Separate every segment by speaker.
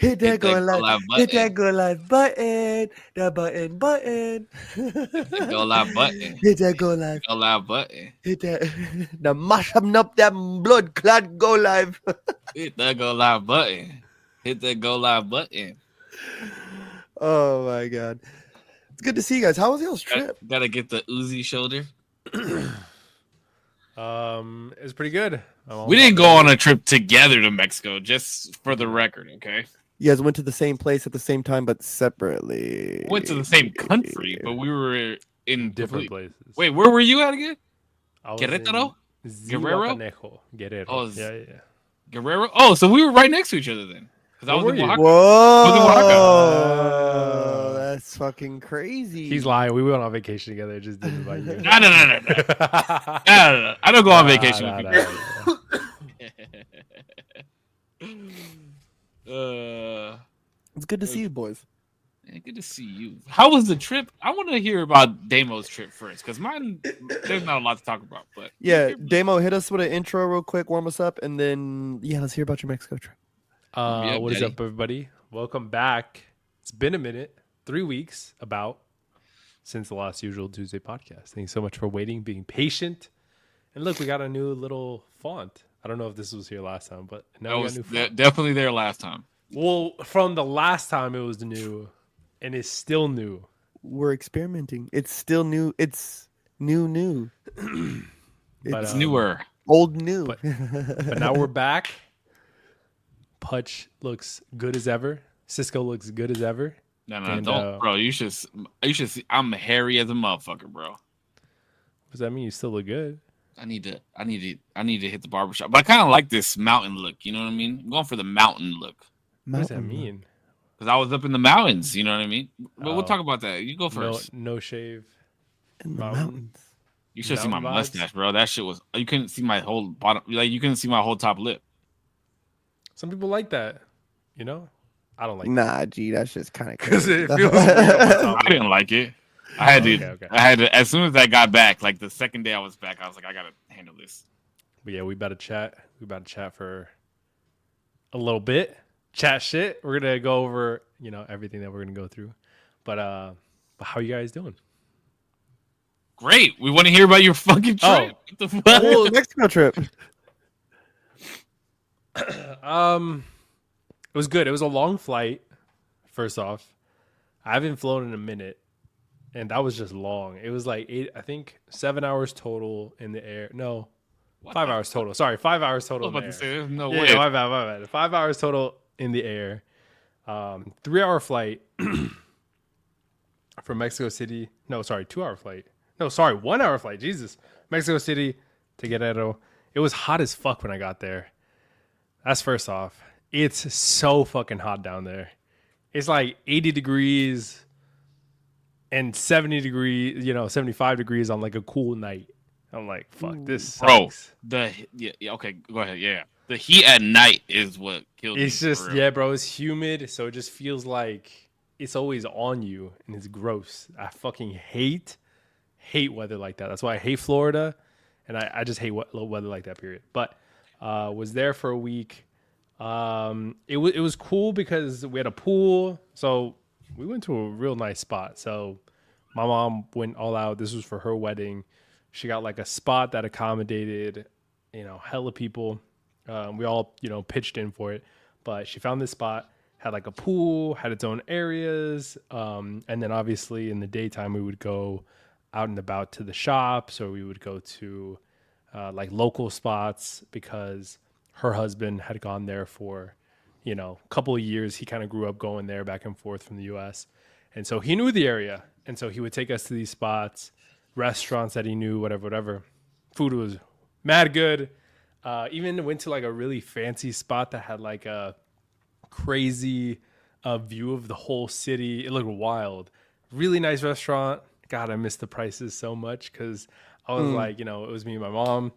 Speaker 1: Hit that go live. Hit that
Speaker 2: button.
Speaker 1: go live button. The button.
Speaker 2: Hit that go live button.
Speaker 1: Hit that go live.
Speaker 2: Go live button.
Speaker 1: Hit that. The mash up that blood clot go live.
Speaker 2: Hit that go live button. Hit that go live button.
Speaker 1: Oh my god. It's good to see you guys. How was y'all's trip?
Speaker 2: Gotta get the Uzi shoulder.
Speaker 3: It's pretty good.
Speaker 2: We didn't go on a trip together to Mexico, just for the record, okay?
Speaker 1: You guys went to the same place at the same time, but separately.
Speaker 2: Went to the same country, but we were in
Speaker 3: different places.
Speaker 2: Wait, where were you at again?
Speaker 3: I was
Speaker 2: Querétaro?
Speaker 3: Guerrero? Guerrero.
Speaker 2: Oh,
Speaker 3: yeah.
Speaker 2: Guerrero? Oh, so we were right next to each other then. Because I was in Oaxaca.
Speaker 1: Whoa! That's fucking crazy.
Speaker 3: He's lying. We went on vacation together. Just didn't invite you.
Speaker 2: No. I don't go on vacation with people.
Speaker 1: It's good to see you, boys.
Speaker 2: Yeah, good to see you. How was the trip? I want to hear about Damo's trip first, because mine, there's not a lot to talk about. But
Speaker 1: yeah, Damo, hit us with an intro real quick, warm us up, and then let's hear about your Mexico trip.
Speaker 3: What is up, everybody? Welcome back. It's been a minute, 3 weeks since the last Usual Tuesday podcast. Thanks so much for waiting, being patient. And look, we got a new little font. I don't know if this was here last time, but now we got a new font.
Speaker 2: Definitely there last time.
Speaker 3: Well, from the last time it was new, and it's still new.
Speaker 1: We're experimenting. It's still new. It's new.
Speaker 2: It's newer.
Speaker 1: Old new.
Speaker 3: But now we're back. Putch looks good as ever. Cisco looks good as ever.
Speaker 2: No, don't, bro. You should see. I'm hairy as a motherfucker, bro.
Speaker 3: What does that mean? You still look good.
Speaker 2: I need to hit the barbershop. But I kind of like this mountain look. You know what I mean? I'm going for the mountain look.
Speaker 3: What does that mean?
Speaker 2: Because I was up in the mountains. You know what I mean? But we'll talk about that. You go first.
Speaker 3: No shave.
Speaker 1: In the mountains.
Speaker 2: You should see my mustache, bro. That shit was. You couldn't see my whole bottom. Like you couldn't see my whole top lip.
Speaker 3: Some people like that, I don't like
Speaker 1: that. Gee, that's just kind of crazy.
Speaker 3: It feels I
Speaker 2: didn't like it. I had to, as soon as I got back, like the second day I was back, I was like, I gotta handle this.
Speaker 3: But yeah, we about to chat. For a little bit. Chat shit. We're gonna go over, everything that we're gonna go through. But how you guys doing?
Speaker 2: Great. We want to hear about your fucking trip. What the fuck?
Speaker 1: Mexico trip.
Speaker 3: It was good. It was a long flight. First off, I haven't flown in a minute, and that was just long. It was like 7 hours total in the air. No, 5 hours total. Sorry, 5 hours total.
Speaker 2: I was about to say, there's no way.
Speaker 3: Yeah, my bad. 5 hours total in the air. 3-hour flight from Mexico City. No, sorry, 2-hour flight. No, sorry, 1 hour flight. Jesus, Mexico City to Guerrero. It was hot as fuck when I got there. That's first off. It's so fucking hot down there. It's like 80 degrees and 70 degrees, 75 degrees on like a cool night. I'm like, fuck, this sucks.
Speaker 2: Bro, okay, go ahead. Yeah. The heat at night is what kills me.
Speaker 3: It's just, bro, it's humid. So it just feels like it's always on you and it's gross. I fucking hate weather like that. That's why I hate Florida. And I just hate weather like that, period. But was there for a week. It was cool because we had a pool, so we went to a real nice spot. So my mom went all out. This was for her wedding. She got like a spot that accommodated, hella people. We all, pitched in for it, but she found this spot, had like a pool, had its own areas. And then obviously in the daytime we would go out and about to the shops, or we would go to like local spots because her husband had gone there for, a couple of years. He kind of grew up going there back and forth from the U.S. And so he knew the area. And so he would take us to these spots, restaurants that he knew, whatever. Food was mad good. Even went to like a really fancy spot that had like a crazy view of the whole city. It looked wild. Really nice restaurant. God, I miss the prices so much because I was like, it was me and my mom.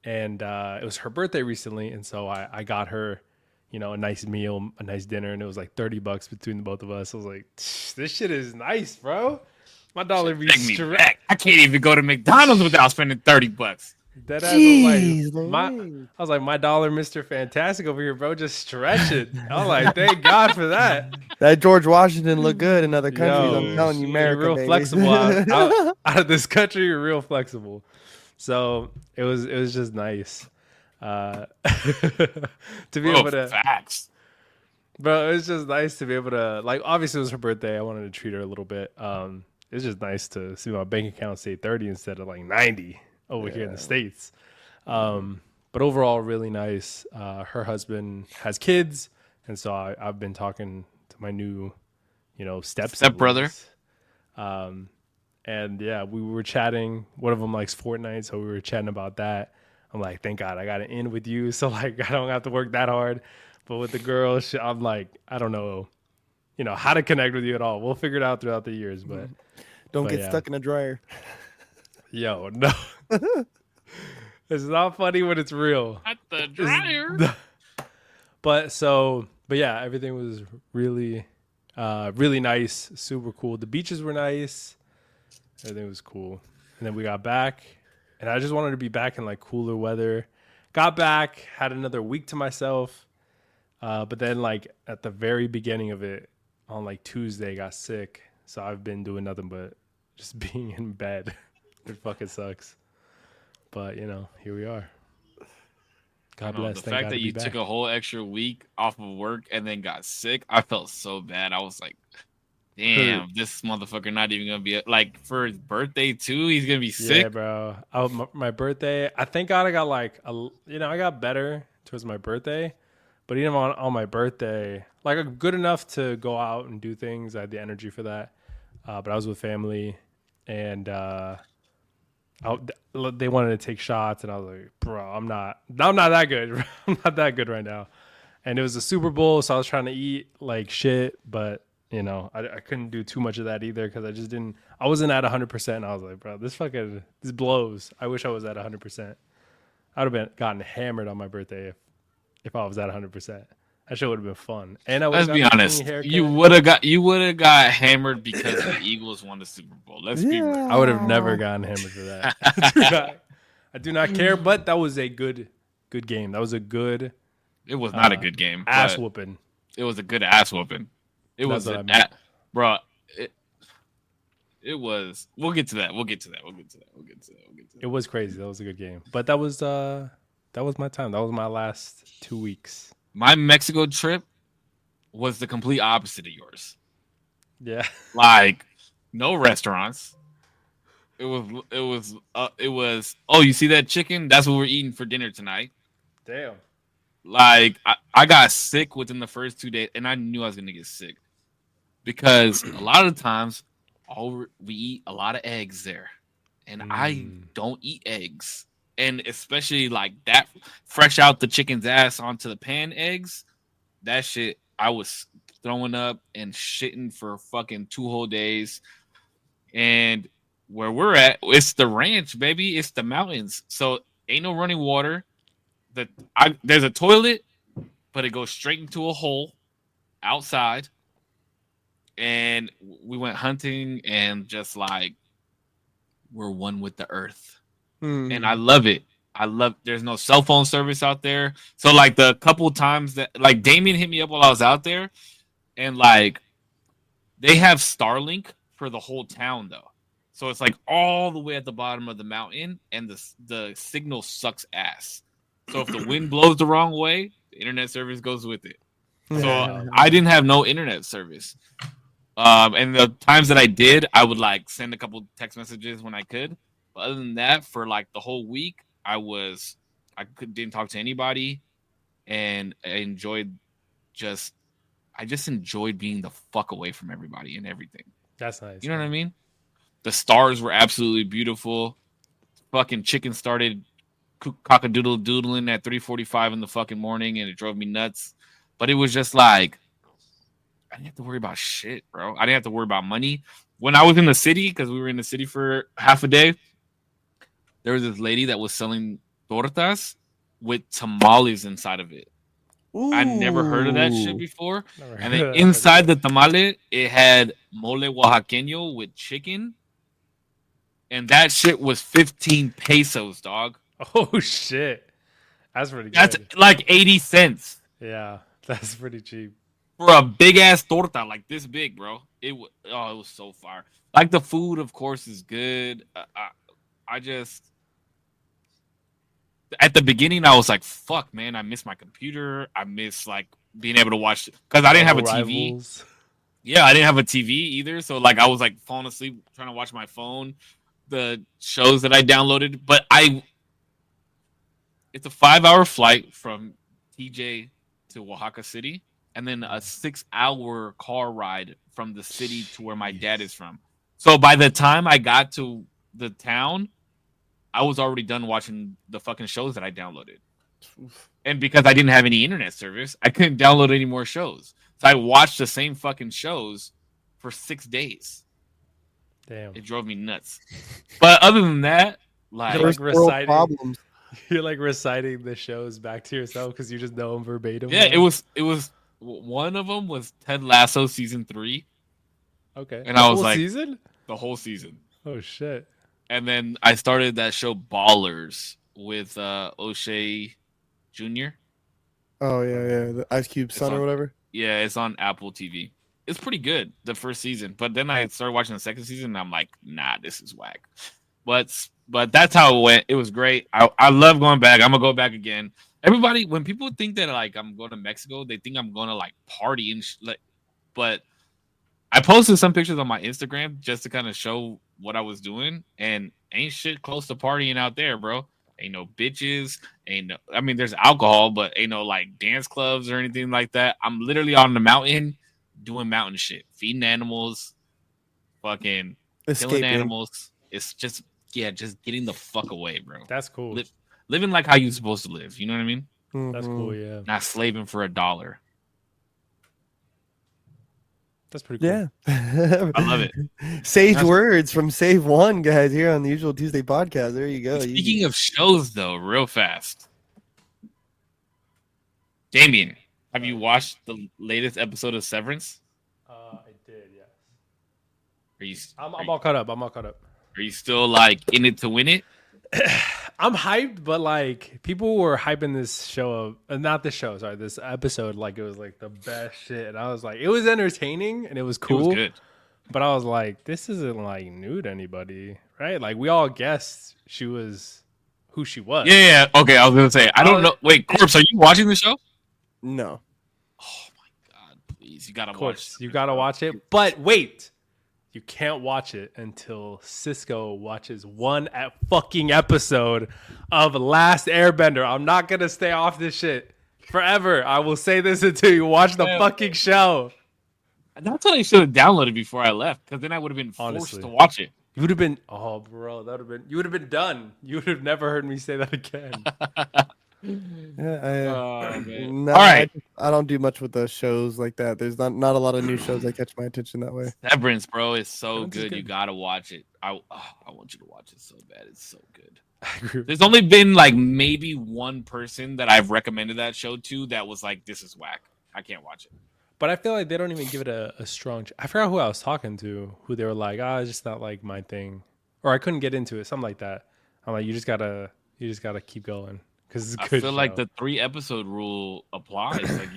Speaker 3: And it was her birthday recently, and so I got her, a nice meal, a nice dinner, and it was like $30 between the both of us. I was like, this shit is nice, bro. My dollar be
Speaker 2: I can't even go to McDonald's without spending $30.
Speaker 3: That ass was
Speaker 1: Jeez,
Speaker 3: like
Speaker 1: Louise.
Speaker 3: I was like, my dollar, Mr. Fantastic over here, bro. Just stretch it. I was like, thank God for that.
Speaker 1: That George Washington look good in other countries. I'm
Speaker 3: Yo,
Speaker 1: telling you,
Speaker 2: shit.
Speaker 3: you're
Speaker 1: America,
Speaker 3: real
Speaker 1: baby.
Speaker 3: flexible out of this country. You're real flexible. So it was just nice to be
Speaker 2: Bro,
Speaker 3: able to.
Speaker 2: facts.
Speaker 3: Bro, it was just nice to be able to, like, obviously it was her birthday. I wanted to treat her a little bit. It's just nice to see my bank account say 30 instead of like 90 over here in the States. But overall, really nice. Her husband has kids, and so I've been talking to my new,
Speaker 2: Stepbrother.
Speaker 3: and yeah, we were chatting. One of them likes Fortnite, so we were chatting about that. I'm like, thank God I got an in with you, so like I don't have to work that hard. But with the girls, I'm like, I don't know, how to connect with you at all. We'll figure it out throughout the years, but
Speaker 1: Don't get
Speaker 3: yeah.
Speaker 1: stuck in a dryer.
Speaker 3: Yo, no. It's not funny when it's real.
Speaker 2: At the dryer.
Speaker 3: But yeah, everything was really, really nice, super cool. The beaches were nice. Everything was cool. And then we got back, and I just wanted to be back in like cooler weather. Got back, had another week to myself. But then like at the very beginning of it, on like Tuesday, got sick. So I've been doing nothing but just being in bed. It fucking sucks. But here we are. God bless.
Speaker 2: The
Speaker 3: Thank
Speaker 2: fact
Speaker 3: God
Speaker 2: that
Speaker 3: to be
Speaker 2: you
Speaker 3: back.
Speaker 2: took a whole extra week off of work and then got sick, I felt so bad. I was like, damn, this motherfucker not even gonna be like for his birthday too. He's gonna be sick.
Speaker 3: Yeah, bro. My birthday. I thank God I got like I got better towards my birthday, but even on my birthday, like good enough to go out and do things. I had the energy for that, but I was with family, and they wanted to take shots, and I was like, bro, I'm not that good. I'm not that good right now. And it was a Super Bowl, so I was trying to eat like shit, but I couldn't do too much of that either because I wasn't at 100%. I was like, bro, this blows. I wish I was at 100%. I would have gotten hammered on my birthday if I was at 100%. That shit would have been fun. And
Speaker 2: Let's be honest, you would have got hammered because the Eagles won the Super Bowl. Let's be real.
Speaker 3: I would have never gotten hammered for that. I do not care, but that was a good game. That was a good.
Speaker 2: It was not a good game.
Speaker 3: Ass whooping.
Speaker 2: It was a good ass whooping. It was bro. It was. We'll get to that.
Speaker 3: It was crazy. That was a good game. But that was my time. That was my last 2 weeks.
Speaker 2: My Mexico trip was the complete opposite of yours.
Speaker 3: Yeah.
Speaker 2: Like no restaurants. It was. Oh, you see that chicken? That's what we're eating for dinner tonight.
Speaker 3: Damn.
Speaker 2: Like I got sick within the first 2 days, and I knew I was gonna get sick because a lot of the times, we eat a lot of eggs there, and I don't eat eggs, and especially like that fresh out the chicken's ass onto the pan eggs. That shit, I was throwing up and shitting for fucking 2 whole days, and where we're at, it's the ranch, baby. It's the mountains, so ain't no running water. There's a toilet, but it goes straight into a hole outside. And we went hunting and just like we're one with the earth. And I love it. There's no cell phone service out there. So like the couple times that like Damien hit me up while I was out there, and like they have Starlink for the whole town though. So it's like all the way at the bottom of the mountain, and the signal sucks ass. So if the wind blows the wrong way, the internet service goes with it. So I didn't have no internet service. And the times that I did, I would like send a couple text messages when I could. But other than that, for like the whole week, didn't talk to anybody, and I just enjoyed being the fuck away from everybody and everything.
Speaker 3: That's nice.
Speaker 2: You know what I mean? The stars were absolutely beautiful. Fucking chicken started cock-a-doodle doodling at 3:45 in the fucking morning, and it drove me nuts. But it was just like I didn't have to worry about shit, bro. I didn't have to worry about money. When I was in the city, because we were in the city for half a day, there was this lady that was selling tortas with tamales inside of it.
Speaker 1: Ooh.
Speaker 2: I never heard of that shit before. And then inside the tamale, it had mole oaxaqueño with chicken. And that shit was 15 pesos, dog.
Speaker 3: Oh shit, that's pretty good.
Speaker 2: That's like 80 cents
Speaker 3: Yeah, that's pretty cheap.
Speaker 2: for a big ass torta, like this big, bro. It was so fire. Like the food, of course, is good. I just at the beginning I was like, "Fuck, man, I miss my computer. I miss like being able to watch because I didn't have a TV.
Speaker 3: Rivals.
Speaker 2: Yeah, I didn't have a TV either, so like I was like falling asleep trying to watch my phone, the shows that I downloaded. But it's a 5-hour flight from TJ to Oaxaca City, and then a 6-hour car ride from the city to where my dad is from. So by the time I got to the town, I was already done watching the fucking shows that I downloaded. And because I didn't have any internet service, I couldn't download any more shows. So I watched the same fucking shows for 6 days.
Speaker 3: Damn.
Speaker 2: It drove me nuts. But other than that, like,
Speaker 3: You're like
Speaker 1: First world
Speaker 3: reciting.
Speaker 1: problems.
Speaker 3: You're like reciting the shows back to yourself because you just know them verbatim.
Speaker 2: yeah,
Speaker 3: now?
Speaker 2: it was one of them was Ted Lasso season 3,
Speaker 3: Okay.
Speaker 2: and I was
Speaker 3: Whole
Speaker 2: like-
Speaker 3: season?
Speaker 2: the whole season.
Speaker 3: Oh shit.
Speaker 2: And then I started that show Ballers with O'Shea Jr.
Speaker 1: Oh yeah, the Ice Cube son or
Speaker 2: on-
Speaker 1: whatever.
Speaker 2: Yeah, it's on Apple TV. It's pretty good, the first season. But then I started watching the second season, and I'm like, nah, this is whack. But that's how it went. It was great. I love going back. I'm gonna go back again. Everybody, when people think that like I'm going to Mexico, they think I'm going to like party and like. But I posted some pictures on my Instagram just to kind of show what I was doing, and ain't shit close to partying out there, bro. Ain't no bitches. Ain't no. I mean, there's alcohol, but ain't no like dance clubs or anything like that. I'm literally on the mountain doing mountain shit, feeding animals, fucking killing
Speaker 1: Escaping.
Speaker 2: animals. It's just just getting the fuck away, bro.
Speaker 3: That's cool.
Speaker 2: Living like how you're supposed to live. You know what I mean?
Speaker 3: That's
Speaker 1: Mhm.
Speaker 3: cool. Yeah.
Speaker 2: Not slaving for $1.
Speaker 3: That's pretty cool.
Speaker 1: Yeah.
Speaker 2: I love it.
Speaker 1: Sage
Speaker 2: That's-
Speaker 1: words from Save One, guys, here on the Usual Tuesday podcast. There you go.
Speaker 2: Speaking of shows, though, real fast, Damien, have you watched the latest episode of Severance?
Speaker 3: I did. Yes.
Speaker 2: Are you?
Speaker 3: I'm all caught up. I'm all caught up.
Speaker 2: Are you still like in it to win it?
Speaker 3: I'm hyped, but like people were hyping this show up, not this show, sorry, this episode like it was like the best shit. And I was like, it was entertaining and it was cool.
Speaker 2: It was good.
Speaker 3: But I was like, this isn't like new to anybody, right? Like we all guessed she was who she was.
Speaker 2: Yeah. Okay, I was gonna say I don't know. Wait, Corpse, are you watching the show?
Speaker 1: No.
Speaker 2: Oh my god, please! You gotta
Speaker 3: Of
Speaker 2: watch.
Speaker 3: course, you gotta watch it. But wait, you can't watch it until Cisco watches one fucking episode of Last Airbender. I'm not gonna stay off this shit forever. I will say this until you watch the
Speaker 2: Yeah.
Speaker 3: fucking show.
Speaker 2: That's what I should have downloaded before I left, because then I would have been forced
Speaker 3: Honestly.
Speaker 2: to watch it.
Speaker 3: You would have been, oh, bro, that would have been, you would have been done. You would have never heard me say that again.
Speaker 1: Yeah,
Speaker 2: Oh, man.
Speaker 1: no,
Speaker 2: All right.
Speaker 1: I don't do much with the shows like that. There's not a lot of new shows that catch my attention that way.
Speaker 2: Severance, bro, is so
Speaker 3: Severance is
Speaker 2: good. You
Speaker 3: good.
Speaker 2: gotta watch it. I want you to watch it so bad. It's so good.
Speaker 3: I agree with
Speaker 2: There's only been like maybe one person that I've recommended that show to that was like, "This is whack. I can't watch it."
Speaker 3: But I feel like they don't even give it a strong. I forgot who I was talking to, who they were like, it's just not like my thing, or I couldn't get into it, something like that. I'm like, you just gotta keep going because it's a
Speaker 2: I
Speaker 3: good.
Speaker 2: feel like
Speaker 3: show.
Speaker 2: the 3-episode rule applies. Like,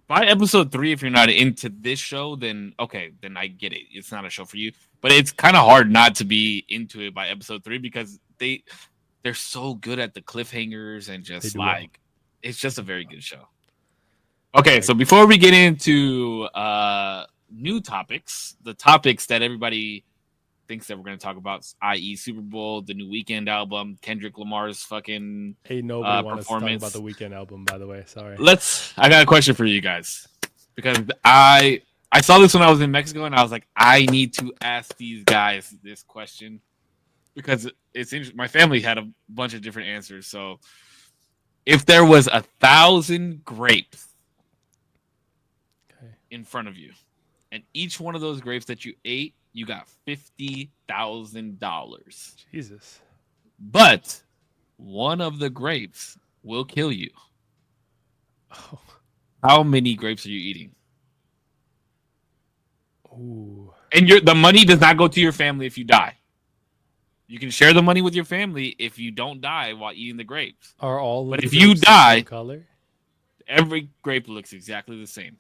Speaker 2: by episode 3, if you're not into this show, then okay, then I get it. It's not a show for you. But it's kind of hard not to be into it by episode 3 because they're so good at the cliffhangers and
Speaker 3: They
Speaker 2: just
Speaker 3: do well.
Speaker 2: like it's just a very good show. Okay, so before we get into new topics, the topics that everybody thinks that we're going to talk about, i.e., Super Bowl, the new Weekend album, Kendrick Lamar's fucking.
Speaker 3: Hey, nobody wants to talk
Speaker 2: performance.
Speaker 3: about the Weekend album, by the way. Sorry.
Speaker 2: I got a question for you guys because I saw this when I was in Mexico and I was like, I need to ask these guys this question because it's interesting. My family had a bunch of different answers. So, if there was 1,000 grapes
Speaker 3: Okay.
Speaker 2: in front of you, and each one of those grapes that you ate, you got $50,000.
Speaker 3: Jesus.
Speaker 2: But one of the grapes will kill you.
Speaker 3: Oh.
Speaker 2: How many grapes are you eating?
Speaker 3: Ooh.
Speaker 2: And the money does not go to your family if you die. You can share the money with your family if you don't die while eating the grapes.
Speaker 3: Are all?
Speaker 2: But
Speaker 3: of
Speaker 2: if
Speaker 3: the
Speaker 2: you
Speaker 3: grapes the
Speaker 2: die-
Speaker 3: same color.
Speaker 2: Every grape looks exactly the same.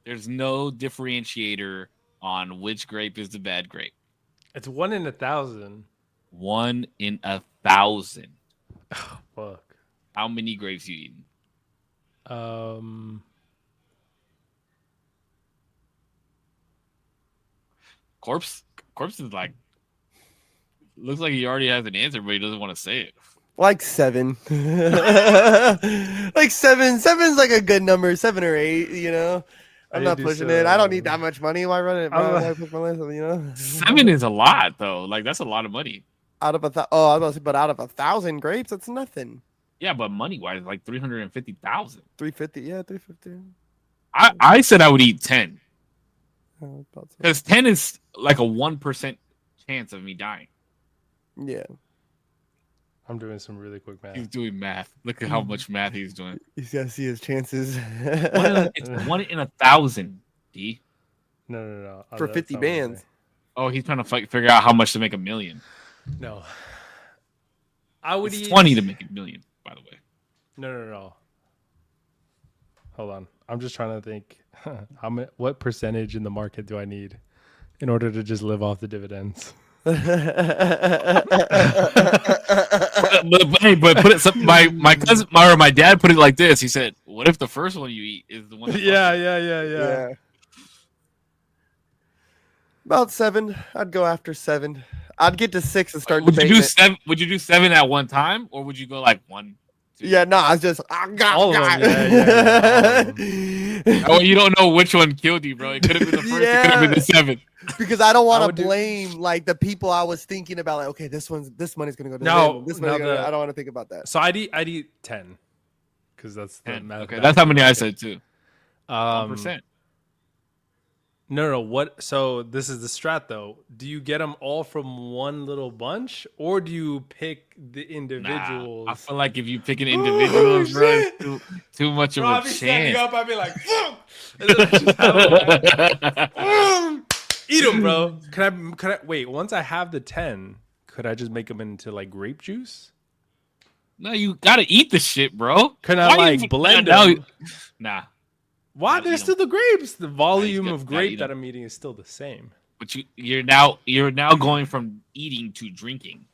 Speaker 2: There's no differentiator on which grape is the bad grape.
Speaker 3: It's 1 in 1,000.
Speaker 2: 1 in 1,000.
Speaker 3: Fuck.
Speaker 2: How many grapes you eating? Corpse is like, looks like he already has an answer, but he doesn't want to say it.
Speaker 1: Like 7. Like 7. 7's like a good number. 7 or 8. You know.
Speaker 3: I
Speaker 1: I'm
Speaker 3: did
Speaker 1: not
Speaker 3: do
Speaker 1: pushing it. I don't need
Speaker 3: some-
Speaker 1: that much money. Why run it? Why push my list? You know.
Speaker 2: 7 is a lot, though. Like, that's a lot of money.
Speaker 1: Out of oh, I was about to say, but out of 1,000 grapes, that's nothing.
Speaker 2: Yeah, but money-wise, like 350,000.
Speaker 1: 350. Yeah, 350.
Speaker 2: I said I would eat 10.
Speaker 1: About so.
Speaker 2: Because 10 is like a 1% chance of me dying.
Speaker 1: Yeah.
Speaker 3: I'm doing some really quick math.
Speaker 2: He's doing math. Look at how much math he's doing.
Speaker 1: He's got to see his chances.
Speaker 2: It's 1 in 1,000, D.
Speaker 3: No.
Speaker 1: For
Speaker 3: That's
Speaker 1: 50
Speaker 3: not what I'm
Speaker 1: bands.
Speaker 3: saying.
Speaker 2: Oh, he's trying to figure out how much to make $1 million.
Speaker 3: No. I would
Speaker 2: It's
Speaker 3: eat
Speaker 2: 20 to make $1 million, by the way.
Speaker 3: No. Hold on. I'm just trying to think. What percentage in the market do I need in order to just live off the dividends?
Speaker 2: But put it. My cousin or my dad put it like this. He said, "What if the first one you eat is the one?" That
Speaker 3: Yeah.
Speaker 1: About 7. I'd go after 7. I'd get to 6 and start
Speaker 2: Would you
Speaker 1: debating
Speaker 2: do
Speaker 1: it.
Speaker 2: 7? Would you do 7 at one time, or would you go like 1? 2?
Speaker 1: Yeah, no, I was just
Speaker 3: All of them, yeah,
Speaker 2: Oh, you don't know which one killed you, bro. It could have been the first. It could have been the 7th.
Speaker 1: Because I don't want
Speaker 3: would
Speaker 1: to
Speaker 3: do-
Speaker 1: blame like the people I was thinking about. Like, okay, this money's gonna go to
Speaker 3: No,
Speaker 1: them. This
Speaker 3: no,
Speaker 1: money's gonna.
Speaker 3: the-
Speaker 1: I don't want to think about that.
Speaker 3: So I'd eat 10 because that's the
Speaker 2: 10.
Speaker 3: math.
Speaker 2: Okay, that's how many I said too. 1%.
Speaker 3: No. What? So this is the strat though. Do you get them all from one little bunch, or do you pick the individuals?
Speaker 2: Nah, I feel like if you pick an individual, bro,
Speaker 3: shit.
Speaker 2: it's too much of
Speaker 3: Bro,
Speaker 2: a
Speaker 3: I'd be standing
Speaker 2: chance.
Speaker 3: up. I'd be like, "Fuck!" And then I just have them, eat them, bro. Can I wait? Once I have the 10, could I just make them into like grape juice?
Speaker 2: No, you gotta eat the shit, bro.
Speaker 3: Can I
Speaker 2: Why
Speaker 3: like
Speaker 2: you-
Speaker 3: blend
Speaker 2: now-
Speaker 3: them?
Speaker 2: Nah,
Speaker 3: Why?
Speaker 2: Gotta
Speaker 3: They're
Speaker 2: eat
Speaker 3: still the grapes. The volume
Speaker 2: gotta-
Speaker 3: of
Speaker 2: gotta
Speaker 3: grape
Speaker 2: eat
Speaker 3: that
Speaker 2: 'em.
Speaker 3: I'm eating is still the same.
Speaker 2: but you're now going from eating to drinking.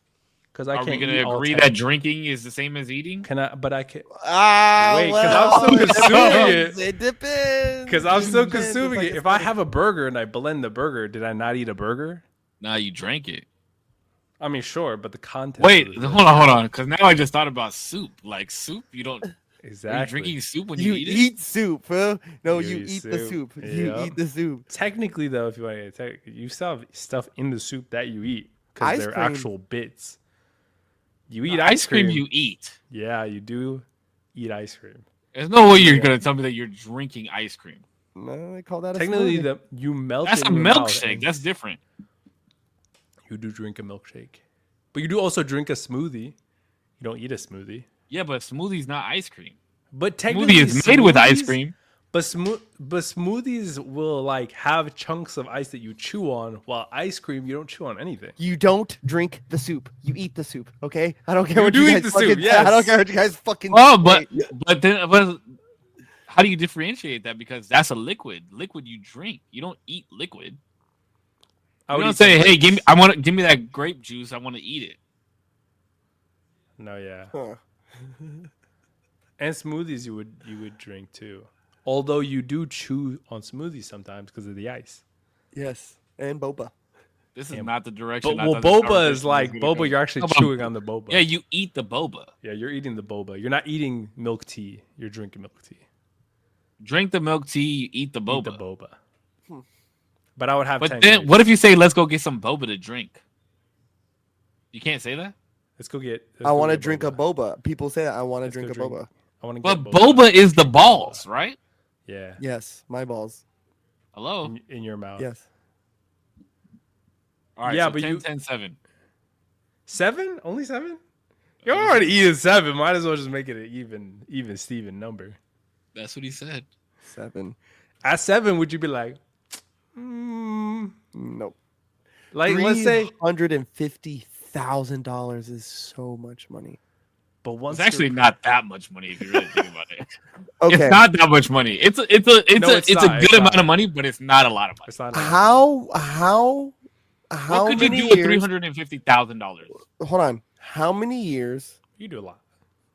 Speaker 3: Because I
Speaker 2: Are we
Speaker 3: can't
Speaker 2: gonna
Speaker 3: eat all
Speaker 2: agree
Speaker 3: 10.
Speaker 2: that drinking is the same as eating?
Speaker 3: Can I? But I can.
Speaker 1: Wait,
Speaker 3: Wait, 'cause I'm still consuming it.
Speaker 1: It depends.
Speaker 3: Because I'm still
Speaker 1: Depends.
Speaker 3: consuming
Speaker 1: It's
Speaker 3: it.
Speaker 1: like
Speaker 3: If I have a burger and I blend the burger, did I not eat a burger?
Speaker 2: Nah, you drank it.
Speaker 3: I mean, sure, but the content.
Speaker 2: Wait, hold on. Because now I just thought about soup. Like soup, you don't. Are you
Speaker 3: Exactly.
Speaker 2: drinking soup when
Speaker 1: you
Speaker 2: you eat it?
Speaker 1: eat soup, bro. No,
Speaker 3: You
Speaker 1: you
Speaker 3: eat
Speaker 1: eat the
Speaker 3: soup.
Speaker 1: soup. You
Speaker 3: Yep.
Speaker 1: eat the soup.
Speaker 3: Technically, though, if you want to, you still have stuff in the soup that you eat because
Speaker 1: Ice
Speaker 3: they're
Speaker 1: cream.
Speaker 3: actual bits. You eat
Speaker 2: Ice cream you eat.
Speaker 3: Yeah, you do eat ice cream.
Speaker 2: There's no way you're
Speaker 3: Yeah.
Speaker 2: gonna tell me that you're drinking ice cream.
Speaker 1: No, they call that a
Speaker 3: Technically,
Speaker 1: smoothie.
Speaker 3: you melt
Speaker 2: That's
Speaker 3: it
Speaker 2: a
Speaker 3: in your mouth
Speaker 2: milkshake.
Speaker 3: and
Speaker 2: That's different.
Speaker 3: you do drink a milkshake, but you do also drink a smoothie. You don't eat a smoothie.
Speaker 2: Yeah, but smoothie's not ice cream.
Speaker 3: But technically,
Speaker 2: Smoothie is made with ice
Speaker 3: smoothies-
Speaker 2: cream.
Speaker 3: But smoothies will like have chunks of ice that you chew on, while ice cream you don't chew on anything.
Speaker 1: You don't drink the soup. You eat the soup. Okay, I don't care
Speaker 3: You
Speaker 1: what
Speaker 3: do
Speaker 1: you
Speaker 3: eat
Speaker 1: guys
Speaker 3: the
Speaker 1: fucking
Speaker 3: soup,
Speaker 1: say.
Speaker 3: yes.
Speaker 1: I don't care what you guys fucking.
Speaker 2: Oh, but
Speaker 1: say.
Speaker 2: how do you differentiate that? Because that's a liquid. Liquid you drink. You don't eat liquid.
Speaker 3: I
Speaker 2: You
Speaker 3: would
Speaker 2: don't
Speaker 3: eat
Speaker 2: say,
Speaker 3: some
Speaker 2: "Hey,
Speaker 3: grapes.
Speaker 2: give me that grape juice. I want to eat it."
Speaker 3: No, yeah.
Speaker 1: Huh.
Speaker 3: And smoothies you would drink too. Although you do chew on smoothies sometimes because of the ice.
Speaker 1: Yes, and boba.
Speaker 2: This is
Speaker 3: Yeah.
Speaker 2: not the direction.
Speaker 3: But
Speaker 2: I
Speaker 3: well,
Speaker 2: thought this
Speaker 3: boba
Speaker 2: conversation
Speaker 3: is
Speaker 2: was
Speaker 3: like
Speaker 2: gonna go.
Speaker 3: boba. You're actually
Speaker 2: How about-
Speaker 3: chewing on the boba.
Speaker 2: Yeah, you eat the boba.
Speaker 3: Yeah, you're eating the boba. You're not eating milk tea. You're drinking milk tea.
Speaker 2: Drink the milk tea. You eat the boba.
Speaker 3: Eat the boba. But I would have.
Speaker 2: But
Speaker 3: 10
Speaker 2: then,
Speaker 3: grapes.
Speaker 2: what if you say, "Let's go get some boba to drink"? You can't say that.
Speaker 3: Let's go get.
Speaker 1: I want to drink a boba. People say that I want to
Speaker 3: Let's go
Speaker 1: drink a
Speaker 3: drink-
Speaker 1: boba.
Speaker 3: I want to
Speaker 2: But
Speaker 3: get
Speaker 2: boba is the balls, right?
Speaker 3: Yeah,
Speaker 1: Yes, my balls.
Speaker 2: Hello.
Speaker 3: in your mouth.
Speaker 1: Yes.
Speaker 2: All right.
Speaker 3: Yeah,
Speaker 2: so
Speaker 3: but
Speaker 2: 10,
Speaker 3: you-
Speaker 2: 10, 7.
Speaker 3: 7? Only 7? You're already eating 7. Might as well just make it an even Steven number.
Speaker 2: That's what he said.
Speaker 1: 7.
Speaker 3: At 7, would you be like,
Speaker 1: Nope.
Speaker 3: Like, let's say,
Speaker 1: $350,000 is so much money.
Speaker 3: but once
Speaker 2: It's actually not that much money if you really think about it.
Speaker 1: Okay,
Speaker 2: It's not that much money. It's a
Speaker 3: it's
Speaker 2: good
Speaker 3: not.
Speaker 2: amount of money, but it's not a lot of money.
Speaker 3: it's not enough.
Speaker 1: how
Speaker 2: What could you
Speaker 1: many
Speaker 2: do with
Speaker 1: years?
Speaker 2: $350,000?
Speaker 1: Hold on. How many years?
Speaker 3: You do a lot.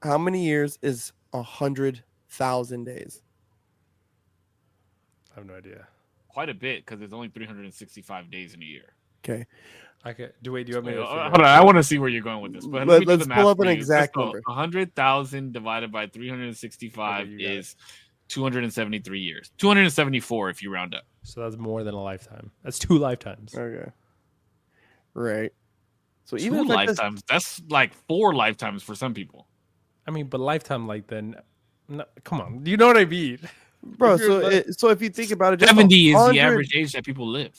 Speaker 1: How many years is 100,000 days?
Speaker 3: I have no idea.
Speaker 2: Quite a bit because there's only 365 days in a year.
Speaker 1: Okay,
Speaker 3: I could do. Wait, do you want me to?
Speaker 2: Hold on, I want to see where you're going with this. But let me do
Speaker 1: let's
Speaker 2: the
Speaker 1: pull
Speaker 2: math
Speaker 1: up an
Speaker 2: for you.
Speaker 1: exact
Speaker 2: So
Speaker 1: number.
Speaker 2: 100,000 divided by 365
Speaker 3: Okay, you got
Speaker 2: is 273 years. 274 if you round up.
Speaker 3: So that's more than a lifetime. That's 2 lifetimes.
Speaker 1: Okay, right. So
Speaker 2: Two
Speaker 1: even if I just-
Speaker 2: lifetimes. That's like 4 lifetimes for some people.
Speaker 3: I mean, but lifetime like then. No, come on, do you know what I mean?
Speaker 1: bro,
Speaker 3: if you're
Speaker 1: so if you think about it, just
Speaker 2: 70 is
Speaker 1: 100
Speaker 2: the average age that people live.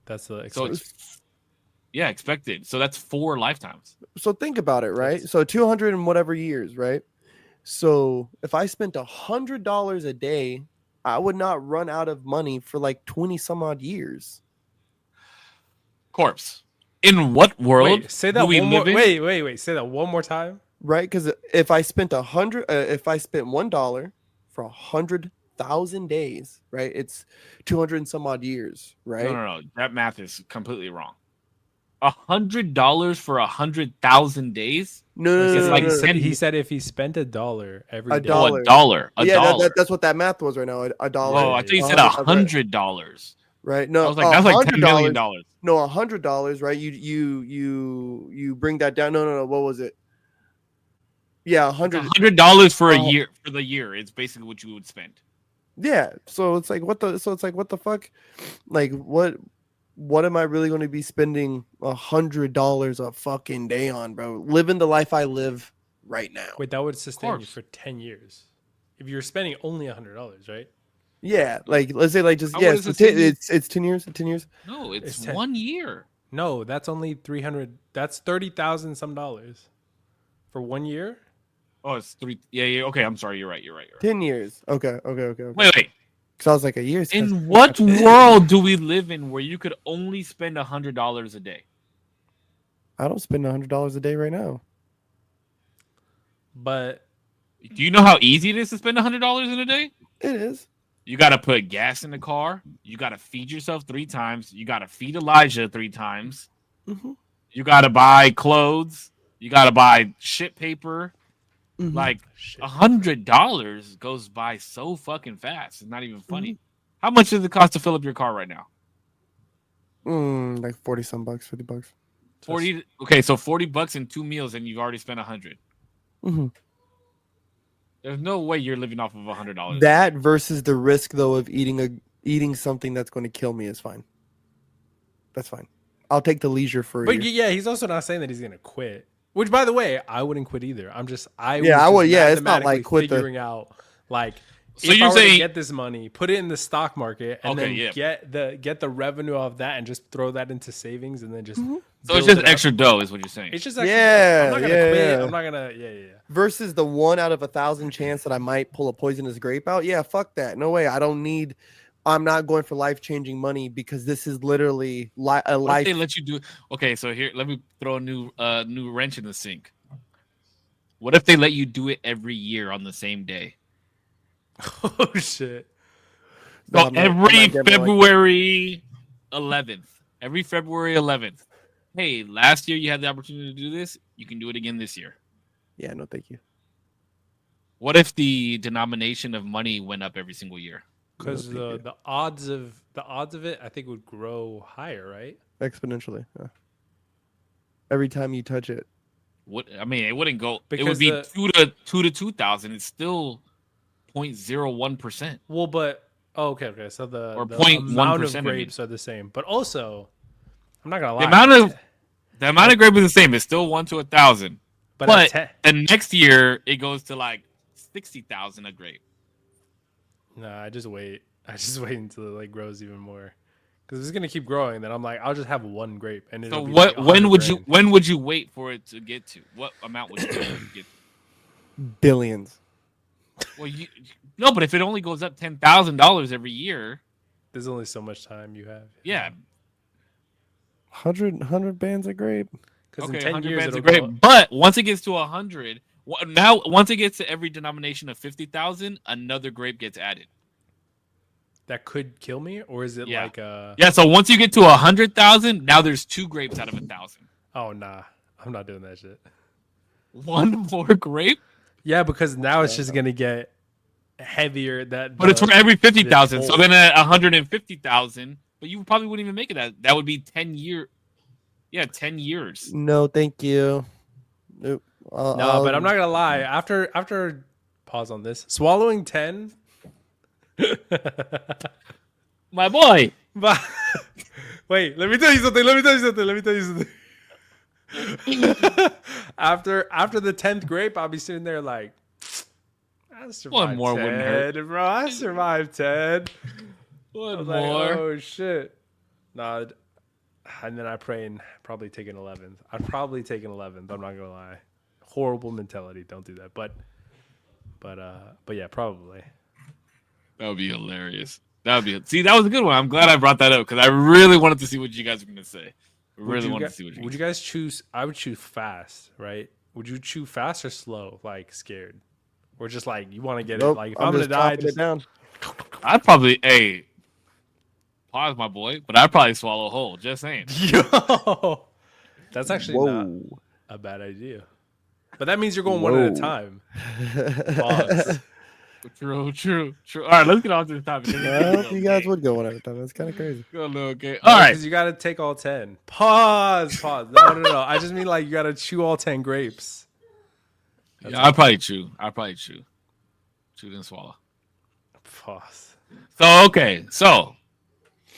Speaker 3: That's the
Speaker 2: So it's expected. So that's 4 lifetimes.
Speaker 1: So think about it, right? So 200 and whatever years, right? So if I spent $100 a day, I would not run out of money for like 20 some odd years,
Speaker 2: Corpse. In what world
Speaker 3: Wait, say
Speaker 2: do
Speaker 3: that
Speaker 2: we
Speaker 3: one more.
Speaker 2: live in?
Speaker 3: Wait. Say that one more time.
Speaker 1: right? Because if I spent if I spent $1 for 100,000 days, right? It's 200 and some odd years, right?
Speaker 2: No. That math is completely wrong. $100 for 100,000 days?
Speaker 1: No,
Speaker 2: It's like
Speaker 1: no, no.
Speaker 2: $10
Speaker 3: He said if he spent $1 every
Speaker 1: A
Speaker 3: day.
Speaker 1: dollar.
Speaker 2: Oh, a dollar. A
Speaker 1: Yeah,
Speaker 2: dollar.
Speaker 1: that's what that math was right now. A dollar.
Speaker 2: Whoa, I thought you said $100.
Speaker 1: Right? No,
Speaker 2: I was like, that's like $10 million.
Speaker 1: No, $100, right? You bring that down. No. What was it? Yeah,
Speaker 2: $100 for a year for the year. It's basically what you would spend.
Speaker 1: Yeah. So it's like what the fuck? Like what am I really going to be spending $100 a fucking day on, bro? Living the life I live right now.
Speaker 3: Wait, that would sustain you
Speaker 2: course.
Speaker 3: for 10 years. If you're spending only $100, right?
Speaker 1: Yeah, like let's say like just
Speaker 2: How
Speaker 1: yeah,
Speaker 2: old is
Speaker 1: so
Speaker 2: this thing?
Speaker 1: it's 10 years, 10 years.
Speaker 2: No, it's
Speaker 3: It's 10.
Speaker 2: 1 year.
Speaker 3: No, that's only 300. That's 30,000 some dollars for 1 year.
Speaker 2: Oh, it's 3. Yeah. Okay, I'm sorry. You're right.
Speaker 1: 10 years. Okay.
Speaker 2: Wait.
Speaker 1: Cuz I was like a year.
Speaker 2: In what world do we live in where you could only spend $100 a day?
Speaker 1: I don't spend $100 a day right now.
Speaker 3: But
Speaker 2: Do you know how easy it is to spend $100 in a day?
Speaker 1: It is.
Speaker 2: You got to put gas in the car. You got to feed yourself 3 times. You got to feed Elijah 3 times.
Speaker 1: Mm-hmm.
Speaker 2: You got to buy clothes. You got to buy shit paper.
Speaker 1: Mm-hmm.
Speaker 2: Like
Speaker 3: shit.
Speaker 2: $100 goes by so fucking fast. It's not even funny.
Speaker 1: Mm-hmm.
Speaker 2: How much does it cost to fill up your car right now?
Speaker 1: Like 40 some bucks, $50.
Speaker 2: 40. Okay, so $40 and 2 meals, and you've already spent $100.
Speaker 1: Mm-hmm.
Speaker 2: There's no way you're living off of $100.
Speaker 1: That versus the risk though of eating something that's going to kill me is fine. That's fine. I'll take the leisure for a
Speaker 3: But
Speaker 1: year.
Speaker 3: yeah, he's also not saying that he's gonna quit. Which, by the way, I wouldn't quit either. I
Speaker 1: I would. Yeah, it's not like
Speaker 3: mathematically
Speaker 1: quit the.
Speaker 3: figuring out like
Speaker 2: So
Speaker 3: if
Speaker 2: you're
Speaker 3: I were to
Speaker 2: saying-
Speaker 3: get this money, put it in the stock market, and
Speaker 2: Okay,
Speaker 3: then
Speaker 2: yeah.
Speaker 3: get the revenue of that, and just throw that into savings, and then just
Speaker 1: Mm-hmm.
Speaker 2: So it's
Speaker 3: build
Speaker 2: just
Speaker 3: it up.
Speaker 2: extra dough, is what you're saying.
Speaker 3: It's just extra.
Speaker 1: Yeah,
Speaker 3: I'm not gonna
Speaker 1: yeah,
Speaker 3: quit.
Speaker 1: yeah.
Speaker 3: I'm not gonna. Yeah.
Speaker 1: Versus the 1 out of 1,000 chance that I might pull a poisonous grape out. Yeah, fuck that. No way. I'm not going for life changing money because this is literally a
Speaker 2: What if
Speaker 1: life.
Speaker 2: they let you do? Okay, so here, let me throw a new wrench in the sink. What if they let you do it every year on the same day?
Speaker 3: Oh shit.
Speaker 1: No,
Speaker 2: So
Speaker 1: I'm not
Speaker 2: every
Speaker 1: gambling like that.
Speaker 2: February 11th. Hey, last year you had the opportunity to do this. You can do it again this year.
Speaker 1: Yeah, no, thank you.
Speaker 2: What if the denomination of money went up every single year?
Speaker 3: Because
Speaker 1: No, thank
Speaker 3: the odds of it, I think, would grow higher, right?
Speaker 1: Exponentially. Yeah. Every time you touch it.
Speaker 2: What I mean, it wouldn't go. It
Speaker 3: Because
Speaker 2: would be
Speaker 3: the-
Speaker 2: 2 to 2,000. It's still 0.01%.
Speaker 3: Well, but okay. So the
Speaker 2: Or
Speaker 3: the
Speaker 2: 0.1%,
Speaker 3: amount of
Speaker 2: I mean.
Speaker 3: grapes are the same, but also, I'm not gonna lie.
Speaker 2: The amount of grape is the same. It's still 1 to 1,000.
Speaker 3: but
Speaker 2: But
Speaker 3: at
Speaker 2: the next year it goes to like 60,000 a grape.
Speaker 3: nah, I just wait until it like grows even more. Because if it's gonna keep growing, then I'm like, I'll just have 1 grape, and
Speaker 2: So
Speaker 3: it'll be
Speaker 2: what?
Speaker 3: like
Speaker 2: When would
Speaker 3: 100
Speaker 2: you?
Speaker 3: grand.
Speaker 2: When would you wait for it to get to? What amount would you wait for it to get?
Speaker 1: Billions.
Speaker 2: Well, no, but if it only goes up $10,000 every year,
Speaker 3: There's only so much time you have.
Speaker 2: yeah.
Speaker 1: 100 bands of grape.
Speaker 3: Because
Speaker 2: Okay,
Speaker 3: in 10
Speaker 2: 100
Speaker 3: years
Speaker 2: bands
Speaker 3: it'll
Speaker 2: are great,
Speaker 3: go.
Speaker 2: but once it gets to 100, now once it gets to every denomination of 50,000, another grape gets added.
Speaker 3: That could kill me, or is it
Speaker 2: Yeah.
Speaker 3: like a?
Speaker 2: Yeah, so once you get to 100,000, now there's 2 grapes out of 1,000.
Speaker 3: Oh nah, I'm not doing that shit.
Speaker 2: One more grape,
Speaker 3: Yeah, because now it's just gonna get heavier.
Speaker 2: but it's for every 50,000. So
Speaker 3: whole-
Speaker 2: then at 150,000, but you probably wouldn't even make it that. That would be 10 year. Yeah, 10 years.
Speaker 1: No, thank you. Nope.
Speaker 3: No, but I'm not gonna lie. After pause on this, swallowing 10.
Speaker 2: My boy.
Speaker 3: But wait, let me tell you something. After the 10th grape, I'll be sitting there like, I survived
Speaker 2: One more
Speaker 3: 10,
Speaker 2: wouldn't hurt.
Speaker 3: bro. I survived 10.
Speaker 2: One
Speaker 3: Like,
Speaker 2: more.
Speaker 3: oh shit. Nah, and then I pray and probably take an 11th. I'd probably take an 11th. I'm not gonna lie. Horrible mentality. Don't do that. But yeah, probably.
Speaker 2: That would be hilarious. That would be. See, that was a good one. I'm glad I brought that up because I really wanted to see what you guys were going to say. Really wanted to see what you.
Speaker 3: Would you guys choose? I would choose fast, right? Would you choose fast or slow? Like scared, or just like you want to get it? Like if I'm gonna
Speaker 1: just
Speaker 3: die,
Speaker 1: chopping
Speaker 3: just
Speaker 1: it down.
Speaker 2: I'd probably pause, my boy, but I'd probably swallow whole. Just saying.
Speaker 3: yo. That's actually not
Speaker 1: Whoa.
Speaker 3: a bad idea. But that means you're going one at a
Speaker 1: Whoa.
Speaker 3: time. Pause.
Speaker 2: True. All right, let's get on to the topic.
Speaker 1: Well, you guys would go one at a time. That's kind of crazy.
Speaker 2: Go a little gay. All right.
Speaker 3: Because you got to take all 10. Pause. No. I just mean like you got to chew all 10 grapes.
Speaker 2: Yeah, I'd probably chew. Chew then swallow.
Speaker 3: Pause.
Speaker 2: So okay, so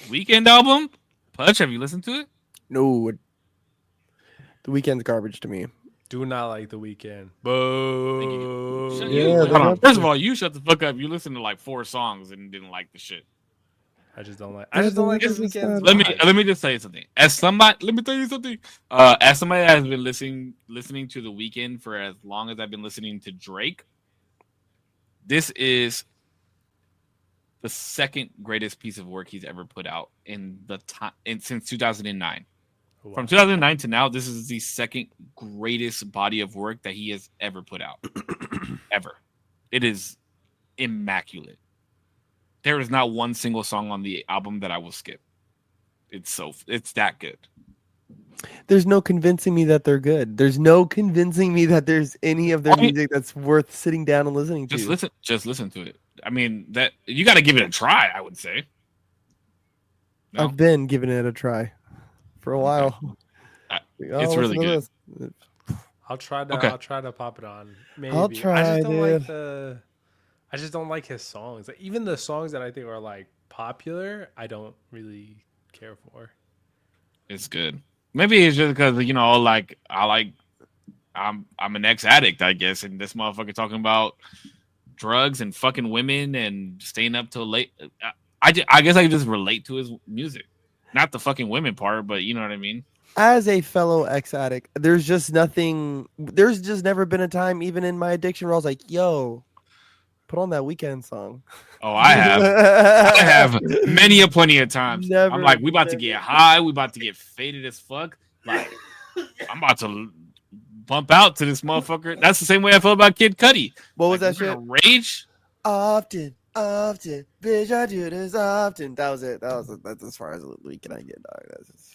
Speaker 2: Weekend album. Pudge, have you listened to it?
Speaker 1: No. The Weekend's garbage to me.
Speaker 3: Do not like The Weeknd. Boo.
Speaker 2: Shut
Speaker 1: Yeah,
Speaker 2: you-
Speaker 1: they
Speaker 2: hold on.
Speaker 1: have
Speaker 2: First
Speaker 1: to.
Speaker 2: of all, you shut the fuck up. You listened to like 4 songs and didn't like the shit.
Speaker 3: I just don't like. I just don't like The Weeknd.
Speaker 2: Let me just say something. Let me tell you something. As somebody that has been listening to The Weeknd for as long as I've been listening to Drake, this is the second greatest piece of work he's ever put out in the time since 2009.
Speaker 3: Wow.
Speaker 2: From 2009 to now, this is the second greatest body of work that he has ever put out. Ever. It is immaculate. There is not one single song on the album that I will skip. It's that good.
Speaker 1: There's no convincing me that they're good. There's no convincing me that there's any of their music that's worth sitting down and listening to.
Speaker 2: Just listen to it. I mean, that you got to give it a try, I would say. No?
Speaker 1: I've been giving it a try for a while.
Speaker 2: It's really good.
Speaker 3: I'll try to.
Speaker 2: Okay.
Speaker 3: I'll try to pop it on. Maybe.
Speaker 1: I'll try,
Speaker 3: I just don't like
Speaker 1: dude.
Speaker 3: I just don't like his songs. Like, even the songs that I think are like popular, I don't really care for.
Speaker 2: It's good. Maybe it's just because I'm an ex-addict, I guess, and this motherfucker talking about drugs and fucking women and staying up till late. I guess I can just relate to his music, not the fucking women part, but you know what I mean.
Speaker 1: As a fellow ex-addict, there's just never been a time, even in my addiction, where I was like, yo, put on that Weekend song.
Speaker 2: Oh, I have many a plenty of times.
Speaker 1: Never,
Speaker 2: I'm like, we about to get high, we about to get faded as fuck. Like, I'm about to bump out to this motherfucker. That's the same way I felt about Kid Cudi.
Speaker 1: What was
Speaker 2: Like,
Speaker 1: that shit?
Speaker 2: Rage.
Speaker 1: Often, bitch, I do this often. That was it. That's as far as the Weekend I get, dog. That's just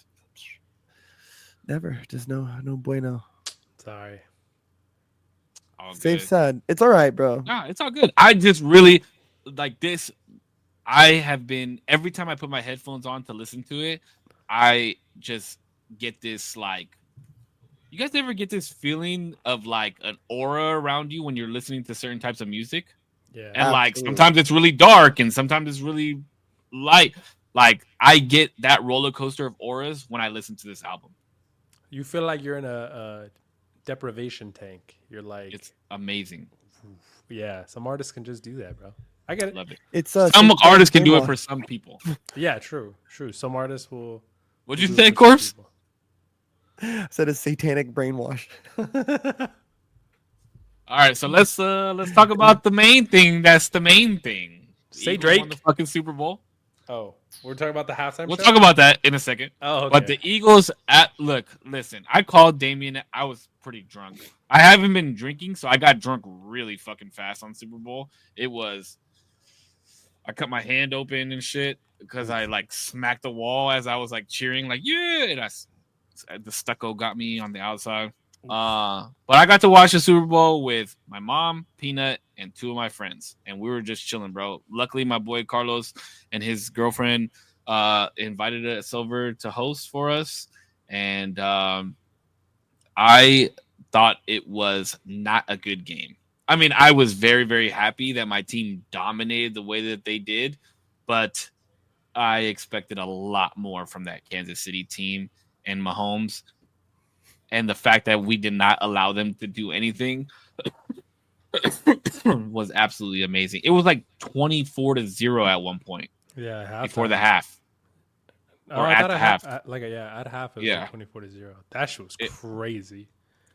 Speaker 1: never, just no bueno.
Speaker 3: Sorry.
Speaker 2: All
Speaker 1: Safe
Speaker 2: good.
Speaker 1: side. It's all right, bro.
Speaker 2: Nah, it's all good. I just really like this. I have been every time I put my headphones on to listen to it, I just get this like. You guys ever get this feeling of like an aura around you when you're listening to certain types of music?
Speaker 3: Yeah.
Speaker 2: And like
Speaker 1: Absolutely.
Speaker 2: sometimes it's really dark and sometimes it's really light. Like I get that roller coaster of auras when I listen to this album.
Speaker 3: You feel like you're in a deprivation tank. You're like,
Speaker 2: It's amazing.
Speaker 3: yeah. Some artists can just do that, bro. I get it.
Speaker 2: Love it.
Speaker 1: It's
Speaker 2: Some artists can do it for some people.
Speaker 3: Yeah, true. Some artists will.
Speaker 2: What'd you
Speaker 3: do
Speaker 2: say,
Speaker 3: it for some
Speaker 2: Corpse?
Speaker 3: people.
Speaker 1: said a satanic brainwash.
Speaker 2: All right, so let's talk about the main thing. That's the main thing. The
Speaker 3: Say
Speaker 2: Eagles
Speaker 3: Drake.
Speaker 2: won the fucking Super Bowl.
Speaker 3: Oh, we're talking about the halftime
Speaker 2: We'll
Speaker 3: show?
Speaker 2: talk about that in a second.
Speaker 3: Oh, okay.
Speaker 2: But the Eagles listen, I called Damien. I was pretty drunk. I haven't been drinking, so I got drunk really fucking fast on Super Bowl. I cut my hand open and shit because I like smacked the wall as I was like cheering, like, yeah. And the stucco got me on the outside. But I got to watch the Super Bowl with my mom, Peanut, and 2 of my friends, and we were just chilling, bro. Luckily, my boy Carlos and his girlfriend invited us over to host for us, and I thought it was not a good game. I mean, I was very, very happy that my team dominated the way that they did, but I expected a lot more from that Kansas City team and Mahomes. And the fact that we did not allow them to do anything was absolutely amazing. It was like 24-0 at one point.
Speaker 3: Yeah,
Speaker 2: before the half. Or at the half.
Speaker 3: At half, it was like 24-0. That shit was crazy.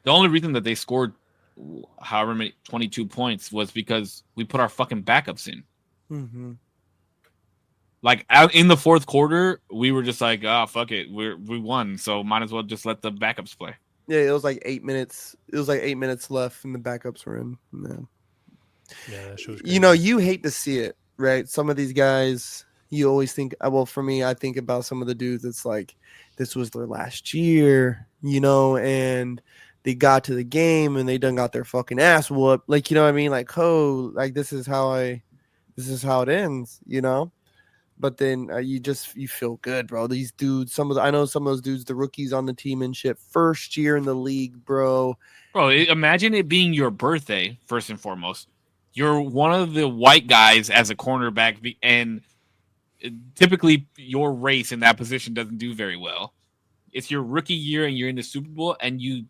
Speaker 2: The only reason that they scored however many 22 points was because we put our fucking backups in.
Speaker 1: Mm-hmm.
Speaker 2: Like out in the fourth quarter, we were just like, fuck it, we won, so might as well just let the backups play.
Speaker 1: Yeah, it was like 8 minutes. It was like 8 minutes left, and the backups were in.
Speaker 3: Yeah, that shit was crazy.
Speaker 1: You know, you hate to see it, right? Some of these guys, you always think. Well, for me, I think about some of the dudes. It's like this was their last year, you know, and they got to the game and they done got their fucking ass whooped. Like, you know what I mean? Like, like this is how it ends, you know. But then you feel good, bro. These dudes, I know some of those dudes, the rookies on the team and shit, first year in the league, bro.
Speaker 2: Bro, imagine it being your birthday, first and foremost. You're one of the white guys as a cornerback, and typically your race in that position doesn't do very well. It's your rookie year and you're in the Super Bowl and you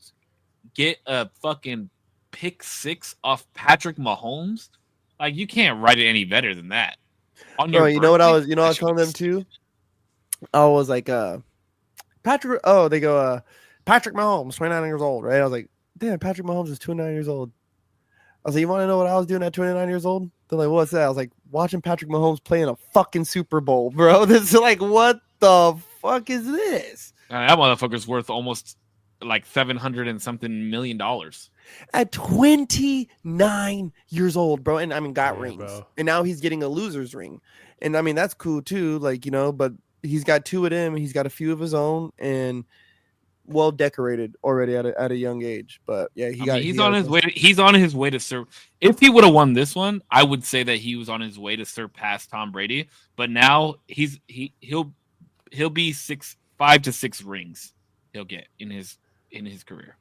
Speaker 2: get a fucking pick 6 off Patrick Mahomes. Like, you can't write it any better than that.
Speaker 1: Bro, you know what I was telling them too? I was like, Patrick Mahomes, 29 years old, right? I was like, damn, Patrick Mahomes is 29 years old. I was like, you want to know what I was doing at 29 years old? They're like, what's that? I was like, watching Patrick Mahomes play in a fucking Super Bowl, bro. This is like, what the fuck is this?
Speaker 2: That motherfucker's worth almost like $700 and something million.
Speaker 1: At 29 years old, bro. And I mean, got rings.
Speaker 3: Bro.
Speaker 1: And now he's getting a loser's ring. And I mean, that's cool too. Like, you know, but he's got 2 of them. He's got a few of his own and well decorated already at a young age. But yeah, he's on
Speaker 2: his way to serve. If he would have won this one, I would say that he was on his way to surpass Tom Brady. But now he'll be 5 to 6 rings he'll get in his career.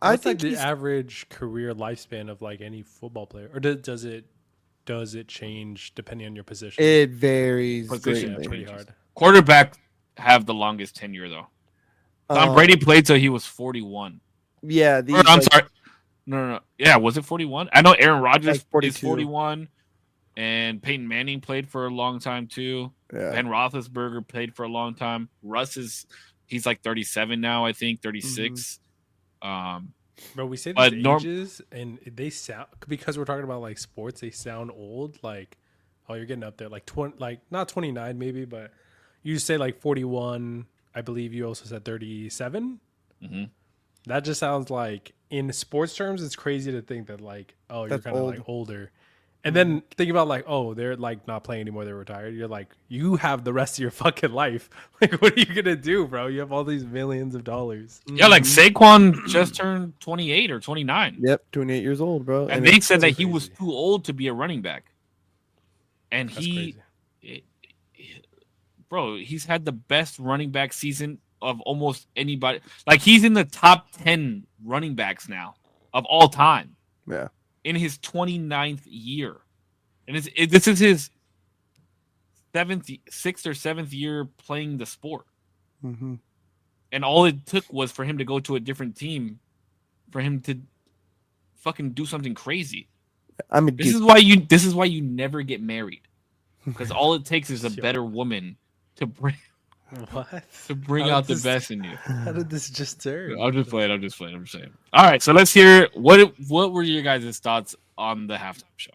Speaker 3: I think the average career lifespan of like any football player, or does it change depending on your position?
Speaker 1: It varies.
Speaker 3: Pretty hard.
Speaker 2: Quarterback have the longest tenure though. Tom Brady played till he was 41.
Speaker 1: Yeah,
Speaker 2: sorry. No. Yeah, was it 41? I know Aaron Rodgers is 41, and Peyton Manning played for a long time too.
Speaker 1: Yeah.
Speaker 2: Ben Roethlisberger played for a long time. He's like 37 now, I think 36.
Speaker 3: Bro, we say these ages, and they sound, because we're talking about like sports, they sound old. Like, oh, you're getting up there, like 20, like not 29 maybe, but you say like 41. I believe you also said 37.
Speaker 2: Mm-hmm.
Speaker 3: That just sounds like, in sports terms, it's crazy to think that like, oh, you're kind of like older. And then think about like, oh, they're like not playing anymore, they're retired. You're like, you have the rest of your fucking life. Like, what are you gonna do, bro? You have all these millions of dollars.
Speaker 2: Yeah, like Saquon just turned 28 or 29.
Speaker 1: Yep, 28 years old, bro.
Speaker 2: And they said that he was too old to be a running back. And bro, he's had the best running back season of almost anybody. Like, he's in the top 10 running backs now of all time.
Speaker 1: Yeah.
Speaker 2: In his 29th year. And this is his 6th or 7th year playing the sport.
Speaker 1: Mm-hmm.
Speaker 2: And all it took was for him to go to a different team, for him to fucking do something crazy.
Speaker 1: I mean,
Speaker 2: this is why you never get married. Because all it takes is a better woman to bring out the best in you.
Speaker 3: How did this just turn?
Speaker 2: I'm just playing. I'm just saying. All right, so let's hear what were your guys' thoughts on the halftime show?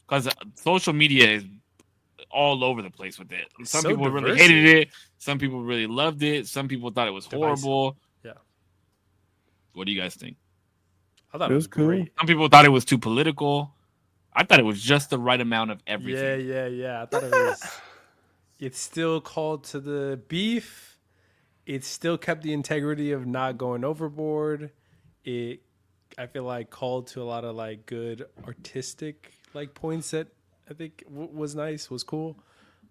Speaker 2: Because social media is all over the place with it.
Speaker 3: It's
Speaker 2: Some
Speaker 3: so
Speaker 2: people really
Speaker 3: diverse.
Speaker 2: hated it. Some people really loved it. Some people thought it was
Speaker 3: Divisive.
Speaker 2: horrible.
Speaker 3: Yeah.
Speaker 2: What do you guys think?
Speaker 3: I thought
Speaker 1: It
Speaker 3: it
Speaker 1: was
Speaker 3: was
Speaker 1: cool.
Speaker 3: great.
Speaker 2: Some people thought it was too political. I thought it was just the right amount of everything.
Speaker 3: Yeah. I thought it was. It's still called to the beef. It still kept the integrity of not going overboard. It, I feel like, called to a lot of like good artistic like points that I think was nice, was cool.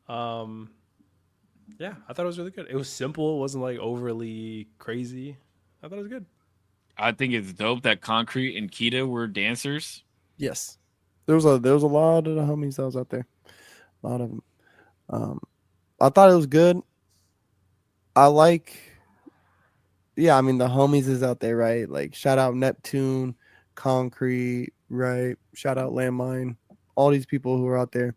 Speaker 3: Yeah, I thought it was really good. It was simple. It wasn't like overly crazy. I thought it was good.
Speaker 2: I think it's dope that Concrete and Kita were dancers.
Speaker 1: Yes, there was a lot of the homies that was out there, a lot of them. I thought it was good. I like, yeah, I mean the homies is out there, right? Like shout out Neptune, Concrete, right? Shout out Landmine, all these people who are out there.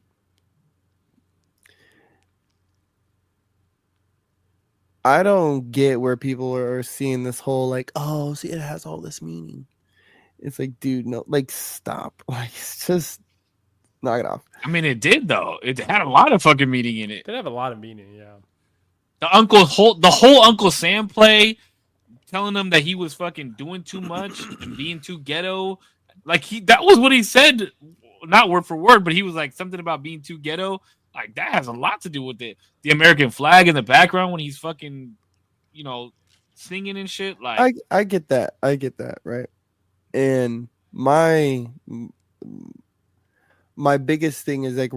Speaker 1: I don't get where people are seeing this whole like, oh, see, it has all this meaning. It's like, dude, no, like, stop. Like, it's just knock it off.
Speaker 2: I mean, it did though. It had a lot of fucking meaning in it.
Speaker 3: Did have a lot of meaning, yeah.
Speaker 2: The whole Uncle Sam play, telling him that he was fucking doing too much and being too ghetto. Like that was what he said, not word for word, but he was like something about being too ghetto. Like that has a lot to do with it. The American flag in the background when he's fucking, singing and shit. Like
Speaker 1: I get that. I get that, right? And my biggest thing is like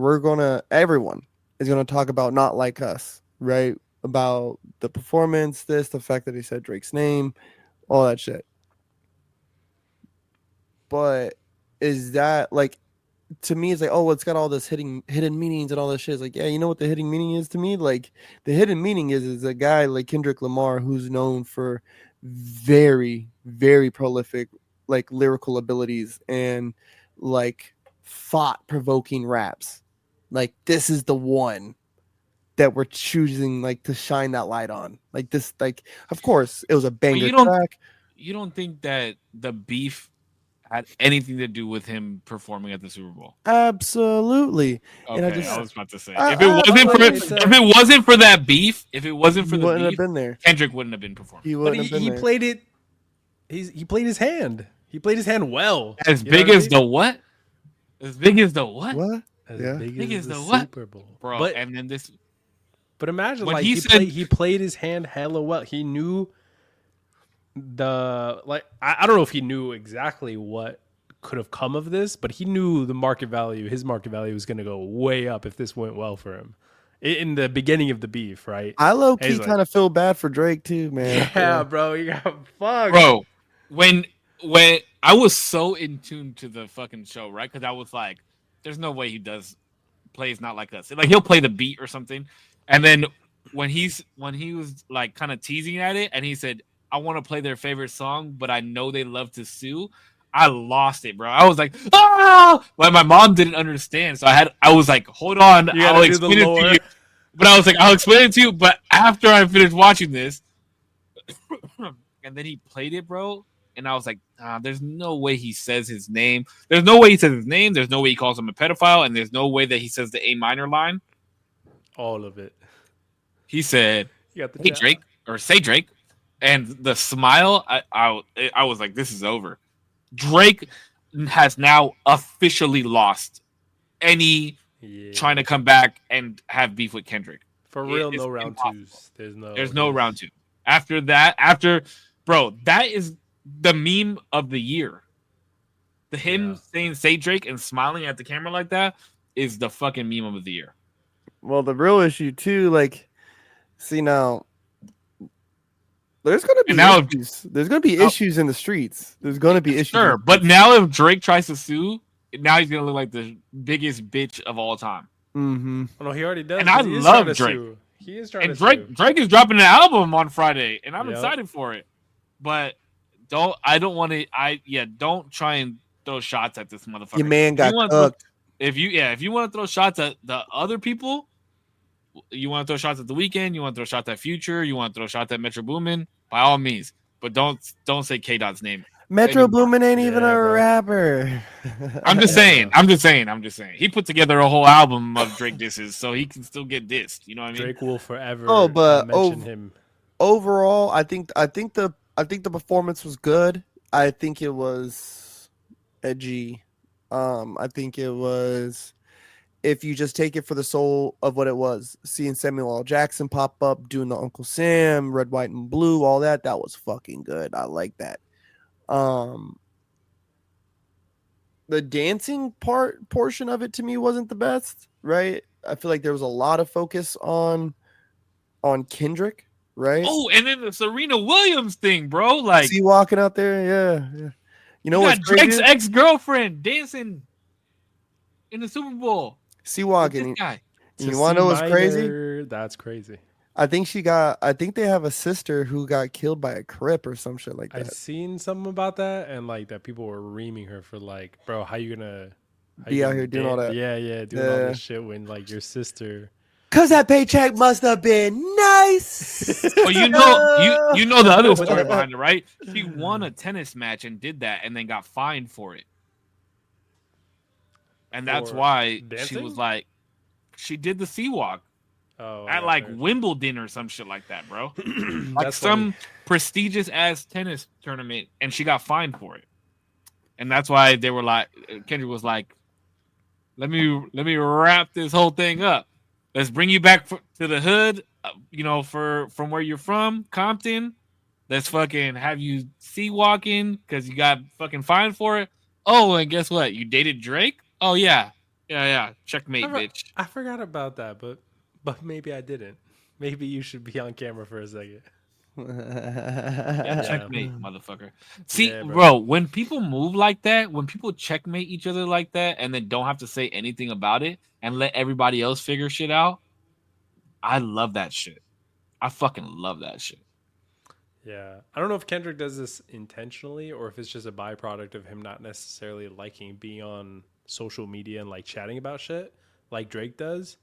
Speaker 1: everyone is gonna talk about Not Like Us, right? About the performance, the fact that he said Drake's name, all that shit. But is that like, to me, it's like, oh, it's got all this hidden meanings and all this shit. It's like, yeah, you know what the hidden meaning is to me? Like, the hidden meaning is a guy like Kendrick Lamar who's known for very, very prolific, like, lyrical abilities and like thought-provoking raps. Like, this is the one that we're choosing, like, to shine that light on. Like, this, like, of course, it was a banger track.
Speaker 2: You don't think that the beef had anything to do with him performing at the Super Bowl?
Speaker 1: Absolutely.
Speaker 2: Okay,
Speaker 1: and
Speaker 2: I was about to say
Speaker 1: if
Speaker 2: it wasn't for that beef, if it wasn't for
Speaker 1: he
Speaker 2: the
Speaker 1: wouldn't
Speaker 2: beef,
Speaker 1: have been there.
Speaker 2: Kendrick wouldn't have been performing.
Speaker 1: He
Speaker 3: But
Speaker 1: wouldn't have been
Speaker 3: he
Speaker 1: there.
Speaker 3: played it. He played his hand. He played his hand well.
Speaker 2: As
Speaker 3: You know
Speaker 2: big
Speaker 3: what I
Speaker 2: as
Speaker 3: mean?
Speaker 2: the what? As big as the what?
Speaker 1: What?
Speaker 3: As
Speaker 1: Yeah.
Speaker 3: big as the
Speaker 2: what?
Speaker 3: Super Bowl,
Speaker 2: Bro,
Speaker 3: But
Speaker 2: and then this
Speaker 3: but imagine
Speaker 2: when
Speaker 3: like
Speaker 2: he
Speaker 3: he played his hand hella well. He knew I don't know if he knew exactly what could have come of this, but he knew the market value. His market value was going to go way up if this went well for him in the beginning of the beef, right?
Speaker 1: I low key
Speaker 3: he's like-
Speaker 1: kind of feel bad for Drake too, man.
Speaker 3: Yeah, bro, you got fucked.
Speaker 2: bro, when I was so in tune to the fucking show, right? Because I was like, there's no way he plays Not Like Us. Like he'll play the beat or something. And then when he was like kind of teasing at it and he said, I want to play their favorite song, but I know they love to sue. I lost it, bro. I was like, ah! But my mom didn't understand. So I was like, hold on, I'll explain it to you. But I was like, I'll explain it to you. But after I finished watching this, and then he played it, bro. And I was like, there's no way he says his name. There's no way he says his name. There's no way he calls him a pedophile. And there's no way that he says the A minor line.
Speaker 3: All of it.
Speaker 2: He said,
Speaker 3: You got the
Speaker 2: hey,
Speaker 3: job.
Speaker 2: Drake, or say Drake. And the smile, I was like, this is over. Drake has now officially lost any trying to come back and have beef with Kendrick.
Speaker 3: For real,
Speaker 2: It's
Speaker 3: no round
Speaker 2: impossible.
Speaker 3: twos.
Speaker 2: There's no round two. After that, bro, that is the meme of the year. Him saying "say Drake" and smiling at the camera like that is the fucking meme of the year.
Speaker 1: Well, the real issue too, like, see now, there's gonna be issues. There's gonna be issues in the streets. There's gonna be issues.
Speaker 2: Sure, but now if Drake tries to sue, now he's gonna look like the biggest bitch of all time.
Speaker 1: Mm-hmm.
Speaker 3: Oh, no, he already does.
Speaker 2: And I love Drake.
Speaker 3: He is trying
Speaker 2: And
Speaker 3: to sue.
Speaker 2: Drake is dropping an album on Friday, and I'm
Speaker 3: Yep.
Speaker 2: excited for it. But don't try and throw shots at this motherfucker.
Speaker 1: Your man got
Speaker 2: cooked. If you want to throw shots at the other people, you want to throw shots at The Weeknd, you want to throw shots at Future, you want to throw shots at Metro Boomin, by all means. But don't say K Dot's name
Speaker 1: Metro Boomin ain't even
Speaker 3: Yeah,
Speaker 1: a
Speaker 3: bro.
Speaker 1: rapper.
Speaker 2: I'm just saying. I'm just saying. He put together a whole album of Drake disses, so he can still get dissed. You know what I mean?
Speaker 3: Drake will forever
Speaker 1: Oh, but
Speaker 3: mention him.
Speaker 1: overall, I think the performance was good. I think it was edgy. I think it was, if you just take it for the soul of what it was, seeing Samuel L. Jackson pop up, doing the Uncle Sam, Red, White, and Blue, all that was fucking good. I like that. Um, the dancing portion of it to me wasn't the best, right? I feel like there was a lot of focus on Kendrick, right?
Speaker 2: Oh, and then the Serena Williams thing, bro. Like
Speaker 1: See walking out there, yeah. You know
Speaker 2: you
Speaker 1: what's
Speaker 2: got Drake's
Speaker 1: crazy?
Speaker 2: ex-girlfriend dancing in the Super Bowl
Speaker 1: See
Speaker 2: with this
Speaker 1: walking.
Speaker 2: guy.
Speaker 1: You
Speaker 3: To
Speaker 1: want to
Speaker 3: C
Speaker 1: know what's crazy?
Speaker 3: minor, that's crazy.
Speaker 1: I think they have a sister who got killed by a Crip or some shit like
Speaker 3: I've
Speaker 1: that.
Speaker 3: seen something about that, and like that people were reaming her for like, bro, how you
Speaker 1: Be out here doing all that.
Speaker 3: Yeah, doing all this shit when like your sister.
Speaker 1: Cause that paycheck must have been nice.
Speaker 2: But you know the other story behind it, right? She won a tennis match and did that, and then got fined for it. And that's
Speaker 3: For
Speaker 2: why she
Speaker 3: dancing?
Speaker 2: was like, she did the sea walk
Speaker 3: Oh,
Speaker 2: at
Speaker 3: yeah,
Speaker 2: like
Speaker 3: fair.
Speaker 2: Wimbledon or some shit like that, bro. Like
Speaker 3: That's
Speaker 2: some
Speaker 3: funny.
Speaker 2: prestigious ass tennis tournament, and she got fined for it. And that's why they were like, Kendrick was like, let me wrap this whole thing up. Let's bring you back to the hood, from where you're from, Compton. Let's fucking have you sea walking because you got fucking fined for it. Oh, and guess what? You dated Drake? Oh yeah. Checkmate, bitch.
Speaker 3: I forgot about that, but maybe I didn't. Maybe you should be on camera for a second.
Speaker 2: Yeah, checkmate, motherfucker. See,
Speaker 3: Yeah,
Speaker 2: bro, when people move like that, when people checkmate each other like that, and then don't have to say anything about it and let everybody else figure shit out, I love that shit. I fucking love that shit.
Speaker 3: Yeah. I don't know if Kendrick does this intentionally or if it's just a byproduct of him not necessarily liking being on social media and like chatting about shit like Drake does.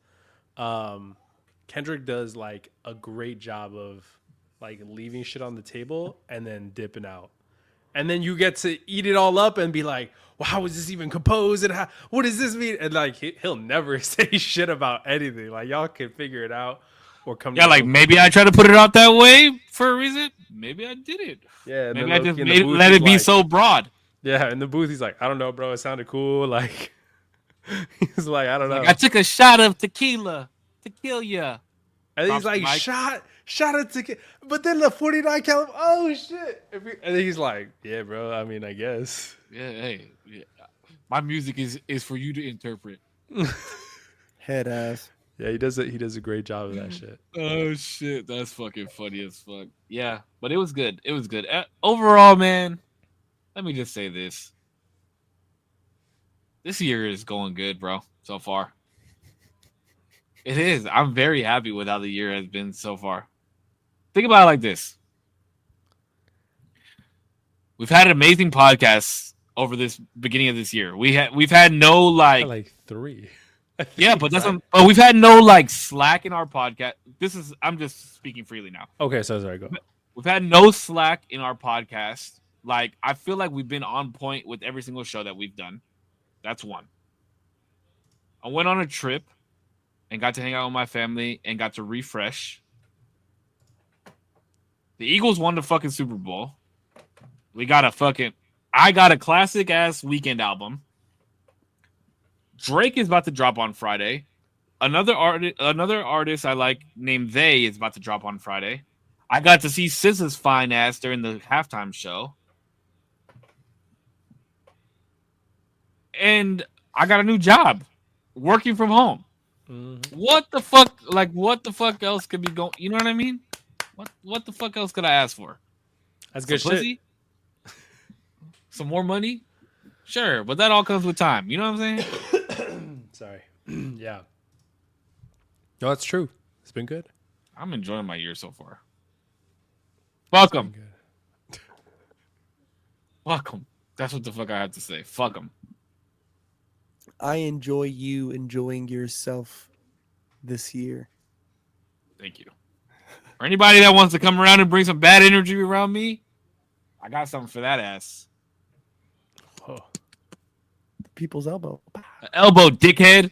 Speaker 3: Kendrick does like a great job of like leaving shit on the table and then dipping out. And then you get to eat it all up and be like, well, how was this even composed? And what does this mean? And like, he'll never say shit about anything. Like, y'all can figure it out or come
Speaker 2: Yeah, like maybe I tried to put it out that way for a reason. Maybe I did it.
Speaker 3: Yeah, and
Speaker 2: maybe
Speaker 3: then
Speaker 2: I just
Speaker 3: let
Speaker 2: let it be so broad.
Speaker 3: Yeah, in the booth, he's like, I don't know, bro. It sounded cool. Like, he's like, I don't know.
Speaker 2: Like, I took a shot of tequila to kill ya.
Speaker 3: And he's like, shot of tequila. But then the 49 caliber. Oh, shit. And then he's like, yeah, bro. I mean, I guess.
Speaker 2: Yeah, hey. Yeah. My music is for you to interpret.
Speaker 1: Head ass.
Speaker 3: Yeah, he does it. He does a great job of that shit.
Speaker 2: Oh shit, that's fucking funny as fuck. Yeah, but it was good. It was good. Overall, man, let me just say this. This year is going good, bro, so far. It is. I'm very happy with how the year has been so far. Think about it like this. We've had amazing podcasts over this beginning of this year. We've had no
Speaker 3: like 3.
Speaker 2: Yeah, but we've had no like slack in our podcast. I'm just speaking freely now.
Speaker 3: Okay, so sorry, go.
Speaker 2: We've had no slack in our podcast. Like, I feel like we've been on point with every single show that we've done. That's one. I went on a trip and got to hang out with my family and got to refresh. The Eagles won the fucking Super Bowl. I got a classic ass Weekend album. Drake is about to drop on Friday. Another artist I like named They is about to drop on Friday. I got to see SZA's fine ass during the halftime show. And I got a new job working from home. Mm-hmm. What the fuck? Like, what the fuck else could be going? You know what I mean? What the fuck else could I ask for?
Speaker 3: That's good
Speaker 2: shit. Some more money? Sure, but that all comes with time. You know what I'm saying?
Speaker 3: Sorry. Yeah. No, that's true. It's been good.
Speaker 2: I'm enjoying my year so far. Fuck them. Fuck them. That's what the fuck I have to say. Fuck them.
Speaker 1: I enjoy you enjoying yourself this year.
Speaker 2: Thank you. For anybody that wants to come around and bring some bad energy around me, I got something for that ass.
Speaker 1: people's elbow.
Speaker 2: Elbow, dickhead.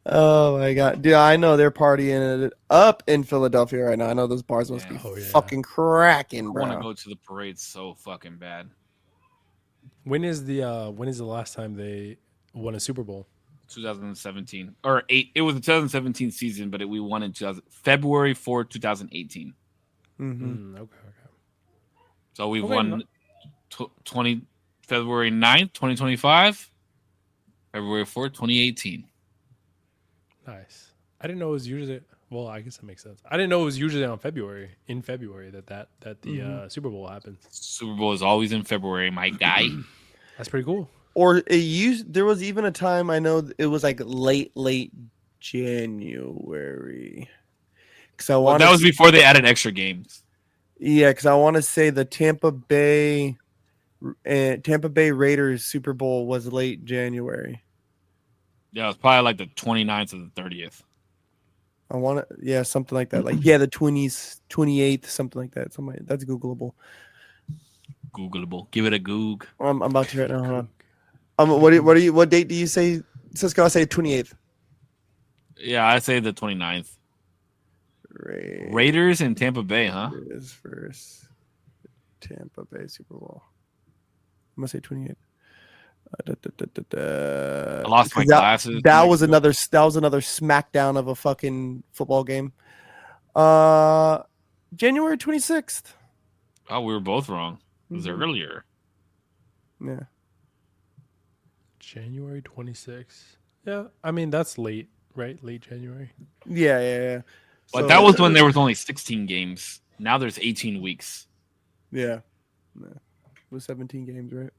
Speaker 1: Oh my god, dude! I know they're partying it up in Philadelphia right now. I know those bars must be fucking cracking,
Speaker 2: I
Speaker 1: bro.
Speaker 2: want to go to the parade so fucking bad.
Speaker 3: When is the last time they won a Super Bowl?
Speaker 2: 2017 or 8. It was the 2017 season, but we won in February 4th, 2018.
Speaker 3: Okay.
Speaker 2: So we've won 20 February 9th, 2025. February 4th, 2018.
Speaker 3: Nice. I didn't know it was usually. Well, I guess that makes sense. I didn't know it was usually in February that the Super Bowl happens.
Speaker 2: Super Bowl is always in February, my guy.
Speaker 3: That's pretty cool.
Speaker 1: Or there was even a time I know it was like late January. Because
Speaker 2: that was before they added extra games.
Speaker 1: Yeah, because I want to say the Tampa Bay Raiders Super Bowl was late January.
Speaker 2: Yeah, it was probably like the 29th or the 30th.
Speaker 1: I want to, something like that. Like, the 28th, something like that. That's Googleable.
Speaker 2: Googleable. Give it a Goog.
Speaker 1: I'm about to right now. Hold on. What date do you say, Cisco? I say 28th.
Speaker 2: Yeah, I say the 29th. Raiders in Tampa Bay, huh?
Speaker 1: Raiders first. Tampa Bay Super Bowl. I'm gonna say 28th.
Speaker 2: I lost my glasses.
Speaker 1: That was another smackdown of a fucking football game. January 26th.
Speaker 2: Oh, we were both wrong. It was earlier.
Speaker 1: Yeah.
Speaker 3: January 26th. Yeah, I mean that's late, right? Late January.
Speaker 1: Yeah.
Speaker 2: But that was when there was only 16 games. Now there's 18 weeks.
Speaker 1: Yeah. It was 17 games, right?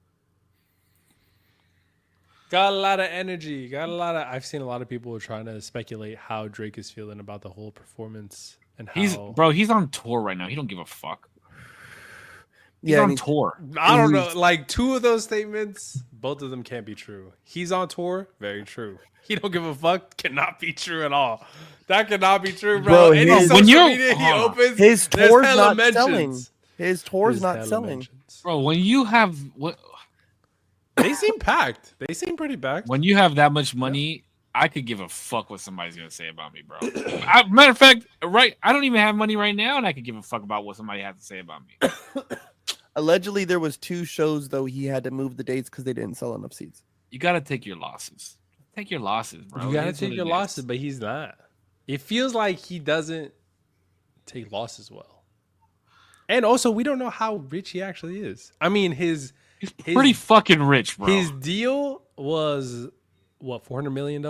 Speaker 3: Got a lot of energy. I've seen a lot of people trying to speculate how Drake is feeling about the whole performance and how
Speaker 2: he's on tour right now. He don't give a fuck. He's
Speaker 1: on
Speaker 2: tour.
Speaker 3: I don't know. Like two of those statements, both of them can't be true. He's on tour, very true. He don't give a fuck cannot be true at all. That cannot be true, bro. Any social media he opens,
Speaker 1: his tour's not
Speaker 3: mentions.
Speaker 1: selling. His tour's not selling.
Speaker 3: Mentions.
Speaker 2: Bro, when you have what
Speaker 3: they seem packed. They seem pretty packed.
Speaker 2: When you have that much money, I could give a fuck what somebody's gonna say about me, bro. Matter of fact, right? I don't even have money right now, and I could give a fuck about what somebody has to say about me.
Speaker 1: Allegedly, there was 2 shows though he had to move the dates because they didn't sell enough seats.
Speaker 2: You gotta take your losses. Take your losses, bro.
Speaker 3: You gotta take your losses, but he's not. It feels like he doesn't take losses well. And also, we don't know how rich he actually is. I mean, he's
Speaker 2: pretty fucking rich, bro.
Speaker 3: His deal was what, $400 million?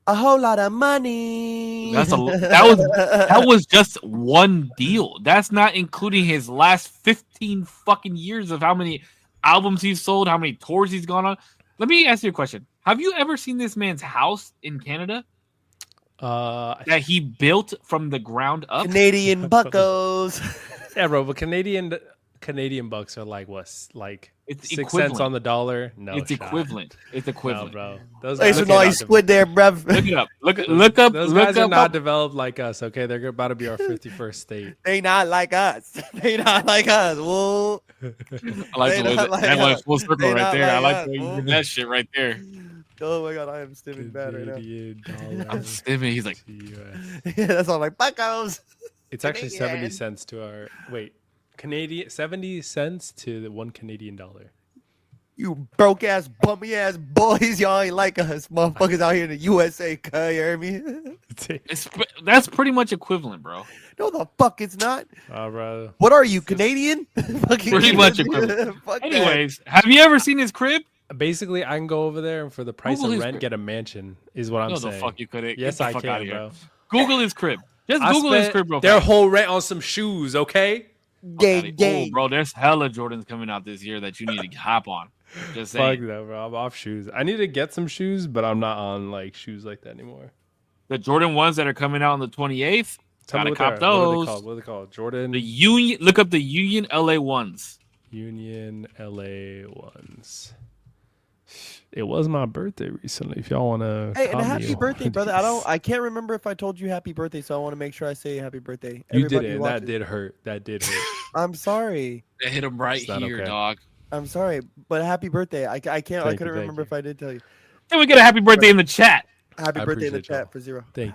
Speaker 1: A whole lot of money.
Speaker 2: That was just one deal. That's not including his last 15 fucking years of how many albums he's sold, how many tours he's gone on. Let me ask you a question. Have you ever seen this man's house in Canada? That he built from the ground up?
Speaker 1: Canadian buckos.
Speaker 3: Yeah, bro, but Canadian bucks are like what? Like
Speaker 2: it's
Speaker 3: 6 cents on the dollar? No,
Speaker 2: it's equivalent. It's equivalent,
Speaker 3: bro. Those
Speaker 1: guys are not squid there, bruv.
Speaker 2: Look it up. Look up.
Speaker 3: Those guys are not developed like us. Okay, they're about to be our 51st state.
Speaker 1: They not like us. They not like us. Whoa.
Speaker 2: I like that full circle right there. I like that shit right there.
Speaker 1: Oh my god, I am stimming bad right now.
Speaker 2: I'm stimming. He's like,
Speaker 1: yeah, that's all like buckos.
Speaker 3: It's actually 70 cents to our 70 cents to the $1 Canadian dollar.
Speaker 1: You broke ass, bummy ass boys, y'all ain't like us, motherfuckers out here in the USA. You hear me?
Speaker 2: That's pretty much equivalent, bro.
Speaker 1: No, the fuck it's not.
Speaker 3: Bro.
Speaker 1: What are you, Canadian?
Speaker 2: Pretty much equivalent. Anyways, have you ever seen his crib?
Speaker 3: Basically, I can go over there and for the price of rent, get a mansion. Is what I'm saying.
Speaker 2: No, the fuck you couldn't.
Speaker 3: Yes, I can, bro.
Speaker 2: Google his crib. Just Google his crib, bro.
Speaker 3: Their whole rent on some shoes, okay?
Speaker 1: Gang.
Speaker 2: Oh, bro, there's hella Jordans coming out this year that you need to hop on. Just saying.
Speaker 3: Fuck that, bro. I'm off shoes. I need to get some shoes, but I'm not on like shoes like that anymore.
Speaker 2: The Jordan ones that are coming out on the 28th. Gotta cop those.
Speaker 3: What are they called? Jordan.
Speaker 2: The Union. Look up the Union LA ones.
Speaker 3: Union LA ones. It was my birthday recently. If y'all want to,
Speaker 1: Hey, and happy birthday, brother. I can't remember if I told you happy birthday, so I want to make sure I say happy birthday.
Speaker 3: You
Speaker 1: Everybody
Speaker 3: did it.
Speaker 1: who
Speaker 3: And that
Speaker 1: watches.
Speaker 3: did hurt. That did hurt.
Speaker 1: I'm sorry.
Speaker 2: They hit him right
Speaker 3: It's not
Speaker 2: here,
Speaker 3: okay.
Speaker 2: dog.
Speaker 1: I'm sorry, but happy birthday. I couldn't
Speaker 3: Thank
Speaker 1: remember
Speaker 3: you.
Speaker 1: if I did tell you.
Speaker 2: Can we get a happy birthday in the chat?
Speaker 1: Happy
Speaker 3: I
Speaker 1: birthday in the
Speaker 3: appreciate y'all.
Speaker 1: chat for Zero.
Speaker 3: Thank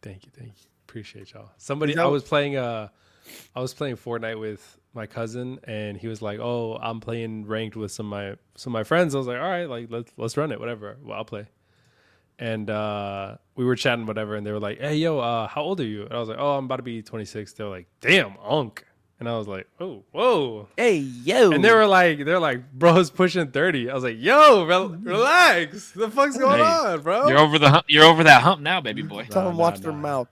Speaker 3: you. Appreciate y'all. Somebody,
Speaker 1: Is that-
Speaker 3: I was playing Fortnite with my cousin, and he was like, "Oh, I'm playing ranked with some of my friends." I was like, "All right, like let's run it, whatever. Well, I'll play." And we were chatting, whatever, and they were like, "Hey, yo, how old are you?" And I was like, "Oh, I'm about to be 26." They were like, "Damn, unk." And I was like, "Oh, whoa."
Speaker 1: Hey, yo.
Speaker 3: And they're like, "Bro's pushing 30." I was like, "Yo, relax. The fuck's going
Speaker 2: Hey,
Speaker 3: on, bro?"
Speaker 2: You're over the hump. You're over that hump now, baby boy.
Speaker 1: Tell them
Speaker 3: Nah,
Speaker 1: watch their
Speaker 3: nah.
Speaker 1: mouth.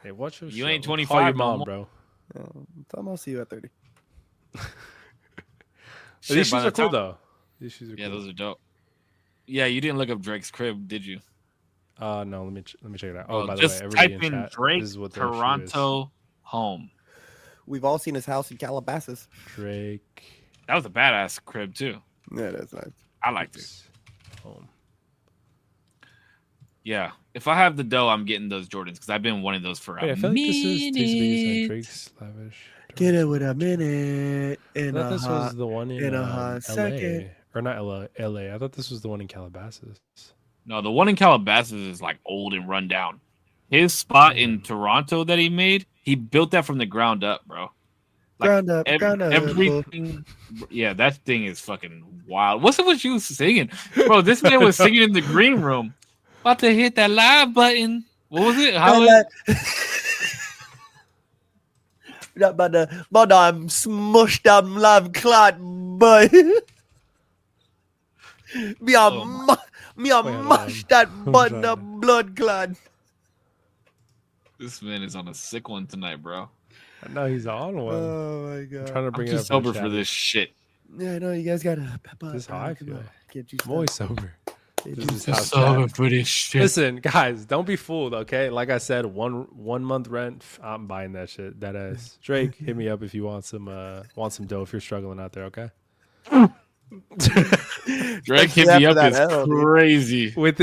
Speaker 3: Hey, watch your
Speaker 2: You
Speaker 3: show.
Speaker 2: ain't
Speaker 3: Call
Speaker 2: 25
Speaker 3: your
Speaker 2: no
Speaker 3: mom,
Speaker 2: more.
Speaker 3: bro.
Speaker 1: Tell them I'll see you at 30.
Speaker 2: Shit,
Speaker 3: These
Speaker 2: by
Speaker 3: shoes
Speaker 2: the
Speaker 3: are cool
Speaker 2: time-
Speaker 3: though. These shoes are
Speaker 2: Yeah,
Speaker 3: cool.
Speaker 2: those are dope. Yeah, you didn't look up Drake's crib, did you?
Speaker 3: No, let me check it out.
Speaker 2: Bro,
Speaker 3: Oh, by the
Speaker 2: just
Speaker 3: way, everybody
Speaker 2: type
Speaker 3: in
Speaker 2: in
Speaker 3: chat,
Speaker 2: Drake
Speaker 3: this is what the shoe is.
Speaker 2: Toronto home.
Speaker 1: We've all seen his house in Calabasas.
Speaker 3: Drake
Speaker 2: That was a badass crib too.
Speaker 1: Yeah, that's nice.
Speaker 2: I liked it.
Speaker 3: home.
Speaker 2: Yeah, if I have the dough, I'm getting those Jordans because I've been wanting those for
Speaker 3: Wait, I
Speaker 2: a
Speaker 3: feel like this is takes a big
Speaker 2: minute.
Speaker 3: Drake's lavish.
Speaker 1: Get it with a minute.
Speaker 3: I thought this was the one
Speaker 1: in a hot
Speaker 3: LA,
Speaker 1: second.
Speaker 3: or not LA. I thought this was the one in Calabasas.
Speaker 2: No, the one in Calabasas is like old and run down. His spot in Toronto that he made, he built that from the ground up, bro. Like
Speaker 1: Ground up.
Speaker 2: everything. Yeah, that thing is fucking wild. What's it with you singing, bro? This man was singing in the green room. About to hit that live button. What was it? How?
Speaker 1: But I'm smushed up love clot, boy. Me a mush that button up blood clot.
Speaker 2: This man is on a sick one tonight, bro.
Speaker 3: I know he's on one.
Speaker 1: Oh my
Speaker 3: I'm
Speaker 1: god.
Speaker 3: trying to bring
Speaker 2: I'm
Speaker 3: it
Speaker 2: too
Speaker 3: up.
Speaker 2: sober for this shit.
Speaker 1: Yeah, I know you guys gotta pep up.
Speaker 3: This is how I
Speaker 1: Come
Speaker 3: feel.
Speaker 1: on. Get you
Speaker 3: I'm always sober.
Speaker 1: Get
Speaker 3: This
Speaker 1: you
Speaker 3: is
Speaker 1: some-
Speaker 3: how
Speaker 2: Too sober for this shit.
Speaker 3: Listen, guys, don't be fooled, okay? Like I said, one month rent, I'm buying that shit. That ass. Drake, hit me up if you want some dough if you're struggling out there, okay?
Speaker 2: Drake hit
Speaker 1: Especially
Speaker 2: me up
Speaker 1: after
Speaker 2: is
Speaker 1: that L, dude.
Speaker 2: crazy.
Speaker 3: with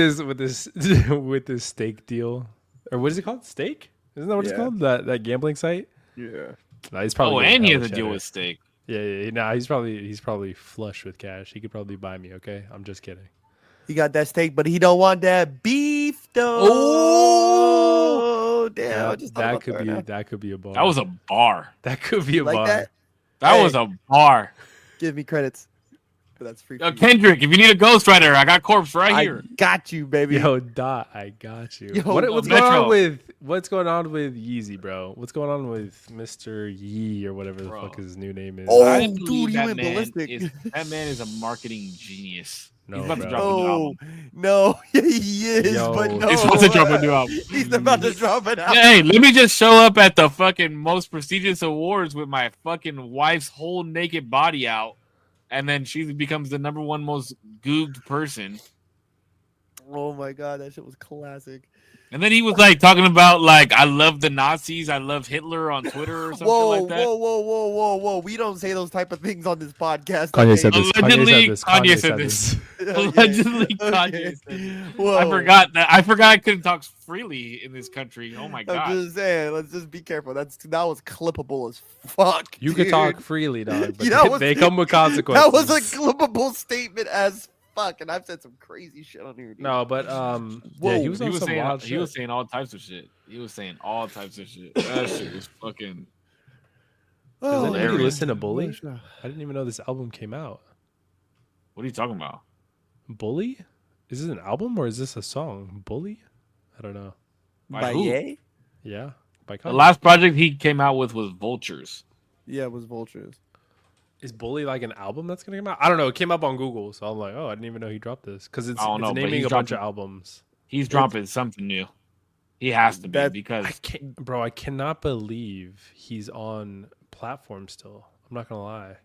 Speaker 3: this steak deal. Or what is it called? Steak? Isn't that what it's
Speaker 1: Yeah.
Speaker 3: called? That gambling site?
Speaker 1: Yeah.
Speaker 3: Nah, he's probably
Speaker 2: Oh,
Speaker 3: getting
Speaker 2: and he
Speaker 3: hella
Speaker 2: has to deal
Speaker 3: cheddar.
Speaker 2: with steak.
Speaker 3: Yeah. Nah, he's probably flush with cash. He could probably buy me, okay? I'm just kidding.
Speaker 1: He got that steak, but he don't want that beef though. Oh, damn! I just thought
Speaker 3: that
Speaker 1: about
Speaker 3: could
Speaker 1: right
Speaker 3: be
Speaker 1: now.
Speaker 3: that could be a bar.
Speaker 2: That was a bar.
Speaker 3: that could be a
Speaker 1: like
Speaker 3: bar.
Speaker 1: that.
Speaker 2: That
Speaker 1: Hey.
Speaker 2: was a bar.
Speaker 1: Give me credits. But that's free. for you.
Speaker 2: Kendrick, if you need a ghostwriter, I got Korpsx right
Speaker 1: I
Speaker 2: here.
Speaker 1: got you, baby.
Speaker 3: Yo, Dot, I got you.
Speaker 1: Yo,
Speaker 3: What's going
Speaker 2: Metro.
Speaker 3: on with Yeezy, bro? What's going on with Mr. Yee or whatever the
Speaker 2: Bro.
Speaker 3: fuck his new name is?
Speaker 1: Oh,
Speaker 2: I
Speaker 1: dude,
Speaker 2: believe
Speaker 1: he
Speaker 2: that
Speaker 1: went
Speaker 2: man
Speaker 1: ballistic.
Speaker 2: that man is a marketing genius.
Speaker 3: No,
Speaker 2: He's about to
Speaker 3: bro.
Speaker 2: drop a new
Speaker 1: Oh
Speaker 2: album.
Speaker 1: no, he is,
Speaker 3: Yo.
Speaker 1: but no.
Speaker 2: He's about to drop a new album.
Speaker 1: He's about to drop it out.
Speaker 2: Hey, let me just show up at the fucking most prestigious awards with my fucking wife's whole naked body out, and then she becomes the number one most googed person.
Speaker 1: Oh my god, that shit was classic.
Speaker 2: And then he was like talking about like I love the Nazis, I love Hitler on Twitter or something
Speaker 1: Whoa,
Speaker 2: like that.
Speaker 1: whoa! We don't say those type of things on this podcast.
Speaker 3: Kanye
Speaker 1: okay?
Speaker 3: said this.
Speaker 2: Allegedly,
Speaker 3: Kanye said this.
Speaker 1: Okay,
Speaker 2: Allegedly,
Speaker 1: okay.
Speaker 2: Kanye said.
Speaker 1: Whoa.
Speaker 2: I forgot that. I forgot I couldn't talk freely in this country. Oh my
Speaker 1: I'm
Speaker 2: god!
Speaker 1: just saying, let's just be careful. That was clippable as fuck.
Speaker 3: You could
Speaker 1: dude.
Speaker 3: talk freely, dog, but
Speaker 1: Yeah, that was-
Speaker 3: they come with consequences.
Speaker 1: That was a clippable statement as fuck, and I've said some crazy shit on here. Dude.
Speaker 3: no, but
Speaker 1: Whoa,
Speaker 3: yeah, he was
Speaker 2: He
Speaker 3: on
Speaker 2: was
Speaker 3: some
Speaker 2: saying
Speaker 3: wild
Speaker 2: he
Speaker 3: shit.
Speaker 2: was saying all types of shit. He was saying all types of shit. That shit was fucking.
Speaker 3: Does
Speaker 1: Oh,
Speaker 3: anybody
Speaker 2: hilarious.
Speaker 3: listen to Bully?
Speaker 1: what is that?
Speaker 3: I didn't even know this album came out.
Speaker 2: What are you talking about?
Speaker 3: Bully? Is this an album or is this a song? Bully? I don't know.
Speaker 2: By
Speaker 1: By
Speaker 2: who?
Speaker 1: Ye?
Speaker 3: Yeah, by
Speaker 2: The
Speaker 3: Kanye.
Speaker 2: last project he came out with was Vultures.
Speaker 1: Yeah, it was Vultures.
Speaker 3: Is Bully like an album that's gonna come out? I don't know. It came up on Google, so I'm like, oh, I didn't even know he dropped this because it's
Speaker 2: I don't know, but
Speaker 3: naming
Speaker 2: he's
Speaker 3: a bunch of
Speaker 2: dropping-
Speaker 3: albums.
Speaker 2: He's dropping something new. He has to be
Speaker 1: That-
Speaker 2: because
Speaker 3: I can't, bro. I cannot believe he's on platform still. I'm not gonna lie.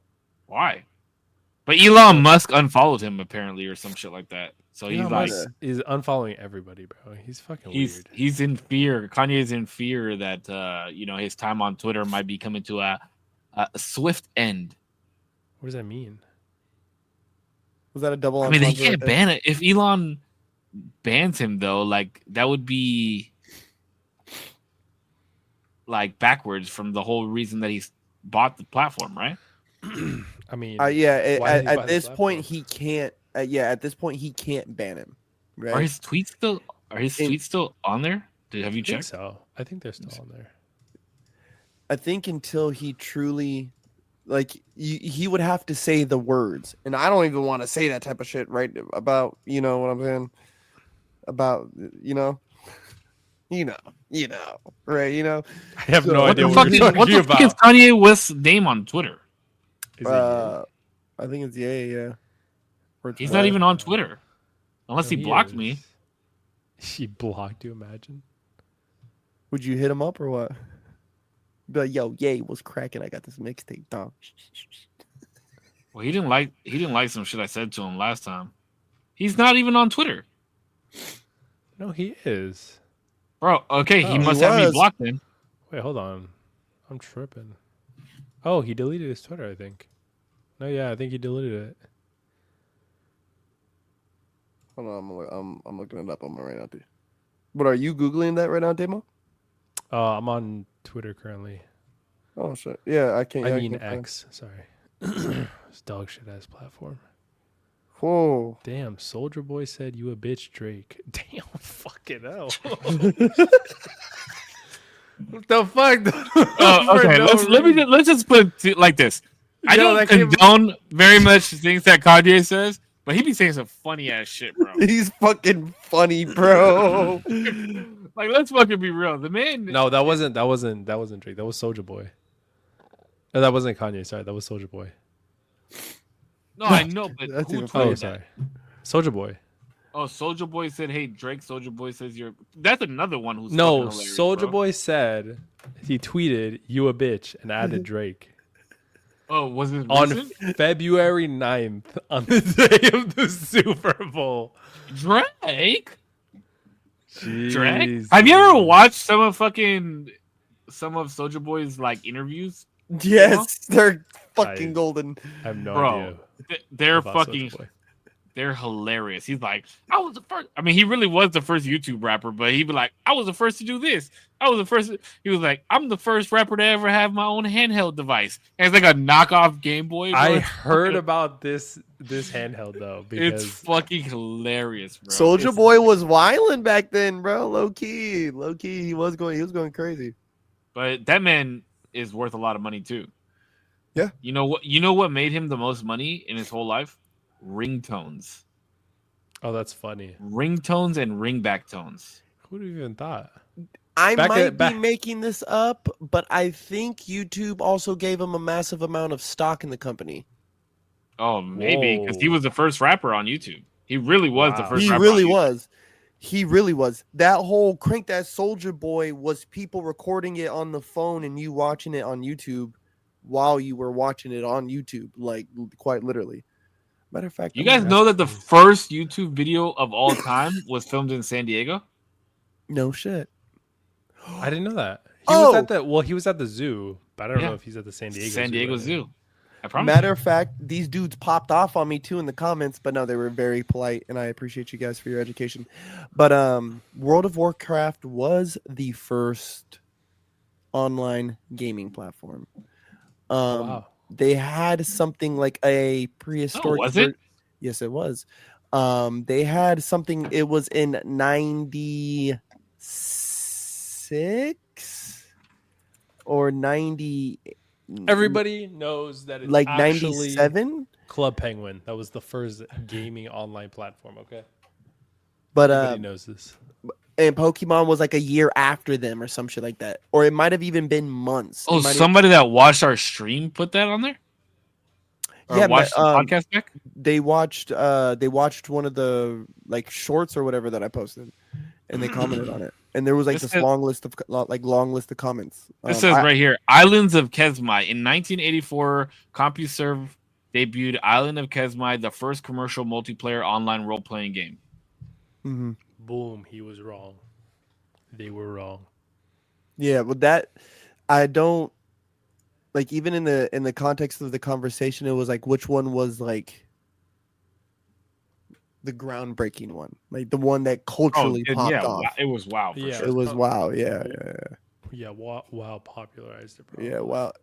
Speaker 2: why? But Elon Musk unfollowed him apparently or some shit like that. So he's
Speaker 3: Elon
Speaker 2: like
Speaker 3: Musk is unfollowing everybody, bro. He's fucking weird.
Speaker 2: he's in fear. Kanye's in fear that his time on Twitter might be coming to a swift end.
Speaker 3: What does that mean?
Speaker 1: Was that a double
Speaker 2: I mean, they
Speaker 1: entendre right
Speaker 2: can't
Speaker 1: there?
Speaker 2: ban it. If Elon bans him, though, like that would be like backwards from the whole reason that he's bought the platform, right?
Speaker 3: I mean,
Speaker 1: Yeah.
Speaker 3: why did he buy
Speaker 1: At
Speaker 3: the
Speaker 1: this point,
Speaker 3: platform?
Speaker 1: he can't. At this point, he can't ban him.
Speaker 2: Are
Speaker 1: Right.
Speaker 2: his tweets still? Are his
Speaker 1: And
Speaker 2: tweets still on there? Have you
Speaker 3: I think
Speaker 2: checked?
Speaker 3: so. I think they're still on there.
Speaker 1: I think until he truly, like, he would have to say the words, and I don't even want to say that type of shit. Right about what I'm saying about right
Speaker 3: I have
Speaker 1: So,
Speaker 3: no
Speaker 2: What
Speaker 3: idea
Speaker 2: the
Speaker 3: what
Speaker 2: fuck?
Speaker 3: you're
Speaker 2: What
Speaker 3: talking
Speaker 2: the fuck is
Speaker 3: about.
Speaker 2: Kanye West's name on Twitter?
Speaker 3: Is it
Speaker 1: I think it's yeah. Or it's
Speaker 2: He's not
Speaker 1: what?
Speaker 2: even on Twitter, unless
Speaker 3: No,
Speaker 2: he blocked me.
Speaker 3: He blocked you. Imagine.
Speaker 1: Would you hit him up or what? Be like, yo, yay, what's cracking? I got this mixtape, dog.
Speaker 2: Well, he didn't like some shit I said to him last time. He's not even on Twitter,
Speaker 3: No, he is.
Speaker 2: bro. Okay,
Speaker 3: Oh.
Speaker 2: he
Speaker 3: He
Speaker 2: must have me
Speaker 1: was.
Speaker 2: blocked then.
Speaker 3: Wait, hold on. I'm tripping. Oh, he deleted his Twitter, I think. No, yeah, I think he deleted it.
Speaker 1: Hold on, I'm looking it up on my right now, dude. But are you googling that right now, Demo?
Speaker 3: I'm on Twitter currently.
Speaker 1: Oh shit, yeah, I can't.
Speaker 3: I
Speaker 1: Yeah,
Speaker 3: mean
Speaker 1: can't find-
Speaker 3: X. Sorry. It's dog shit ass platform.
Speaker 1: Whoa.
Speaker 3: Damn, Soldier Boy said you a bitch, Drake. Damn, fucking hell. What the fuck?
Speaker 2: Okay, let's just put it like this. I
Speaker 3: Yo,
Speaker 2: don't
Speaker 3: that came-
Speaker 2: condone very much things that Kanye says, but he be saying some funny ass shit, bro.
Speaker 1: He's fucking funny, bro.
Speaker 2: Like, let's fucking be real. The man.
Speaker 3: No, that wasn't Drake. That was Soldier Boy. No, that wasn't Kanye. Sorry, that was Soldier Boy.
Speaker 2: No, I know, but
Speaker 1: That's
Speaker 2: who
Speaker 1: even
Speaker 2: tweeted
Speaker 1: funnier.
Speaker 3: Oh,
Speaker 2: that?
Speaker 3: sorry. Soldier Boy.
Speaker 2: Oh, Soldier Boy said, "Hey, Drake." Soldier Boy says, "You're." That's another one who's
Speaker 3: No,
Speaker 2: fucking hilarious,
Speaker 3: Soldier
Speaker 2: bro.
Speaker 3: Boy said he tweeted you a bitch and added Drake
Speaker 2: Oh, was it
Speaker 3: on
Speaker 2: recent?
Speaker 3: February 9th on the day of the Super Bowl.
Speaker 2: Drake? Drake?
Speaker 3: Jeez.
Speaker 2: Have you ever watched some of Soldier Boy's like interviews?
Speaker 1: Yes, they're fucking
Speaker 3: I-
Speaker 1: golden.
Speaker 3: I have no
Speaker 2: Bro,
Speaker 3: idea.
Speaker 2: they're
Speaker 3: about
Speaker 2: fucking.
Speaker 3: Soulja Boy.
Speaker 2: They're hilarious. He's like, I was the first. I mean, he really was the first YouTube rapper, but he'd be like, I was the first to do this. I was the first. He was like, I'm the first rapper to ever have my own handheld device. And it's like a knockoff Game Boy. Bro.
Speaker 3: I
Speaker 2: It's
Speaker 3: heard
Speaker 2: fucking-
Speaker 3: about this handheld though
Speaker 2: It's
Speaker 3: because
Speaker 2: fucking hilarious, bro.
Speaker 1: Soldier
Speaker 2: It's-
Speaker 1: Boy was wilding back then, bro. Low key. He was going crazy.
Speaker 2: But that man is worth a lot of money too.
Speaker 1: Yeah.
Speaker 2: You know what? You know what made him the most money in his whole life? Ringtones,
Speaker 3: oh, that's funny.
Speaker 2: ringtones, and ringback tones.
Speaker 3: Who'd have even thought?
Speaker 1: I
Speaker 3: Back
Speaker 1: might
Speaker 3: at- back-
Speaker 1: be making this up, but I think YouTube also gave him a massive amount of stock in the company.
Speaker 2: Oh, maybe because he
Speaker 3: Whoa.
Speaker 2: was the first rapper on YouTube. He really was the
Speaker 3: Wow.
Speaker 2: first.
Speaker 1: He
Speaker 2: rapper
Speaker 1: really
Speaker 2: on YouTube.
Speaker 1: was. He really was. That whole Crank That Soldier Boy was people recording it on the phone and you watching it on YouTube while you were watching it on YouTube, like quite literally. Matter of fact,
Speaker 2: You
Speaker 1: I'm
Speaker 2: guys
Speaker 1: gonna-
Speaker 2: know that the first YouTube video of all time was filmed in San Diego?
Speaker 1: no shit.
Speaker 3: I didn't know that.
Speaker 1: Oh!
Speaker 3: He was at the zoo, but I don't
Speaker 2: Yeah.
Speaker 3: know if he's at the San Diego
Speaker 2: San Diego
Speaker 3: right now.
Speaker 2: Zoo. I promise.
Speaker 1: Matter of fact, these dudes popped off on me too in the comments, but no, they were very polite, and I appreciate you guys for your education. But World of Warcraft was the first online gaming platform.
Speaker 3: Oh, wow.
Speaker 1: They had something like a prehistoric.
Speaker 2: Oh, was it?
Speaker 1: Yes, it was. They had something. It was in '96 or '90.
Speaker 3: Everybody knows that it's
Speaker 1: like
Speaker 3: actually
Speaker 1: '97.
Speaker 3: Club Penguin. That was the first gaming online platform. Okay,
Speaker 1: But
Speaker 3: everybody knows this.
Speaker 1: and Pokemon was like a year after them or some shit like that, or it might have even been months. It
Speaker 2: Oh,
Speaker 1: might have-
Speaker 2: somebody that watched our stream put that on there? Or
Speaker 1: Yeah, but,
Speaker 2: watched the podcast back?
Speaker 1: they watched one of the like shorts or whatever that I posted, and they commented on it. And there was like
Speaker 2: This
Speaker 1: this
Speaker 2: says-
Speaker 1: long list of comments.
Speaker 2: This says
Speaker 1: I-
Speaker 2: right here, Islands of Kesmai. In 1984, CompuServe debuted Island of Kesmai, the first commercial multiplayer online role-playing game.
Speaker 1: Mhm.
Speaker 3: Boom, he was wrong. They were wrong.
Speaker 1: Yeah, but that I don't like. Even in the context of the conversation, it was like which one was like the groundbreaking one, like the one that
Speaker 2: Oh,
Speaker 1: culturally popped off.
Speaker 2: it was WoW for
Speaker 3: Yeah.
Speaker 2: sure.
Speaker 1: It was wow, yeah,
Speaker 3: Yeah, WoW popularized it, bro.
Speaker 1: yeah, wow.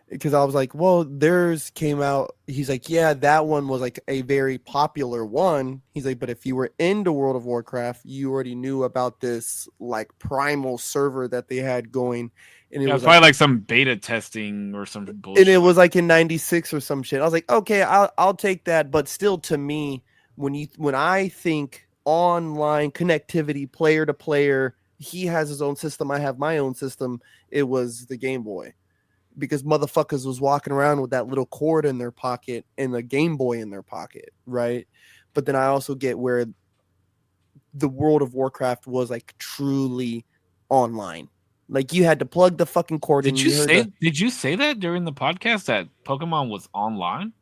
Speaker 1: Because I was like, well, theirs came out. He's like, yeah, that one was like a very popular one. He's like, but if you were into World of Warcraft, you already knew about this like primal server that they had going, and it
Speaker 2: Yeah,
Speaker 1: was
Speaker 2: it's
Speaker 1: like,
Speaker 2: probably like some beta testing or some bullshit.
Speaker 1: and it was like in '96 or some shit. I was like, okay, I'll take that, but still, to me, when I think online connectivity, player to player, he has his own system, I have my own system. It was the Game Boy. Because motherfuckers was walking around with that little cord in their pocket and the Game Boy in their pocket, right? But then I also get where the World of Warcraft was like truly online. Like you had to plug the fucking cord in.
Speaker 2: Did you say that during the podcast that Pokemon was online?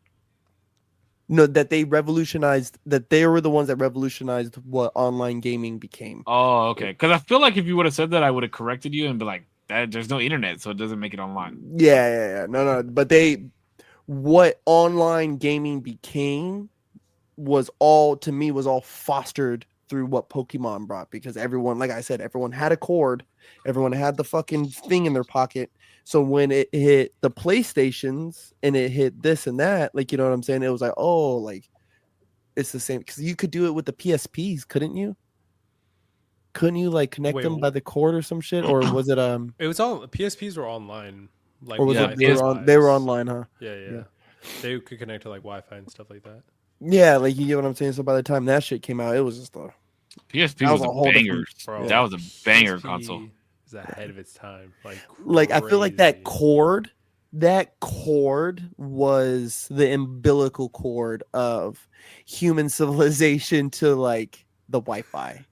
Speaker 1: No, that they revolutionized, that they were the ones that revolutionized what online gaming became.
Speaker 2: Oh, okay. Because I feel like if you would have said that, I would have corrected you and be like, "That there's no internet, so it doesn't make it online."
Speaker 1: Yeah. No. But what online gaming became was all, to me, was all fostered through what Pokemon brought, because everyone, like I said, everyone had a cord, everyone had the fucking thing in their pocket. So when it hit the PlayStations and it hit this and that, like, you know what I'm saying? It was like, oh, like it's the same, because you could do it with the PSPs, couldn't you? Couldn't you like connect
Speaker 3: Wait,
Speaker 1: them by the cord or some shit, or was it
Speaker 3: It was all PSPs were online, like
Speaker 1: or was
Speaker 2: Yeah,
Speaker 1: it they were online, huh?
Speaker 3: Yeah. They could connect to like Wi-Fi and stuff like that.
Speaker 1: Yeah, like you get what I'm saying. So by the time that shit came out, it was just a
Speaker 2: PSP
Speaker 1: That
Speaker 2: was
Speaker 1: was a
Speaker 2: a
Speaker 1: whole
Speaker 2: banger.
Speaker 1: different-
Speaker 3: Bro,
Speaker 2: That was a banger
Speaker 3: PSP
Speaker 2: console.
Speaker 3: is ahead of its time.
Speaker 1: like I feel like that
Speaker 3: crazy.
Speaker 1: cord was the umbilical cord of human civilization to like the Wi-Fi,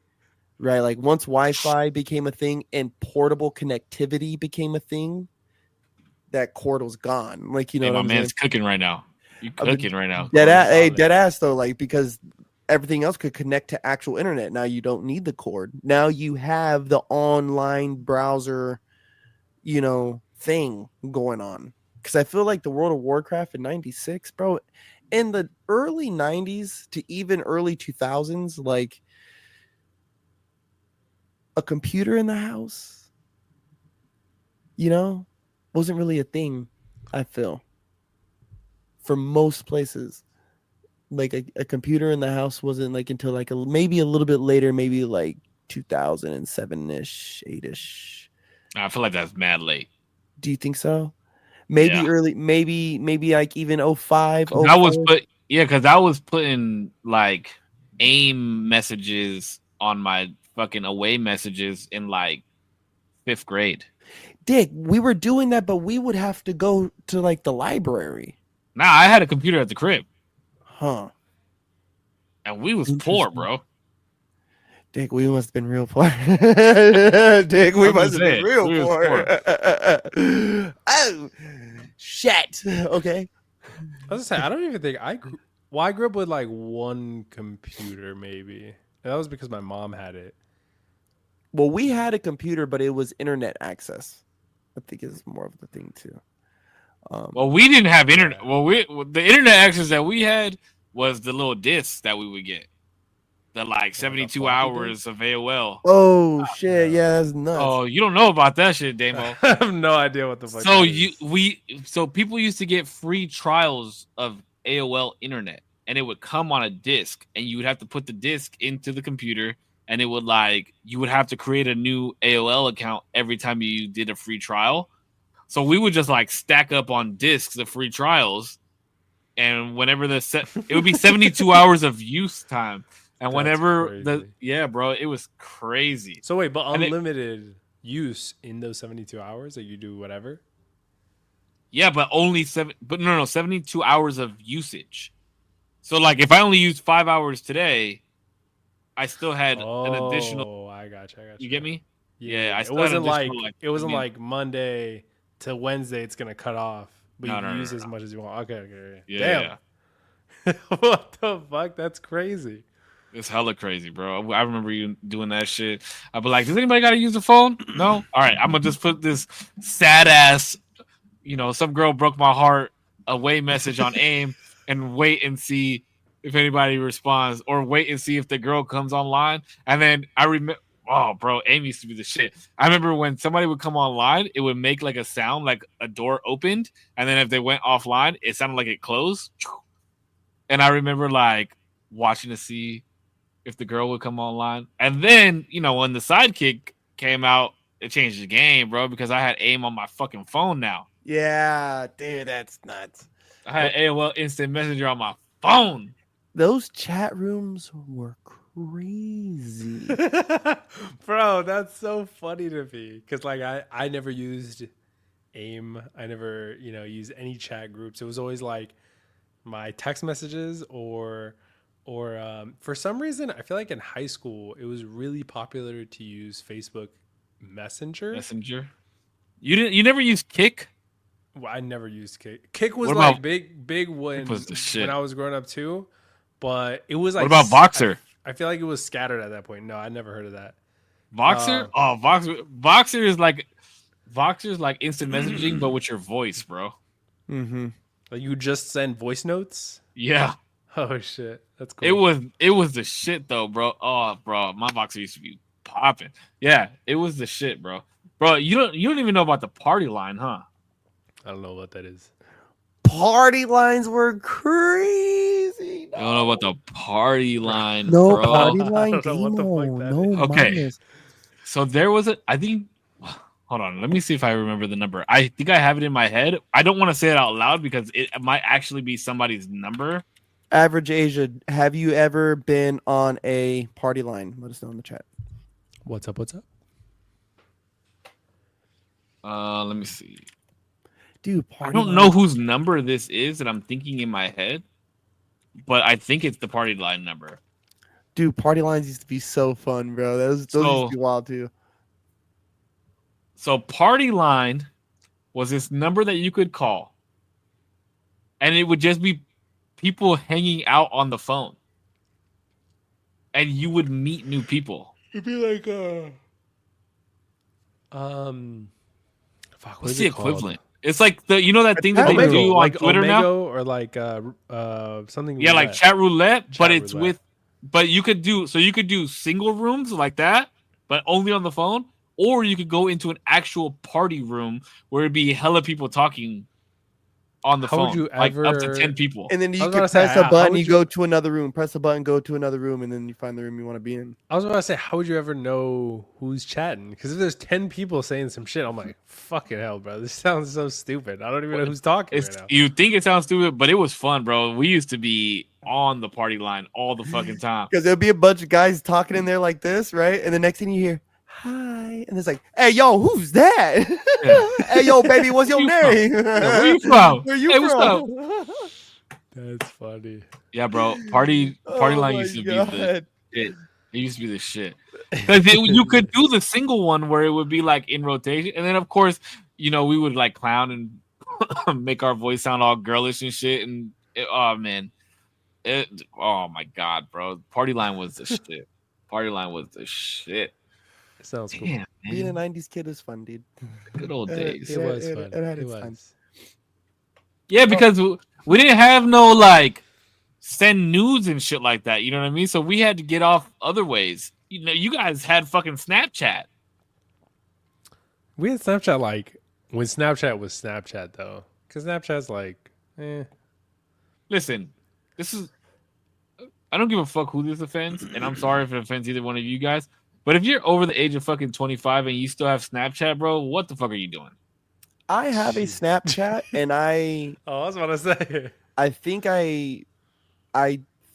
Speaker 1: right? Like once Wi-Fi became a thing and portable connectivity became a thing, that cord was gone. Like, you know
Speaker 2: Hey,
Speaker 1: what
Speaker 2: my
Speaker 1: I'm saying?
Speaker 2: man's cooking right now. You
Speaker 1: I mean,
Speaker 2: cooking right now?
Speaker 1: Dead ass though, like because everything else could connect to actual internet. Now you don't need the cord. Now you have the online browser, thing going on. Because I feel like the World of Warcraft in '96, bro, in the early '90s to even early 2000s, like a computer in the house, wasn't really a thing. I feel for most places. Like a computer in the house wasn't like until like maybe a little bit later, maybe like 2007-ish, 8-ish.
Speaker 2: I feel like that's mad late.
Speaker 1: Do you think so? Maybe
Speaker 2: Yeah.
Speaker 1: early, maybe like even 05,
Speaker 2: That was
Speaker 1: 04.
Speaker 2: because I was putting like AIM messages on my fucking away messages in like 5th grade.
Speaker 1: Dick, we were doing that, but we would have to go to like the library.
Speaker 2: Now I had a computer at the crib,
Speaker 1: Huh.
Speaker 2: and we was poor,
Speaker 1: Interesting.
Speaker 2: bro.
Speaker 1: Dick, we must have been real poor. Dick, we
Speaker 2: I'm
Speaker 1: must
Speaker 2: just
Speaker 1: have been
Speaker 2: saying,
Speaker 1: real
Speaker 2: we was
Speaker 1: poor. Oh, shit. Okay.
Speaker 3: I was gonna say, I don't even think I grew up with like one computer, maybe. And that was because my mom had it.
Speaker 1: Well, we had a computer, but it was internet access. I think is more of the thing too.
Speaker 2: Well, we didn't have internet. Well, the internet access that we had was the little discs that we would get. The like 72 hours of AOL.
Speaker 1: Oh shit! Yeah, that's nuts.
Speaker 2: Oh, you don't know about that shit, Damo.
Speaker 3: I have no idea what the fuck.
Speaker 2: So people used to get free trials of AOL internet, and it would come on a disc, and you would have to put the disc into the computer, and it would you would have to create a new AOL account every time you did a free trial. So we would just like stack up on discs the free trials, and whenever it would be 72 hours of use time. And whenever bro, it was crazy.
Speaker 3: So wait, but unlimited use in those 72 hours that you do whatever?
Speaker 2: Yeah, but only 72 hours of usage. So like if I only used 5 hours today, I still had an additional.
Speaker 3: Oh, I got you.
Speaker 2: You get me?
Speaker 3: Yeah,
Speaker 2: I
Speaker 3: it wasn't like Monday to Wednesday it's gonna cut off, but you can use as much as you want. Okay.
Speaker 2: Yeah.
Speaker 3: Damn. What the fuck? That's crazy.
Speaker 2: It's hella crazy, bro. I remember you doing that shit. I'd be like, does anybody got to use the phone? No? All right, I'm going to just put this sad ass, some girl broke my heart away message on AIM and wait and see if anybody responds, or wait and see if the girl comes online. And then I remember, oh, bro, AIM used to be the shit. I remember when somebody would come online, it would make like a sound like a door opened, and then if they went offline, it sounded like it closed. And I remember like watching to see if the girl would come online. And then, when the sidekick came out, it changed the game, bro, because I had AIM on my fucking phone now.
Speaker 1: Yeah, dude, that's nuts.
Speaker 2: I had AOL Instant Messenger on my phone.
Speaker 1: Those chat rooms were crazy.
Speaker 3: Bro, that's so funny to me. Because, like, I never used AIM. I never, used any chat groups. It was always, like, my text messages or for some reason, I feel like in high school, it was really popular to use Facebook Messenger.
Speaker 2: You never used Kick?
Speaker 3: Well, I never used Kick. Kick was
Speaker 2: What
Speaker 3: like
Speaker 2: about-
Speaker 3: big when
Speaker 2: was the shit.
Speaker 3: when I was growing up too, but it was like.
Speaker 2: What about Voxer?
Speaker 3: I feel like it was scattered at that point. No, I never heard of that.
Speaker 2: Voxer? Voxer is like instant messaging, but with your voice, bro.
Speaker 1: Mm-hmm.
Speaker 3: Like you just send voice notes.
Speaker 2: Yeah,
Speaker 3: Oh shit, that's cool.
Speaker 2: it was the shit though, bro. Oh, bro, my Voxer used to be popping. Yeah, it was the shit, bro. Bro, you don't even know about the party line, huh?
Speaker 3: I don't know what that is.
Speaker 1: Party lines were crazy.
Speaker 2: You don't know about the party line,
Speaker 1: No
Speaker 2: bro.
Speaker 1: party
Speaker 3: I
Speaker 1: line
Speaker 3: don't know what the fuck
Speaker 1: demo.
Speaker 3: that
Speaker 1: No,
Speaker 2: Okay.
Speaker 1: minus.
Speaker 2: So there was I think. Hold on, let me see if I remember the number. I think I have it in my head. I don't want to say it out loud because it might actually be somebody's number.
Speaker 1: Average Asia, have you ever been on a party line? Let us know in the chat.
Speaker 3: What's up? What's up?
Speaker 2: Let me see.
Speaker 1: Dude,
Speaker 2: I
Speaker 1: party
Speaker 2: don't
Speaker 1: line.
Speaker 2: know whose number this is that I'm thinking in my head, but I think it's the party line number.
Speaker 1: Dude, party lines used to be so fun, bro. Those used to be wild too.
Speaker 2: So party line was this number that you could call, and it would just be people hanging out on the phone, and you would meet new people.
Speaker 3: It'd be like fuck,
Speaker 2: What's the equivalent? It's like that thing that they
Speaker 1: Omegle,
Speaker 2: do on
Speaker 3: like
Speaker 2: Twitter
Speaker 3: Omego
Speaker 2: now.
Speaker 3: or like something.
Speaker 2: Yeah, like
Speaker 3: roulette.
Speaker 2: chat roulette, but
Speaker 3: Chat
Speaker 2: it's
Speaker 3: roulette.
Speaker 2: but you could do single rooms like that, but only on the phone, or you could go into an actual party room where it'd be hella people talking on the
Speaker 3: How
Speaker 2: phone,
Speaker 3: would you
Speaker 2: like up to
Speaker 3: ever-
Speaker 2: 10 people.
Speaker 1: And then
Speaker 3: I
Speaker 1: you
Speaker 3: was
Speaker 1: could
Speaker 3: gonna say,
Speaker 1: press a
Speaker 3: how
Speaker 1: button,
Speaker 3: would
Speaker 1: you
Speaker 3: you-
Speaker 1: go to another room, press a button, go to another room, and then you find the room you want to be in.
Speaker 3: I was about to say, how would you ever know who's chatting? Because if there's 10 people saying some shit, I'm like, fucking hell, bro. This sounds so stupid. I don't even know who's talking right now.
Speaker 2: You think it sounds stupid, but it was fun, bro. We used to be on the party line all the fucking time.
Speaker 1: Because there'll be a bunch of guys talking in there like this, right? And the next thing you hear, hi. And it's like, hey, yo, who's that?
Speaker 2: Yeah.
Speaker 1: Hey, yo, baby, what's your
Speaker 2: Where you
Speaker 1: name?
Speaker 2: Where you from?
Speaker 1: Where you
Speaker 2: Hey, what's
Speaker 1: from?
Speaker 3: That's funny.
Speaker 2: Yeah, bro. Party
Speaker 1: Oh
Speaker 2: line
Speaker 1: my
Speaker 2: used to be the
Speaker 1: God.
Speaker 2: shit. It used to be the shit. Because you could do the single one where it would be like in rotation, and then of course, we would like clown and make our voice sound all girlish and shit. And oh man, oh my god, bro. Party line was the shit. Party line was the shit.
Speaker 3: It sounds cool.
Speaker 2: Damn,
Speaker 1: Being a
Speaker 2: man.
Speaker 1: 90s kid is fun, dude.
Speaker 2: Good old days.
Speaker 3: It was
Speaker 1: It
Speaker 3: fun.
Speaker 1: had
Speaker 3: It
Speaker 1: its time.
Speaker 3: was.
Speaker 2: Yeah, because we didn't have no like send nudes and shit like that. You know what I mean? So we had to get off other ways. You guys had fucking Snapchat.
Speaker 3: We had Snapchat like when Snapchat was Snapchat though, because Snapchat's like,
Speaker 2: Listen, this is. I don't give a fuck who this offends, and I'm sorry if it offends either one of you guys. But if you're over the age of fucking 25 and you still have Snapchat, bro, what the fuck are you doing?
Speaker 1: I have a Snapchat, and I
Speaker 3: was about to say.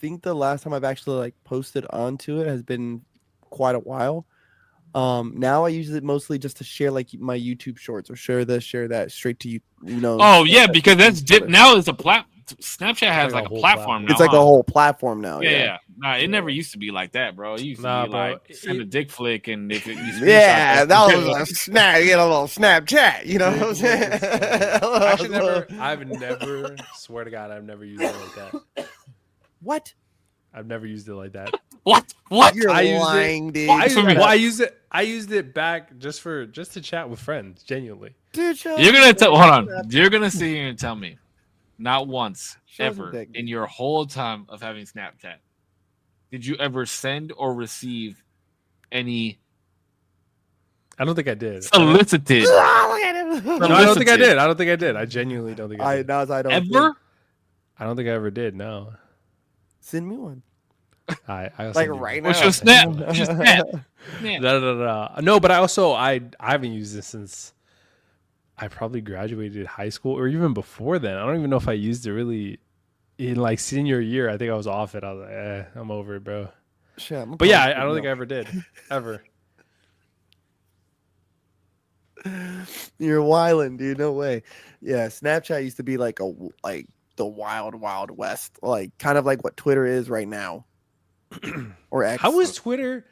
Speaker 1: think the last time I've actually like posted onto it has been quite a while. Now I use it mostly just to share like my YouTube shorts or share that straight to you.
Speaker 2: Oh yeah, because that's now it's a Snapchat has
Speaker 3: like
Speaker 2: like
Speaker 3: a
Speaker 2: a
Speaker 3: whole
Speaker 2: platform now.
Speaker 1: It's like a whole platform now.
Speaker 2: Yeah. Nah, it never used to be like that, bro. It used to
Speaker 3: Nah,
Speaker 2: be
Speaker 3: bro.
Speaker 2: like send a dick flick, and if you
Speaker 1: Yeah, that was a snap. You get a little Snapchat. You know what I'm saying?
Speaker 3: I've never, swear to God, I've never used it like that.
Speaker 1: What?
Speaker 3: I've never used it like that.
Speaker 2: What?
Speaker 1: You're
Speaker 3: I used
Speaker 1: lying, dude.
Speaker 3: I used it back just to chat with friends, genuinely.
Speaker 1: Dude,
Speaker 2: You're gonna hold on. You're gonna sit here and tell me not once,
Speaker 1: Shows
Speaker 2: ever,
Speaker 1: dick.
Speaker 2: in your whole time of having Snapchat, did you ever send or receive any
Speaker 3: I don't think I did.
Speaker 2: solicited?
Speaker 1: Ah, look at him.
Speaker 3: No, I don't think I
Speaker 2: Solicited.
Speaker 3: did. I don't think I did. I genuinely don't think I did.
Speaker 1: I don't
Speaker 2: Ever?
Speaker 3: I don't think I ever did. No.
Speaker 1: send me one.
Speaker 3: I'll
Speaker 1: Like
Speaker 3: send you
Speaker 1: right
Speaker 3: one.
Speaker 2: What's
Speaker 1: now.
Speaker 2: your snap? What's your snap?
Speaker 3: No, no, no, no. No, but I haven't used this since I probably graduated high school or even before then. I don't even know if I used it really in like senior year. I think I was off it. I was like, I'm over it, bro.
Speaker 1: Shit,
Speaker 3: But yeah, I don't think I ever did. Ever.
Speaker 1: You're wildin', dude. No way. Yeah, Snapchat used to be like the wild, wild west, like kind of like what Twitter is right now, or X.
Speaker 3: How is Twitter?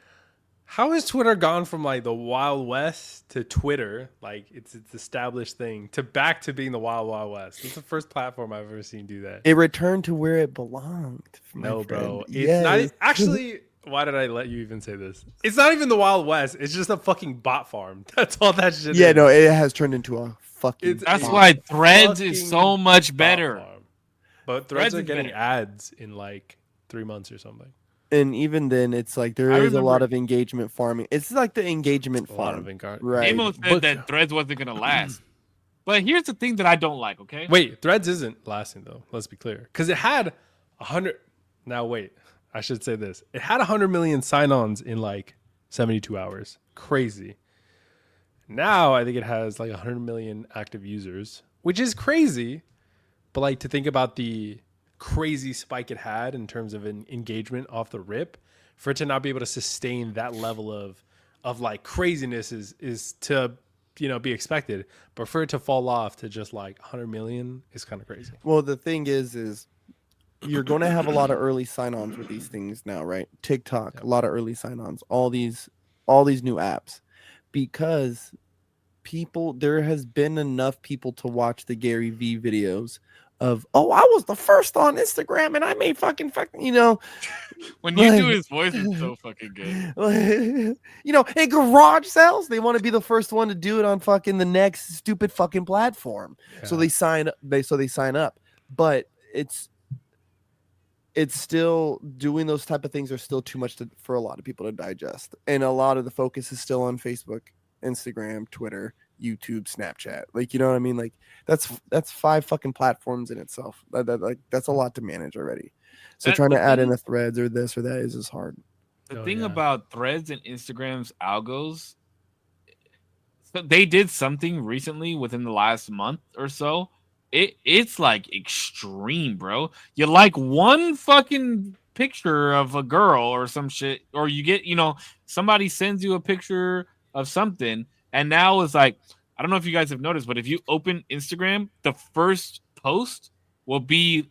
Speaker 3: How has Twitter gone from like the Wild West to Twitter, like it's established thing, to back to being the Wild Wild West? It's the first platform I've ever seen do that.
Speaker 1: It returned to where it belonged. My
Speaker 3: No,
Speaker 1: friend.
Speaker 3: bro. It's
Speaker 1: Yes.
Speaker 3: not actually. Why did I let you even say this? It's not even the Wild West. It's just a fucking bot farm. That's all that shit
Speaker 1: Yeah,
Speaker 3: is.
Speaker 1: no, it has turned into a fucking.
Speaker 3: It's-
Speaker 2: That's
Speaker 3: Bot.
Speaker 2: why Threads is
Speaker 3: Fucking
Speaker 2: so much
Speaker 3: bot
Speaker 2: better.
Speaker 3: farm. But
Speaker 2: Threads
Speaker 3: Threads are
Speaker 2: is
Speaker 3: getting
Speaker 2: better.
Speaker 3: ads in like 3 months or something.
Speaker 1: And even then, it's like there
Speaker 2: I
Speaker 1: is a lot
Speaker 2: remember-
Speaker 1: of engagement farming. It's like the engagement
Speaker 3: A lot
Speaker 1: farm,
Speaker 3: of
Speaker 1: right?
Speaker 2: Amo said
Speaker 3: But-
Speaker 2: that Threads wasn't gonna last. But here's the thing that I don't like. Okay.
Speaker 3: Wait, Threads isn't lasting though. Let's be clear, because it had 100. Now wait, I should say this. It had 100 million sign-ons in like 72 hours. Crazy. Now I think it has like 100 million active users, which is crazy. But like to think about the crazy spike it had in terms of an engagement off the rip, for it to not be able to sustain that level of like craziness is to be expected, but for it to fall off to just like 100 million is kind of crazy.
Speaker 1: Well, the thing is you're going to have a lot of early sign-ons with these things now, right? TikTok, a lot of early sign-ons, all these new apps, because there has been enough people to watch the Gary V videos of, oh, I was the first on Instagram and I made fucking,
Speaker 2: When you do
Speaker 1: Like-
Speaker 2: his voice, it's so fucking good.
Speaker 1: in garage sales, they want to be the first one to do it on fucking the next stupid fucking platform. So they sign up, but it's still doing those type of things are still too much for a lot of people to digest. And a lot of the focus is still on Facebook, Instagram, Twitter, YouTube, Snapchat. Like, you know what I mean? Like that's 5 fucking platforms in itself. That's a lot to manage already. So trying to add in a Threads or this or that is just hard.
Speaker 2: The thing about Threads and Instagram's algos, so they did something recently within the last month or so. It's like extreme, bro. You like one fucking picture of a girl or some shit, or you get, somebody sends you a picture of something, and now it's like, I don't know if you guys have noticed, but if you open Instagram, the first post will be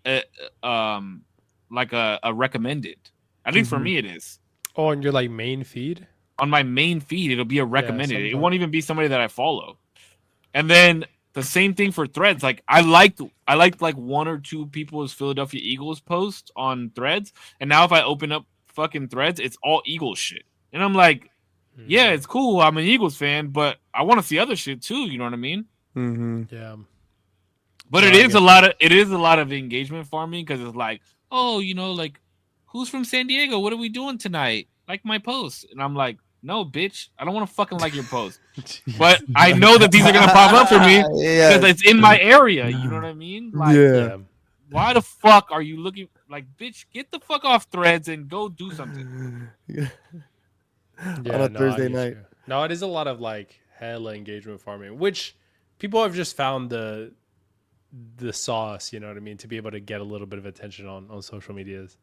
Speaker 2: like a recommended. At least for me, it is.
Speaker 3: Oh, on your like main feed?
Speaker 2: On my main feed, it'll be a recommended. It
Speaker 3: sometimes.
Speaker 2: won't even be somebody that I follow. And then the same thing for Threads. Like I liked like 1 or 2 people's Philadelphia Eagles posts on Threads, and now if I open up fucking Threads, it's all Eagles shit. And I'm like, yeah, it's cool. I'm an Eagles fan, but I want to see other shit too. You know what I mean?
Speaker 1: Mm-hmm.
Speaker 3: Yeah.
Speaker 2: But
Speaker 3: No,
Speaker 2: it
Speaker 3: I
Speaker 2: is
Speaker 3: get
Speaker 2: a lot of engagement farming, because it's like, oh, like, who's from San Diego? What are we doing tonight? Like my post. And I'm like, no, bitch, I don't want to fucking like your post. But I know that these are gonna pop up for me
Speaker 1: Yeah.
Speaker 2: because it's in my area. You know what I mean? Like,
Speaker 1: Yeah.
Speaker 2: why the fuck are you looking like, bitch? Get the fuck off Threads and go do something.
Speaker 1: On a Thursday
Speaker 3: I get
Speaker 1: night.
Speaker 3: you. No, it is a lot of like hella engagement farming, which people have just found the sauce, you know what I mean, to be able to get a little bit of attention on social medias.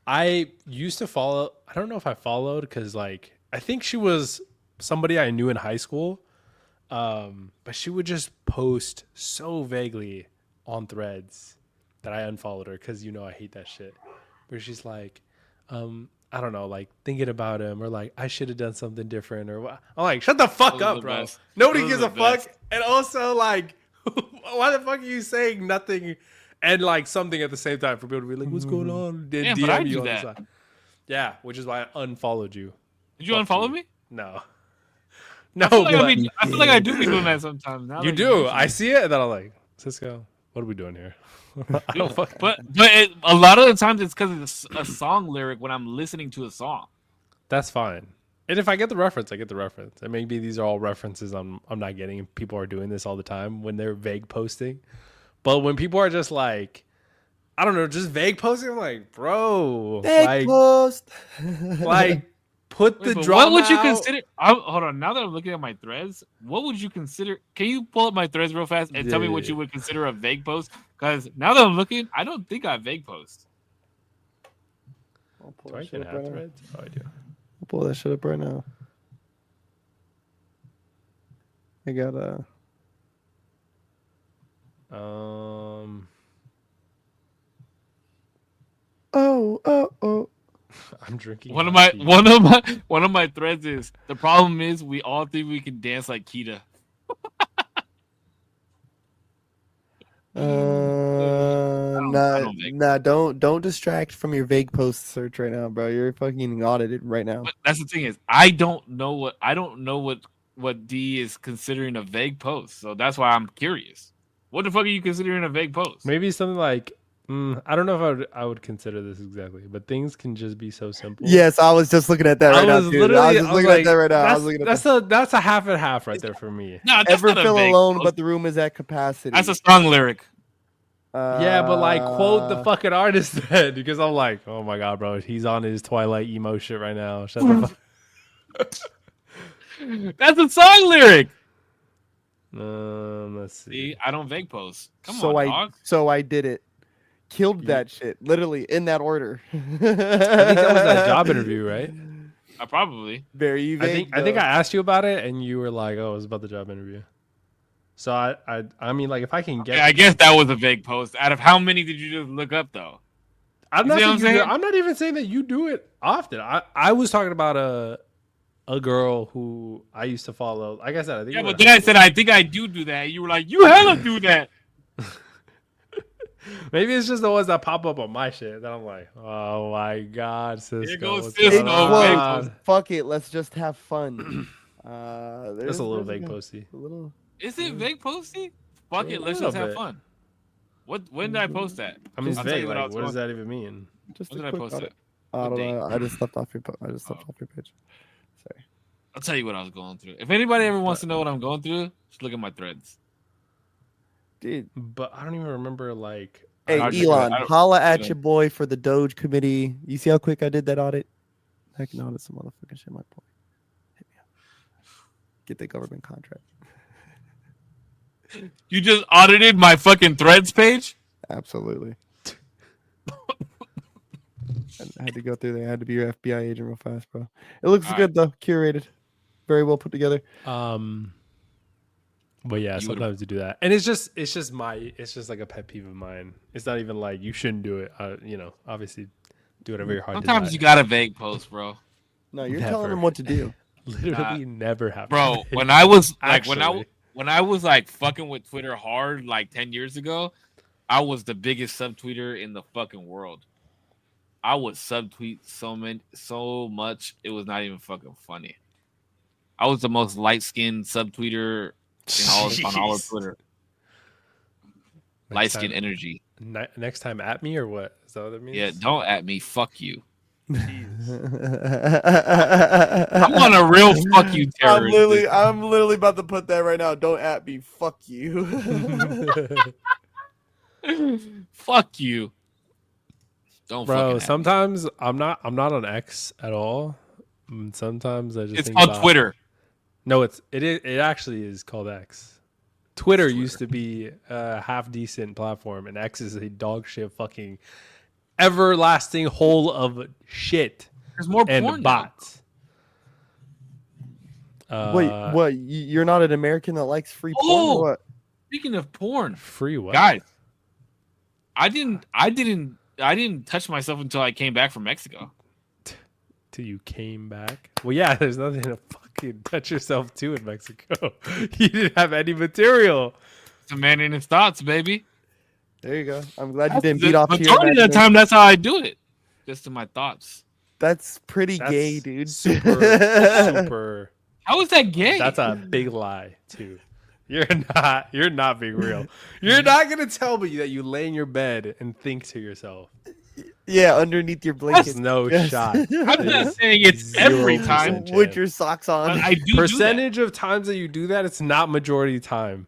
Speaker 3: I used to follow, I don't know if I followed, because like I think she was somebody I knew in high school, but she would just post so vaguely on Threads that I unfollowed her, because I hate that shit. Where she's like, I don't know, like thinking about him, or like I should have done something different, or what. I'm like, shut the fuck
Speaker 2: Those are
Speaker 3: up,
Speaker 2: the
Speaker 3: bro.
Speaker 2: best.
Speaker 3: Nobody
Speaker 2: Those
Speaker 3: gives
Speaker 2: are
Speaker 3: a
Speaker 2: the
Speaker 3: fuck.
Speaker 2: best.
Speaker 3: And also, like, why the fuck are you saying nothing and like something at the same time for people to be like, what's going on? Then
Speaker 2: Yeah,
Speaker 3: DM
Speaker 2: but I
Speaker 3: you
Speaker 2: do
Speaker 3: on the
Speaker 2: that.
Speaker 3: side. Yeah, which is why I unfollowed you.
Speaker 2: Did you
Speaker 3: Fuck
Speaker 2: unfollow
Speaker 3: you.
Speaker 2: me?
Speaker 3: No. No,
Speaker 2: I feel like
Speaker 3: but
Speaker 2: I feel like I do be doing that sometimes. Now
Speaker 3: you
Speaker 2: that
Speaker 3: do.
Speaker 2: mention
Speaker 3: I
Speaker 2: it.
Speaker 3: see it, and then I'm like, Cisco, What are we doing here? I
Speaker 2: Dude,
Speaker 3: don't fucking.
Speaker 2: but a lot of the times it's because it's a song lyric when I'm listening to a song.
Speaker 3: That's fine. And if I get the reference, I get the reference. And maybe these are all references I'm not getting. And people are doing this all the time when they're vague posting. But when people are just like, I don't know, just vague posting, I'm like, bro,
Speaker 1: Vague post.
Speaker 3: like put
Speaker 2: Wait,
Speaker 3: the
Speaker 2: but
Speaker 3: drama
Speaker 2: what would you
Speaker 3: out.
Speaker 2: consider? Hold on. Now that I'm looking at my threads, what would you consider? Can you pull up my threads real fast and tell me what you would consider a vague post? Because now that I'm looking, I don't think I vague post.
Speaker 3: Do I even have threads? Oh, I do.
Speaker 1: I'll pull that shit up right now. I got Oh.
Speaker 3: I'm drinking.
Speaker 2: One of
Speaker 3: hot
Speaker 2: my threads is the problem is we all think we can dance like Kita.
Speaker 1: Don't distract from your vague post search right now, bro. You're fucking audited right now.
Speaker 2: But that's the thing is I don't know what D is considering a vague post. So that's why I'm curious. What the fuck are you considering a vague post?
Speaker 3: Maybe something like, I don't know if I would consider this exactly, but things can just be so simple.
Speaker 1: Yes, I was just looking at that right now, dude. I was just looking at that right now.
Speaker 3: That's a half and half right there for me.
Speaker 2: No, that's
Speaker 1: Ever
Speaker 2: not a
Speaker 1: feel
Speaker 2: vague
Speaker 1: alone,
Speaker 2: post.
Speaker 1: but the room is at capacity.
Speaker 2: That's a song lyric.
Speaker 3: Yeah, but like quote the fucking artist then, because I'm like, oh my god, bro, he's on his Twilight emo shit right now. Shut the fuck.
Speaker 2: That's a song lyric.
Speaker 3: Let's see.
Speaker 2: See, I don't vague post. Come on, dog.
Speaker 1: So I did it. Killed that shit, literally in that order.
Speaker 3: I think that was that job interview, right?
Speaker 2: Probably.
Speaker 1: Very vague.
Speaker 3: I think I asked you about it, and you were like, "Oh, it was about the job interview." So I mean, like, if I can get,
Speaker 2: I guess that was a vague post. Out of how many did you just look up though?
Speaker 3: I'm not even saying that you do it often. I was talking about a girl who I used to follow. Like I said, I think.
Speaker 2: Yeah, but then I said I think I do that. You were like, you hella do that.
Speaker 3: Maybe it's just the ones that pop up on my shit. Then I'm like, oh my god, Cisco.
Speaker 2: Here goes
Speaker 3: what's
Speaker 2: Cisco.
Speaker 3: going on?
Speaker 1: Fuck it, let's just have fun.
Speaker 3: That's a little vague posty.
Speaker 2: Is it vague posty? Fuck it, let's just have fun. When did I post that?
Speaker 3: I mean, it's vague. Like, what does that even mean?
Speaker 2: When did I post that?
Speaker 1: I don't know. I just left off your page. Sorry.
Speaker 2: I'll tell you what I was going through. If anybody ever wants to know what I'm going through, just look at my threads.
Speaker 1: Dude.
Speaker 3: But I don't even remember, like...
Speaker 1: Hey, Elon, holla at your boy for the Doge committee. You see how quick I did that audit? I can audit some motherfucking shit, my boy. Hit me up. Get the government contract.
Speaker 2: You just audited my fucking threads page?
Speaker 1: Absolutely. I had to go through there. I had to be your FBI agent real fast, bro. It looks good though. Curated. Very well put together.
Speaker 3: But yeah, sometimes you do that. And it's just like a pet peeve of mine. It's not even like you shouldn't do it. Obviously do whatever your heart desires.
Speaker 2: Sometimes you got a vague post, bro.
Speaker 1: No, you're telling them what to do.
Speaker 3: Literally never happened.
Speaker 2: Bro, when I was like when I was like fucking with Twitter hard like 10 years ago, I was the biggest subtweeter in the fucking world. I would subtweet so much it was not even fucking funny. I was the most light-skinned subtweeter on all of Twitter. Light-skinned energy.
Speaker 3: Next time at me or what? Is that what that means?
Speaker 2: Yeah, don't at me. Fuck you.
Speaker 1: I'm
Speaker 2: on a real fuck you terrorist.
Speaker 1: I'm literally about to put that right now. Don't at me. Fuck you.
Speaker 2: Fuck you. Don't.
Speaker 3: Bro, sometimes I'm not on X at all. Sometimes I just
Speaker 2: it's called Twitter.
Speaker 3: No, it actually is called X. Twitter used to be a half decent platform, and X is a dog shit fucking everlasting hole of shit.
Speaker 2: There's more
Speaker 3: and
Speaker 2: porn
Speaker 3: bots.
Speaker 1: Wait, what? You're not an American that likes free porn? Or what?
Speaker 2: Speaking of porn,
Speaker 3: free what?
Speaker 2: Guys, I didn't touch myself until I came back from Mexico.
Speaker 3: Till you came back? Well, yeah, there's nothing to fucking touch yourself to in Mexico. You didn't have any material.
Speaker 2: It's a man in his thoughts, baby.
Speaker 1: There you go. I'm glad you didn't beat off here.
Speaker 2: Majority of the time, that's how I do it. Just in my thoughts.
Speaker 1: That's pretty gay, dude.
Speaker 3: Super.
Speaker 2: How is that gay?
Speaker 3: That's a big lie, too. You're not being real. You're not gonna tell me that you lay in your bed and think to yourself.
Speaker 1: Yeah, underneath your blanket.
Speaker 3: There's no
Speaker 1: Yes.
Speaker 3: shot.
Speaker 2: I'm not saying it's every
Speaker 3: 0%
Speaker 2: time,
Speaker 3: chance.
Speaker 1: With your socks on.
Speaker 2: but I do
Speaker 3: Percentage of times that you do that, it's not majority time.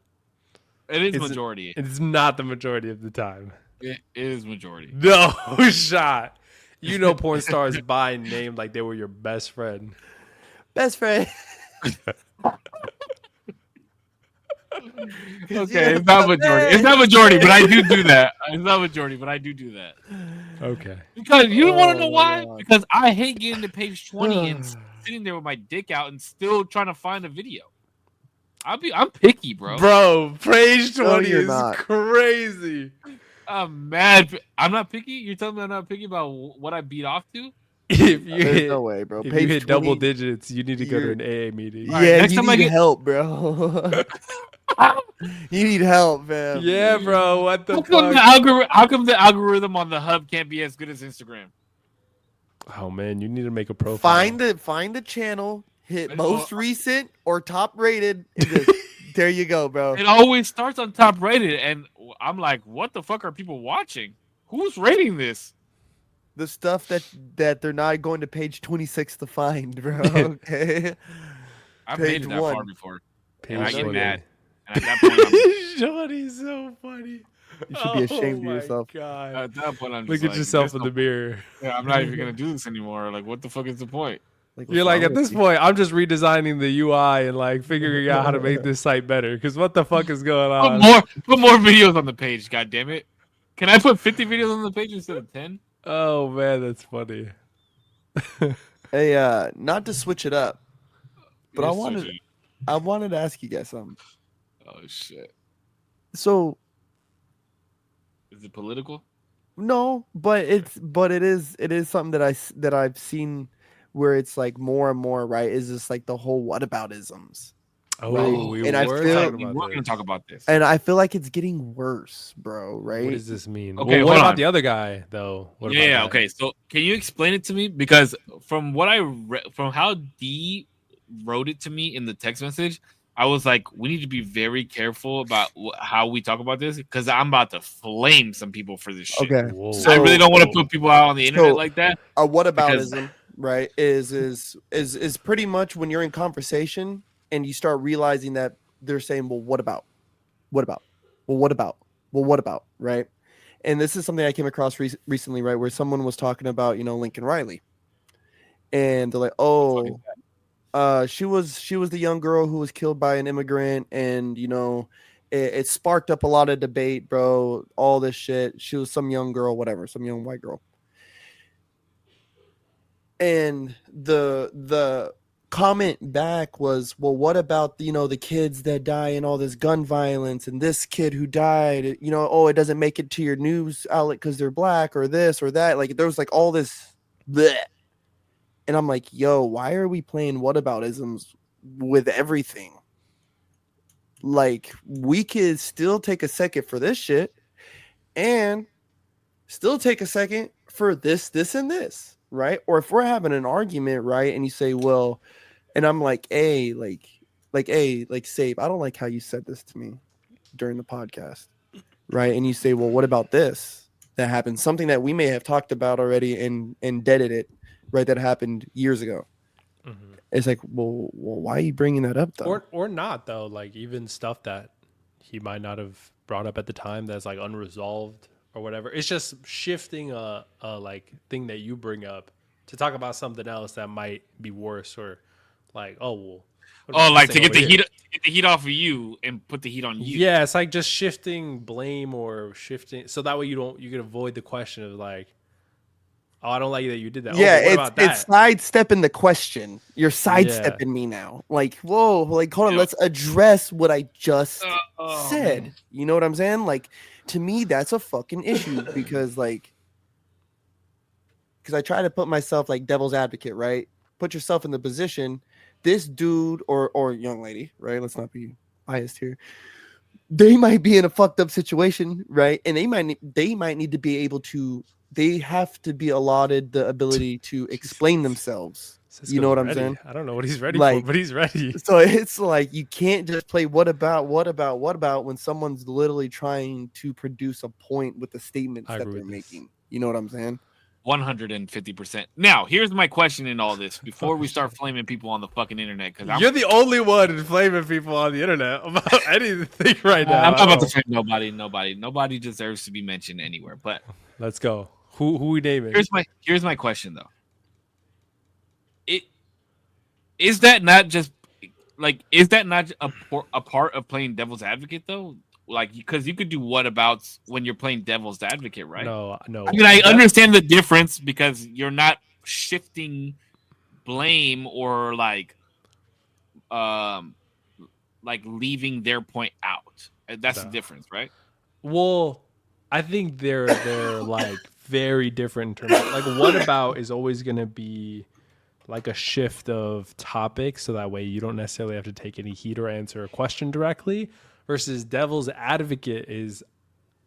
Speaker 2: do that. It is
Speaker 3: It's-
Speaker 2: majority.
Speaker 3: It's not the majority of the time.
Speaker 2: It is majority.
Speaker 3: No shot. You know porn stars by name like they were your best friend.
Speaker 1: Best friend.
Speaker 2: Okay, it's not majority. It's not majority, but I do that. It's not majority, but I do that.
Speaker 3: Okay.
Speaker 2: Because you want to know
Speaker 1: Oh,
Speaker 2: why?
Speaker 1: God.
Speaker 2: Because I hate getting to page 20 and sitting there with my dick out and still trying to find a video. I'm picky, bro.
Speaker 3: Bro, page
Speaker 1: No,
Speaker 3: 20
Speaker 1: you're
Speaker 3: is
Speaker 1: not.
Speaker 3: crazy.
Speaker 2: I'm mad. I'm not picky. You're telling me I'm not picky about what I beat off to?
Speaker 3: If you
Speaker 1: There's
Speaker 3: hit,
Speaker 1: no way, bro.
Speaker 3: if
Speaker 1: Page
Speaker 3: you hit double
Speaker 1: 20,
Speaker 3: digits, you need to go to an AA meeting.
Speaker 2: All right,
Speaker 1: Yeah,
Speaker 2: next
Speaker 1: you
Speaker 2: time I
Speaker 1: need
Speaker 2: get-
Speaker 1: help, bro. You need help, man.
Speaker 3: Yeah, bro. What the
Speaker 2: How come
Speaker 3: fuck?
Speaker 2: how come the algorithm on the hub can't be as good as Instagram?
Speaker 3: Oh man, you need to make a profile.
Speaker 1: Find the channel, hit
Speaker 2: Wait,
Speaker 1: most
Speaker 2: oh.
Speaker 1: recent or top rated, and just there you go, bro.
Speaker 2: It always starts on top rated, and I'm like, what the fuck are people watching? Who's rating this?
Speaker 1: The stuff that they're not going to page 26 to find, bro. Okay.
Speaker 2: I've
Speaker 1: Page
Speaker 2: made it that
Speaker 1: one.
Speaker 2: far before.
Speaker 3: Page
Speaker 2: And I get
Speaker 3: 20.
Speaker 2: mad. And at that point,
Speaker 3: Shawty's so funny.
Speaker 1: You should be ashamed of
Speaker 3: my
Speaker 1: yourself.
Speaker 3: God.
Speaker 2: at that point, I'm
Speaker 3: Look
Speaker 2: just
Speaker 3: at
Speaker 2: like,
Speaker 3: yourself
Speaker 2: there's
Speaker 3: in the mirror.
Speaker 2: yeah, I'm not even gonna do this anymore. Like, what the fuck is the point?
Speaker 1: Like,
Speaker 3: You're
Speaker 1: what's
Speaker 3: like,
Speaker 1: wrong
Speaker 3: at this
Speaker 1: with you?
Speaker 3: point, I'm just redesigning the UI and like figuring out how to make this site better. Because what the fuck is going on?
Speaker 2: Put more videos on the page. God damn it! Can I put 50 videos on the page instead of 10?
Speaker 3: Oh man, that's funny.
Speaker 1: Hey, not to switch it up, but
Speaker 2: You're
Speaker 1: I
Speaker 2: so
Speaker 1: wanted
Speaker 2: shit.
Speaker 1: I wanted to ask you guys something.
Speaker 2: Oh shit!
Speaker 1: So
Speaker 2: Is it political?
Speaker 1: no, but it is something that I've seen where it's like more and more, right? Is this like the whole whataboutisms?
Speaker 3: Oh,
Speaker 1: Right.
Speaker 3: we
Speaker 1: And I
Speaker 3: were
Speaker 1: feel-
Speaker 3: talking
Speaker 2: we
Speaker 3: about
Speaker 2: were gonna
Speaker 3: this.
Speaker 2: talk about this.
Speaker 1: And I feel like it's getting worse, bro, right?
Speaker 3: What does this mean?
Speaker 2: Okay,
Speaker 3: Well, what
Speaker 2: hold
Speaker 3: about
Speaker 2: on.
Speaker 3: the other guy though? What about
Speaker 2: Yeah,
Speaker 3: that?
Speaker 2: okay. So can you explain it to me? Because from what I from how D wrote it to me in the text message, I was like, we need to be very careful about how we talk about this because I'm about to flame some people for this shit.
Speaker 1: Okay.
Speaker 3: Whoa.
Speaker 1: So-
Speaker 2: I really don't want to put people out on the internet
Speaker 1: So-
Speaker 2: like that.
Speaker 1: Whataboutism, right, is pretty much when you're in conversation and you start realizing that they're saying, well, what about? What about? Well, what about? Well, what about? Right. And this is something I came across recently, right, where someone was talking about, Lincoln Riley. And they're like, oh, she was the young girl who was killed by an immigrant, and it sparked up a lot of debate, bro. All this shit. She was some young girl, whatever, some young white girl. And the comment back was, well, what about the kids that die in all this gun violence, and this kid who died, it doesn't make it to your news outlet because they're black or this or that. Like there was like all this bleh. And I'm like, yo, why are we playing whataboutisms with everything? Like, we could still take a second for this shit and still take a second for this, and this, right? Or if we're having an argument, right, and you say, well, and I'm like, hey, Sabe, I don't like how you said this to me during the podcast, right? And you say, well, what about this that happened? Something that we may have talked about already and deaded it, right? That happened years ago.
Speaker 3: Mhm.
Speaker 1: It's like, well, why are you bringing that up though?
Speaker 3: Or not though. Like even stuff that he might not have brought up at the time that's like unresolved or whatever. It's just shifting a like thing that you bring up to talk about something else that might be worse or like, oh well. what about
Speaker 2: Oh,
Speaker 3: this
Speaker 2: like
Speaker 3: thing
Speaker 2: to get
Speaker 3: over
Speaker 2: the
Speaker 3: here?
Speaker 2: heat off of you and put the heat on you.
Speaker 3: Yeah, it's like just shifting blame or shifting so that way you can avoid the question of like, oh, I don't like that you did that.
Speaker 1: Yeah,
Speaker 3: oh, what about that?
Speaker 1: it's sidestepping the question. You're sidestepping me now. Like, whoa, like hold on,
Speaker 2: Yeah.
Speaker 1: let's address what I just
Speaker 2: Oh,
Speaker 1: said.
Speaker 2: man.
Speaker 1: You know what I'm saying? Like, to me, that's a fucking issue because I try to put myself like devil's advocate, right? Put yourself in the position. This dude or young lady, right? Let's not be biased here. They might be in a fucked up situation, right? And they might need to be able to. They have to be allotted the ability to explain themselves You know what I'm
Speaker 3: ready.
Speaker 1: saying?
Speaker 3: I don't know what he's ready for,
Speaker 1: Like,
Speaker 3: but he's ready.
Speaker 1: so it's like you can't just play what about when someone's literally trying to produce a point with the statements
Speaker 3: I
Speaker 1: that
Speaker 3: agree
Speaker 1: they're
Speaker 3: with this.
Speaker 1: making. You know what I'm saying?
Speaker 2: 150%. Now, here's my question in all this before
Speaker 3: Oh,
Speaker 2: we start
Speaker 3: shit.
Speaker 2: flaming people on the fucking internet. Because
Speaker 3: You're the only one inflaming people on the internet about anything right now.
Speaker 2: I'm
Speaker 3: I
Speaker 2: not
Speaker 3: don't
Speaker 2: about to
Speaker 3: know.
Speaker 2: flame nobody deserves to be mentioned anywhere. But
Speaker 3: Let's go. Who we naming?
Speaker 2: here's my question though. It is that not just is that not a part of playing devil's advocate though? Like, because you could do what abouts when you're playing devil's advocate, right?
Speaker 3: No.
Speaker 2: I mean, I understand the difference because you're not shifting blame or um leaving their point out. That's the
Speaker 3: No.
Speaker 2: difference, right?
Speaker 3: Well, I think they're like very different in terms of, like, what about is always gonna be like a shift of topic, so that way you don't necessarily have to take any heat or answer a question directly. Versus devil's advocate is,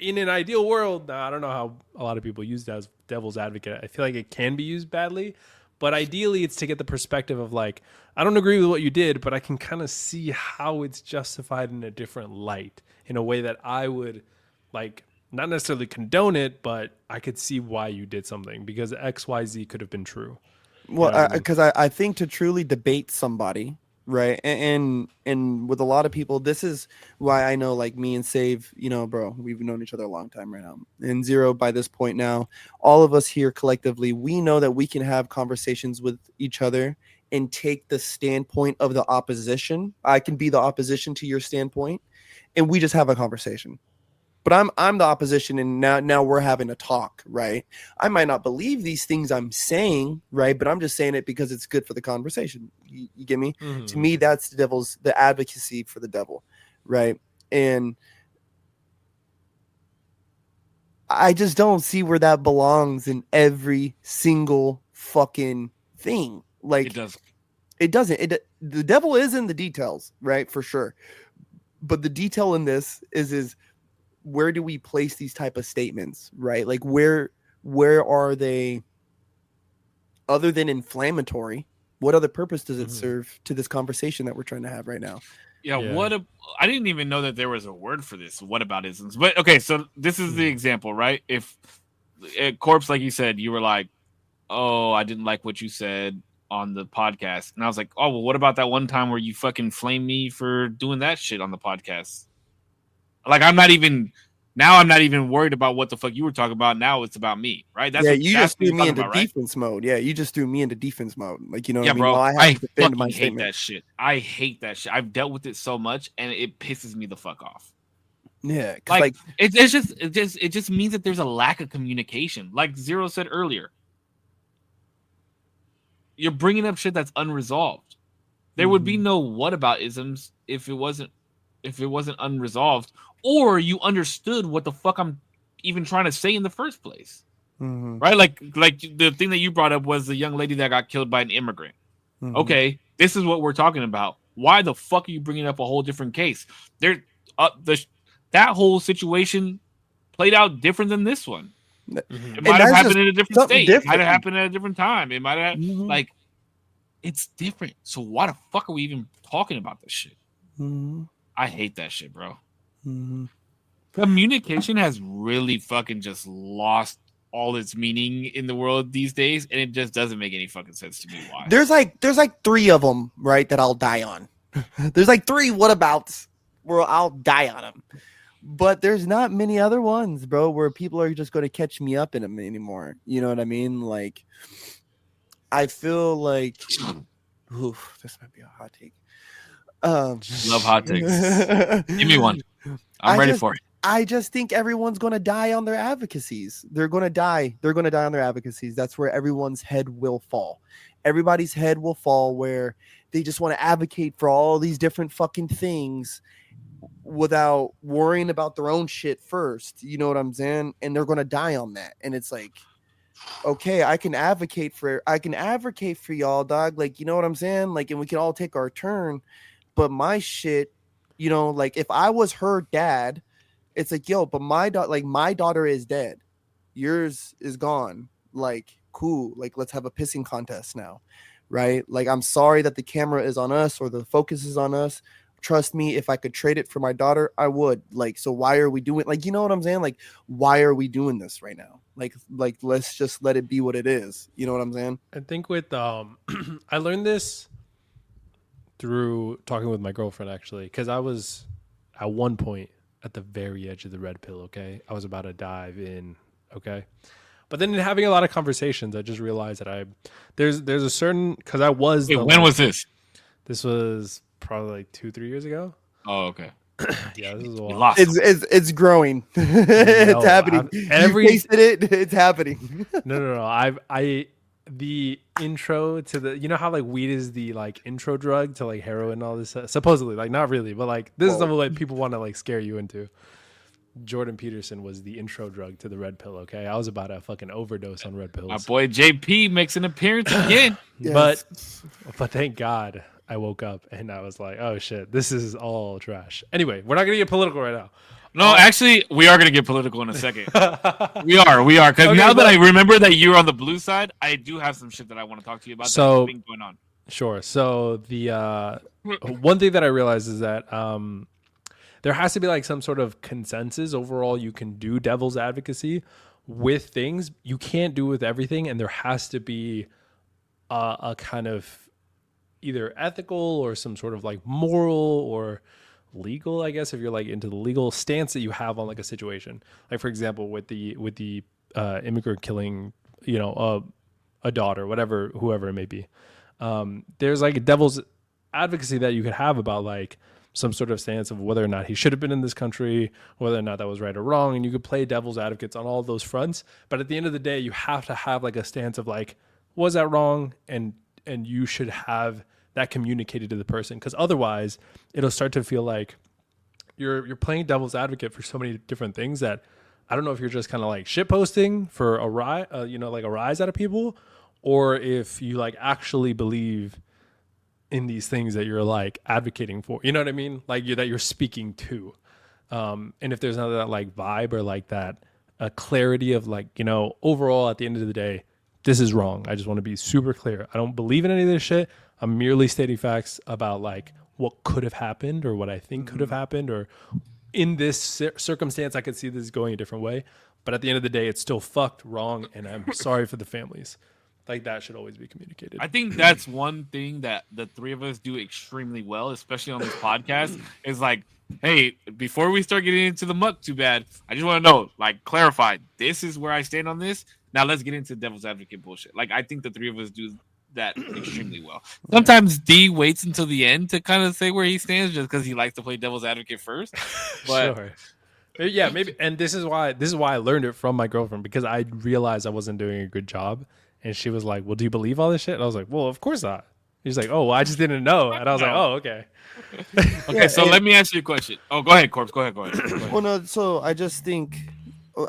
Speaker 3: in an ideal world, now I don't know how a lot of people use that as devil's advocate. I feel like it can be used badly, but ideally it's to get the perspective of like, I don't agree with what you did, but I can kind of see how it's justified in a different light, in a way that I would like not necessarily condone it, but I could see why you did something because XYZ could have been true. You know what I
Speaker 1: Well,
Speaker 3: mean?
Speaker 1: because I think to truly debate somebody, right, and with a lot of people, this is why I know, like me and Save, you know, bro, we've known each other a long time right now, and Zero by this point now, all of us here collectively, we know that we can have conversations with each other and take the standpoint of the opposition. I can be the opposition to your standpoint, and we just have a conversation. But I'm the opposition, and now we're having a talk, right? I might not believe these things I'm saying, right? But I'm just saying it because it's good for the conversation. You get me? To me, that's the advocacy for the devil, right? And I just don't see where that belongs in every single fucking thing.
Speaker 2: It
Speaker 1: Like,
Speaker 2: does.
Speaker 1: it doesn't. The devil is in the details, right? For sure. But the detail in this is where do we place these type of statements, right? Like where are they other than inflammatory? What other purpose does it serve to this conversation that we're trying to have right now?
Speaker 2: Yeah,
Speaker 3: Yeah.
Speaker 2: I didn't even know that there was a word for this. What about isms? But okay, so this is the example, right? If Corpse, like you said, you were like, "Oh, I didn't like what you said on the podcast," and I was like, "Oh, well, what about that one time where you fucking flamed me for doing that shit on the podcast?" Like, I'm not even worried about what the fuck you were talking about. Now it's about me, right?
Speaker 1: Yeah, you
Speaker 2: That's
Speaker 1: just
Speaker 2: what
Speaker 1: threw
Speaker 2: you're
Speaker 1: me
Speaker 2: talking
Speaker 1: into
Speaker 2: about, right?
Speaker 1: defense mode. Yeah, you just threw me into defense mode. Like, you know what
Speaker 2: Yeah,
Speaker 1: I mean?
Speaker 2: bro.
Speaker 1: Well, I have
Speaker 2: I
Speaker 1: to defend my
Speaker 2: fucking hate
Speaker 1: statement.
Speaker 2: that shit. I hate that shit. I've dealt with it so much, and it pisses me the fuck off.
Speaker 1: Yeah, because
Speaker 2: Like,
Speaker 1: like
Speaker 2: it just means that there's a lack of communication. Like Zero said earlier, you're bringing up shit that's unresolved. There would be no what about isms if it wasn't unresolved, or you understood what the fuck I'm even trying to say in the first place. Right? Like the thing that you brought up was the young lady that got killed by an immigrant. Okay, this is what we're talking about. Why the fuck are you bringing up a whole different case? That whole situation played out different than this one. It
Speaker 1: and
Speaker 2: might have
Speaker 1: that's just
Speaker 2: happened in a different
Speaker 1: something
Speaker 2: state. It might have
Speaker 1: different.
Speaker 2: happened at a different time. It might have like it's different. So why the fuck are we even talking about this shit? I hate that shit, bro. Communication has really fucking just lost all its meaning in the world these days, and it just doesn't make any fucking sense to me why.
Speaker 1: There's like three of them, right, that I'll die on. There's like three whatabouts where I'll die on them. But there's not many other ones, bro, where people are just going to catch me up in them anymore. You know what I mean? Like, I feel like, this might be a hot take.
Speaker 2: Love hot takes. Give me one. I'm ready for it.
Speaker 1: I just think everyone's going to die on their advocacies. They're going to die. They're going to die on their advocacies. That's where everyone's head will fall. Everybody's head will fall where they just want to advocate for all these different fucking things without worrying about their own shit first. You know what I'm saying? And they're going to die on that. And it's like, okay, I can advocate for y'all, dog. Like, you know what I'm saying? Like, and we can all take our turn. But my shit, you know, like if I was her dad, it's like, yo, but my daughter is dead. Yours is gone. Like, cool. Like, let's have a pissing contest now. right? Like, I'm sorry that the camera is on us or the focus is on us. Trust me, if I could trade it for my daughter, I would. Like, so why are we doing, like, you know what I'm saying? Like, why are we doing this right now? Like let's just let it be what it is. You know what I'm saying?
Speaker 3: I think with I learned this through talking with my girlfriend, actually, because I was at one point at the very edge of the red pill. Okay, I was about to dive in. Okay, but then in having a lot of conversations, I just realized that there's a certain, because I was
Speaker 2: Wait, when was this?
Speaker 3: This was probably like 2-3 years ago.
Speaker 2: Oh, okay.
Speaker 3: Yeah, this is a
Speaker 2: We
Speaker 3: while.
Speaker 2: lost.
Speaker 1: It's growing. It's happening.
Speaker 3: Every
Speaker 1: You tasted it. It's happening.
Speaker 3: no. I the intro to the, you know how like weed is the like intro drug to like heroin and all this stuff? Supposedly, like not really, but like this is something like people want to like scare you into. Jordan Peterson was the intro drug to the red pill. Okay, I was about to fucking overdose on red pills.
Speaker 2: My boy JP makes an appearance again.
Speaker 1: Yes.
Speaker 3: But thank God I woke up and I was like, oh shit, this is all trash. Anyway, we're not gonna get political right now.
Speaker 2: No, actually, we are gonna get political in a second. we are, because
Speaker 3: Okay,
Speaker 2: now that I remember that you're on the blue side, I do have some shit that I want to talk to you about.
Speaker 3: So-
Speaker 2: that's been going on.
Speaker 3: Sure. So the one thing that I realized is that there has to be like some sort of consensus overall. You can do devil's advocacy with things. You can't do with everything, and there has to be a kind of either ethical or some sort of like moral or legal, I guess, if you're like into the legal stance that you have on like a situation. Like for example, with the immigrant killing, you know, a daughter, whatever, whoever it may be. There's like a devil's advocacy that you could have about like some sort of stance of whether or not he should have been in this country, whether or not that was right or wrong. And you could play devil's advocates on all those fronts. But at the end of the day, you have to have like a stance of like, was that wrong? And you should have that communicated to the person. Because otherwise it'll start to feel like you're playing devil's advocate for so many different things that I don't know if you're just kind of like shit posting for a rise, like a rise out of people, or if you like actually believe in these things that you're like advocating for, you know what I mean? Like that you're speaking to. And if there's none of that like vibe or like that clarity of like, you know, overall at the end of the day, this is wrong. I just want to be super clear. I don't believe in any of this shit. I'm merely stating facts about like what could have happened or what I think could have happened, or in this circumstance, I could see this going a different way. But at the end of the day, it's still fucked wrong. And I'm sorry for the families. Like that should always be communicated.
Speaker 2: I think that's one thing that the three of us do extremely well, especially on this podcast, is like, hey, before we start getting into the muck too bad, I just want to know, like, clarify, this is where I stand on this. Now let's get into devil's advocate bullshit. Like, I think the three of us do that extremely well. Sometimes D waits until the end to kind of say where he stands just because he likes to play devil's advocate first. But
Speaker 3: sure. Yeah, maybe. And this is why I learned it from my girlfriend, because I realized I wasn't doing a good job. And she was like, well, do you believe all this shit? And I was like, well, of course not. She's like, oh, well, I just didn't know. And I was like, oh, okay.
Speaker 2: Okay, so let me ask you a question. Oh, go ahead, Korpsx. Go ahead.
Speaker 1: Well, no, so I just think,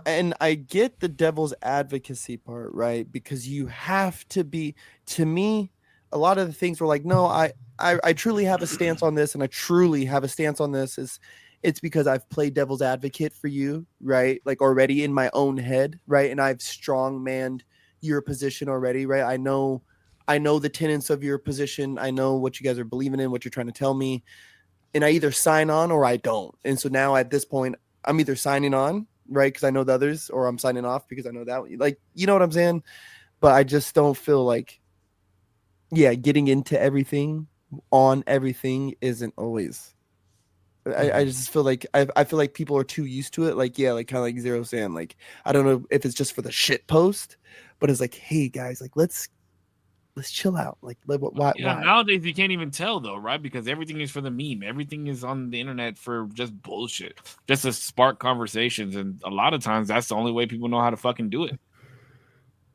Speaker 1: and I get the devil's advocacy part, right? Because you have to be, to me, a lot of the things were like, no, I truly have a stance on this, and I truly have a stance on this is it's because I've played devil's advocate for you, right? Like already in my own head, right? And I've strongmanned your position already, right? I know the tenets of your position. I know what you guys are believing in, what you're trying to tell me. And I either sign on or I don't. And so now at this point, I'm either signing on, right? Because I know the others, or I'm signing off because I know that. Like, you know what I'm saying? But I just don't feel like, yeah, getting into everything, on everything isn't always. I just feel like I feel like people are too used to it. Like, yeah, like kind of like Zero saying, like, I don't know if it's just for the shit post, but it's like, hey guys, like let's chill out. Like, why?
Speaker 2: Yeah, nowadays you can't even tell though, right? Because everything is for the meme. Everything is on the internet for just bullshit, just to spark conversations. And a lot of times that's the only way people know how to fucking do it.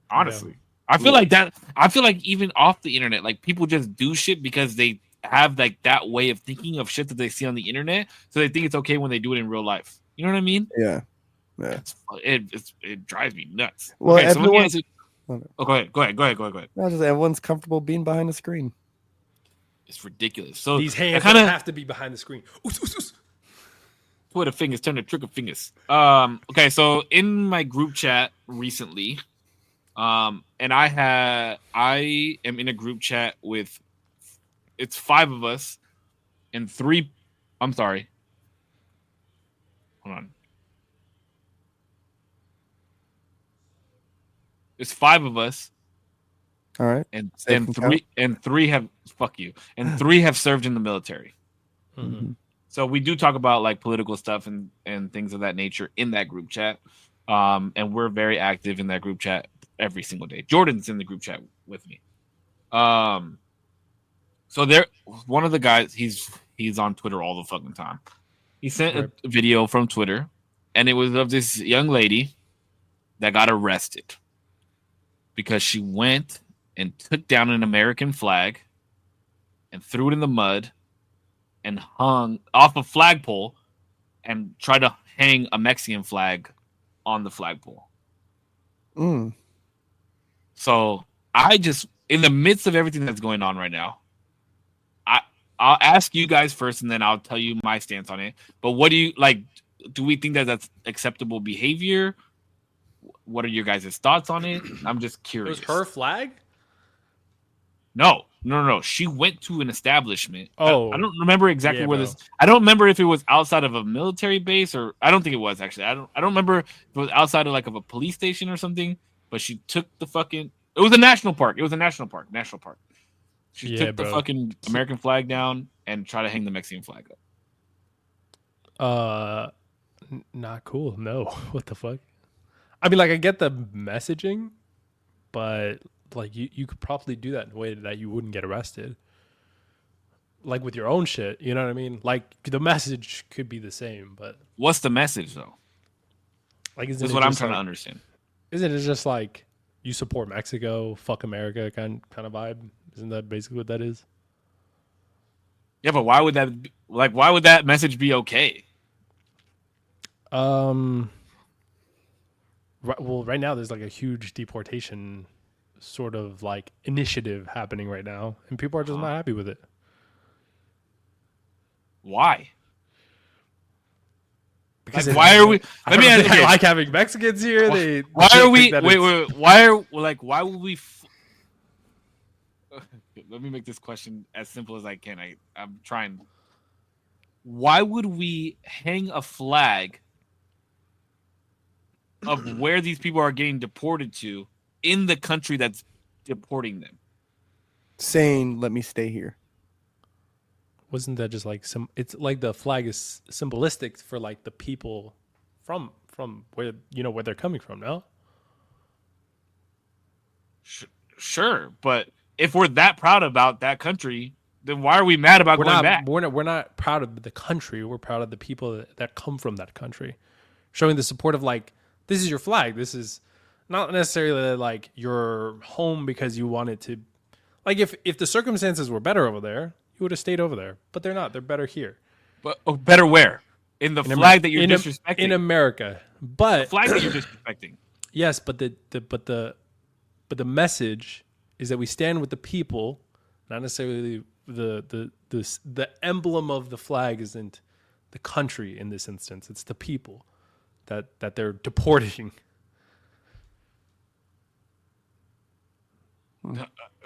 Speaker 2: Honestly, yeah. I feel like that. I feel like even off the internet, like people just do shit because they have like that way of thinking of shit that they see on the internet, so they think it's okay when they do it in real life. You know what I mean?
Speaker 1: Yeah.
Speaker 2: It drives me nuts.
Speaker 1: Well,
Speaker 2: okay,
Speaker 1: everyone.
Speaker 2: Go ahead.
Speaker 1: No, just everyone's comfortable being behind the screen.
Speaker 2: It's ridiculous. So
Speaker 3: these hands kind of have to be behind the screen.
Speaker 2: Twitter fingers turn to trigger fingers. Okay, so in my group chat recently, And I am in a group chat with, it's 5 of us and 3. I'm sorry. Hold on. It's 5 of us,
Speaker 1: All right.
Speaker 2: and
Speaker 1: Safe
Speaker 2: and
Speaker 1: and
Speaker 2: three
Speaker 1: count.
Speaker 2: and 3 have, fuck you, and 3 have served in the military.
Speaker 3: Mm-hmm.
Speaker 2: So we do talk about like political stuff and things of that nature in that group chat. And we're very active in that group chat every single day. Jordan's in the group chat with me. So there, one of the guys, he's on Twitter all the fucking time. He sent
Speaker 3: Right.
Speaker 2: a video from Twitter, and it was of this young lady that got arrested because she went and took down an American flag and threw it in the mud and hung off a flagpole and tried to hang a Mexican flag on the flagpole.
Speaker 1: Mm.
Speaker 2: So I just, in the midst of everything that's going on right now, I'll ask you guys first, and then I'll tell you my stance on it. But what do you like? Do we think that that's acceptable behavior? What are your guys' thoughts on it? I'm just
Speaker 3: It
Speaker 2: curious.
Speaker 3: was her flag.
Speaker 2: No. She went to an establishment.
Speaker 3: Oh,
Speaker 2: I don't remember exactly
Speaker 3: yeah,
Speaker 2: where
Speaker 3: bro.
Speaker 2: this. I don't remember if it was outside of a military base, or I don't think it was actually. I don't remember if it was outside of like of a police station or something. But she took the fucking. It was a national park. It was a national park. National park. She
Speaker 3: Yeah,
Speaker 2: took the
Speaker 3: bro.
Speaker 2: fucking American flag down and tried to hang the Mexican flag up.
Speaker 3: Not cool. No. What the fuck? I mean, like, I get the messaging, but like, you could probably do that in a way that you wouldn't get arrested. Like with your own shit, you know what I mean? Like the message could be the same, but
Speaker 2: What's the message though?
Speaker 3: like,
Speaker 2: This is what I'm trying to understand.
Speaker 3: Isn't it just like you support Mexico, fuck America kind of vibe? Isn't that basically what that is?
Speaker 2: Yeah, but why would that why would that message be okay?
Speaker 3: Well, right now there's like a huge deportation sort of like initiative happening right now, and people are just not happy with it.
Speaker 2: Why?
Speaker 3: Because
Speaker 2: Like, why are we?
Speaker 3: I
Speaker 2: Let me
Speaker 3: don't know,
Speaker 2: ask.
Speaker 3: they
Speaker 2: Okay,
Speaker 3: like having Mexicans here.
Speaker 2: why
Speaker 3: They
Speaker 2: are we?
Speaker 3: think that
Speaker 2: Wait,
Speaker 3: it's-
Speaker 2: why would we? Let me make this question as simple as I can. I'm trying. Why would we hang a flag of where these people are getting deported to in the country that's deporting them?
Speaker 1: Saying, let me stay here.
Speaker 3: Wasn't that just like some? It's like the flag is symbolistic for like the people from where where they're coming from. No,
Speaker 2: Sure, but if we're that proud about that country, then why are we mad about going back?
Speaker 3: We're not proud of the country. We're proud of the people that come from that country, showing the support of like this is your flag. This is not necessarily like your home because you wanted to. Like if the circumstances were better over there, you would have stayed over there. But they're not. They're better here.
Speaker 2: But better where? In the flag that you're disrespecting.
Speaker 3: In America.
Speaker 2: The
Speaker 3: But
Speaker 2: flag that you're disrespecting.
Speaker 3: yes, but the message is that we stand with the people, not necessarily the emblem of the flag isn't the country in this instance. It's the people that they're deporting.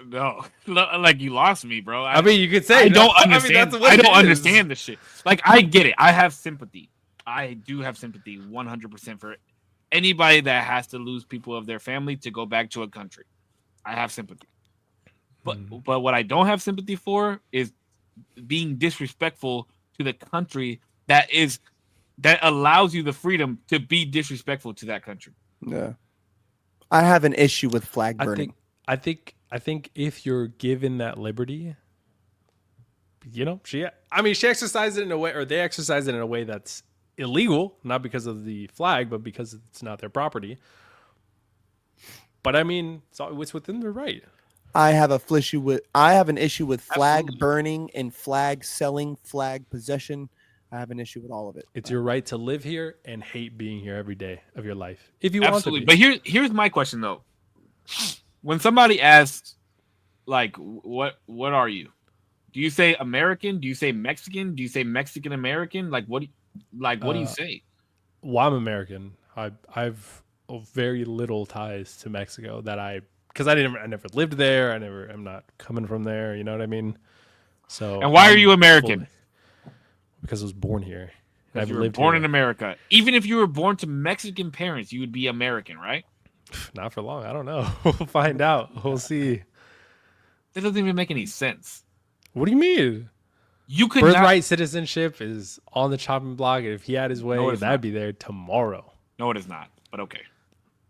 Speaker 2: No, like you lost me, bro.
Speaker 3: I mean, you could say
Speaker 2: I don't
Speaker 3: I mean,
Speaker 2: understand.
Speaker 3: that's what
Speaker 2: I don't
Speaker 3: it is.
Speaker 2: understand this shit. Like, I get it. I have sympathy. I do have sympathy 100% for anybody that has to lose people of their family to go back to a country. I have sympathy. But what I don't have sympathy for is being disrespectful to the country that allows you the freedom to be disrespectful to that country.
Speaker 1: Yeah. I have an issue with flag burning.
Speaker 3: I think if you're given that liberty, she exercised it in a way, or they exercise it in a way that's illegal, not because of the flag, but because it's not their property. But I mean, it's within their right.
Speaker 1: I have an issue with flag
Speaker 2: Absolutely.
Speaker 1: burning and flag selling, flag possession. I have an issue with all of it.
Speaker 3: It's your right to live here and hate being here every day of your life, if you
Speaker 2: Absolutely.
Speaker 3: want to be.
Speaker 2: But here's my question though. When somebody asks, like, what are you? Do you say American? Do you say Mexican? Do you say Mexican American? Like, what do you say?
Speaker 3: Well, I'm American. I've very little ties to Mexico because I never lived there. I'm not coming from there. You know what I mean? So
Speaker 2: And why are you American?
Speaker 3: Because I was born here. And
Speaker 2: Because
Speaker 3: I've
Speaker 2: you were
Speaker 3: lived
Speaker 2: born
Speaker 3: here.
Speaker 2: in America. Even if you were born to Mexican parents, you would be American, right?
Speaker 3: Not for long. I don't know. We'll find out. We'll see.
Speaker 2: That doesn't even make any sense.
Speaker 3: What do you mean?
Speaker 2: You could
Speaker 3: Birthright citizenship is on the chopping block. If he had his way,
Speaker 2: No, it is
Speaker 3: that'd
Speaker 2: not.
Speaker 3: be there tomorrow.
Speaker 2: No, it is not. But okay.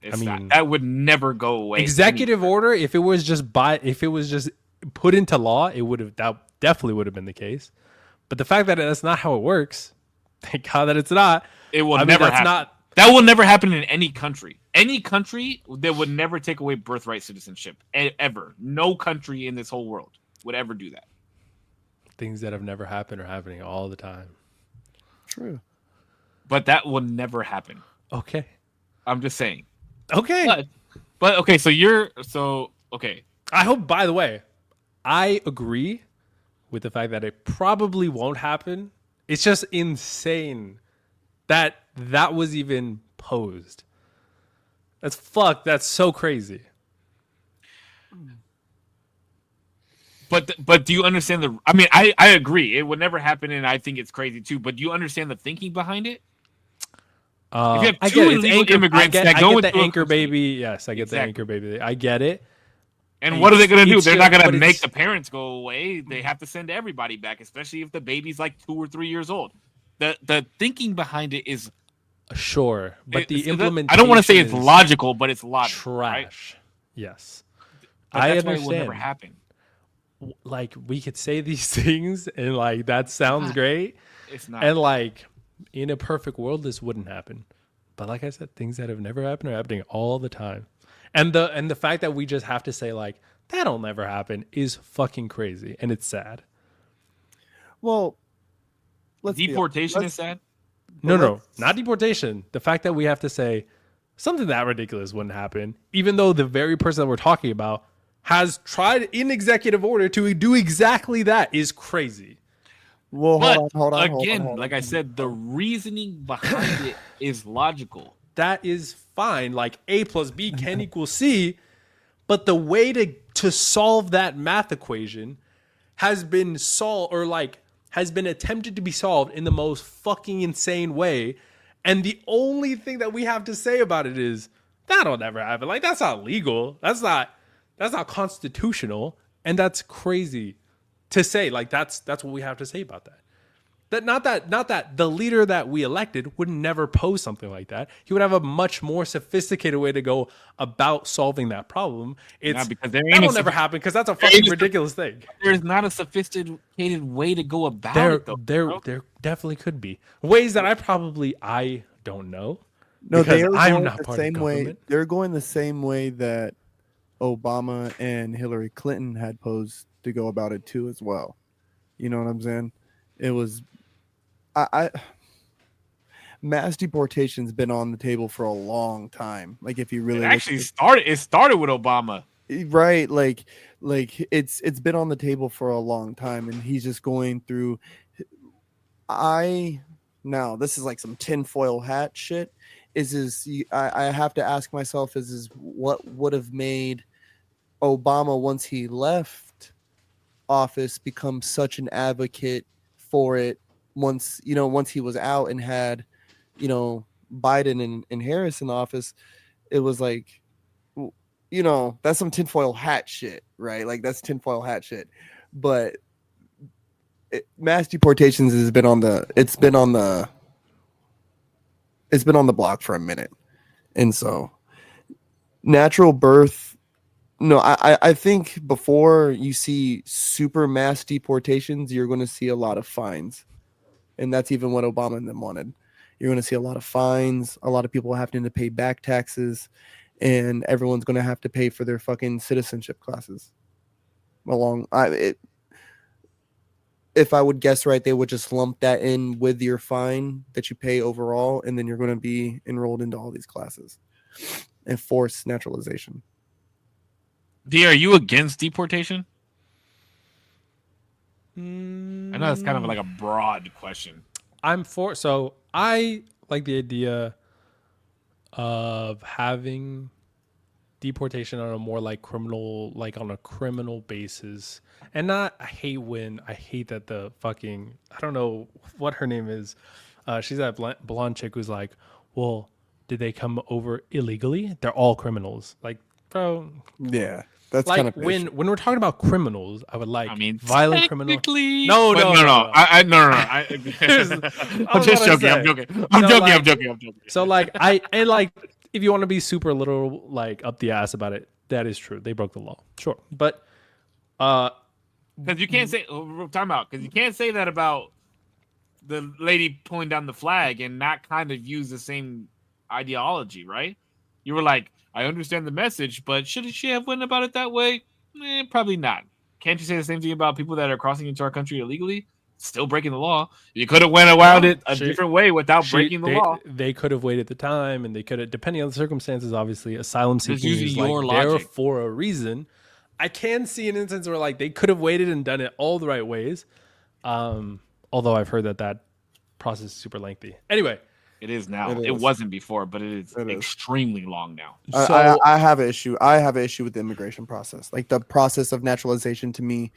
Speaker 2: It's
Speaker 3: I mean,
Speaker 2: not. That would never go away.
Speaker 3: Executive order, if it was just put into law, that definitely would have been the case. But the fact that that's not how it works, thank God that it's not.
Speaker 2: It will never happen. That will never happen in any country. Any country that would never take away birthright citizenship ever. No country in this whole world would ever do that.
Speaker 3: Things that have never happened are happening all the time.
Speaker 1: True.
Speaker 2: But that will never happen.
Speaker 3: Okay.
Speaker 2: I'm just saying.
Speaker 3: Okay.
Speaker 2: But okay, okay.
Speaker 3: I hope, by the way, I agree with the fact that it probably won't happen. It's just insane that was even posed. That's so crazy.
Speaker 2: But do you understand I mean, I agree. It would never happen, and I think it's crazy too. But do you understand the thinking behind it? If you have two illegal immigrants that go into
Speaker 3: the anchor baby. Yes, I get the anchor baby. I get it.
Speaker 2: And what are they going to do? They're not going to make the parents go away. They have to send everybody back, especially if the baby's like 2 or 3 years old. The thinking behind it is
Speaker 3: sure, but the implementation.
Speaker 2: I don't want to say it's logical, but it's logical.
Speaker 3: Trash. Right? Yes,
Speaker 2: but
Speaker 3: I
Speaker 2: that's
Speaker 3: understand.
Speaker 2: Why it will never happen.
Speaker 3: Like we could say these things, and like that sounds great.
Speaker 2: It's not.
Speaker 3: And like in a perfect world, this wouldn't happen. But like I said, things that have never happened are happening all the time. And the fact that we just have to say like that'll never happen is fucking crazy, and it's sad.
Speaker 1: Well,
Speaker 2: deportation is sad.
Speaker 3: No, not deportation. The fact that we have to say something that ridiculous wouldn't happen, even though the very person that we're talking about has tried in executive order to do exactly that, is crazy.
Speaker 1: Well, hold on.
Speaker 2: Again, like I said, the reasoning behind it is logical.
Speaker 3: That is fine. Like A plus B can equal C, but the way to solve that math equation has been attempted to be solved in the most fucking insane way. And the only thing that we have to say about it is that'll never happen. Like that's not legal. That's not constitutional. And that's crazy to say. Like that's what we have to say about that. Not that the leader that we elected would never pose something like that. He would have a much more sophisticated way to go about solving that problem. That'll never happen because that's a fucking ridiculous thing.
Speaker 2: There's not a sophisticated way to go about it, though.
Speaker 3: There definitely could be ways that I don't know.
Speaker 1: No, I'm not part of the government. They're going the same way that Obama and Hillary Clinton had posed to go about it too, as well. You know what I'm saying? It was. Mass deportation's been on the table for a long time. Like if you really
Speaker 2: it started with Obama,
Speaker 1: right? Like it's been on the table for a long time, and he's just going through. Now this is like some tinfoil hat shit. I have to ask myself is what would have made Obama once he left office become such an advocate for it once he was out and had Biden and Harris in the office. It was like that's some tinfoil hat shit, right? Like that's tinfoil hat shit. But mass deportations has been on the block for a minute. And so natural birth, no, I think before you see super mass deportations, you're going to see a lot of fines. And that's even what Obama and them wanted. You're going to see a lot of fines, a lot of people having to pay back taxes, and everyone's going to have to pay for their fucking citizenship classes. If I would guess right, they would just lump that in with your fine that you pay overall, and then you're going to be enrolled into all these classes and forced naturalization.
Speaker 2: D, are you against deportation? I know it's kind of like a broad question.
Speaker 3: I'm for. So I like the idea of having deportation on a more like criminal, like on a criminal basis, and not. I hate that the fucking, I don't know what her name is. She's that blonde chick who's like, well, did they come over illegally? They're all criminals. Like, bro,
Speaker 1: Yeah, that's kind
Speaker 3: like
Speaker 1: of
Speaker 3: when we're talking about criminals, I would like
Speaker 2: I mean,
Speaker 3: violent criminal.
Speaker 2: technically-
Speaker 3: No,
Speaker 2: Wait,
Speaker 3: no,
Speaker 2: no. No.
Speaker 3: Here's-
Speaker 2: I'm just
Speaker 3: gonna
Speaker 2: joking.
Speaker 3: say.
Speaker 2: I'm joking.
Speaker 3: So,
Speaker 2: I'm
Speaker 3: like-
Speaker 2: joking.
Speaker 3: So like if you want to be super little like up the ass about it, that is true. They broke the law, sure, but
Speaker 2: Because you can't say time out. Because you can't say that about the lady pulling down the flag and not kind of use the same ideology, right? You were like, I understand the message, but should she have went about it that way? Probably not. Can't you say the same thing about people that are crossing into our country illegally? Still breaking the law. You could have went around it a different way without breaking the law.
Speaker 3: They could have waited the time, and they could have, depending on the circumstances. Obviously, asylum seeking
Speaker 2: using
Speaker 3: is
Speaker 2: your
Speaker 3: like there
Speaker 2: logic.
Speaker 3: for a reason. I can see an instance where like they could have waited and done it all the right ways. Although I've heard that process is super lengthy. Anyway,
Speaker 2: It is now.
Speaker 1: It
Speaker 2: It
Speaker 1: is.
Speaker 2: wasn't before, but it is
Speaker 1: It is.
Speaker 2: extremely long now.
Speaker 1: I have an issue. I have an issue with the immigration process. Like the process of naturalization to me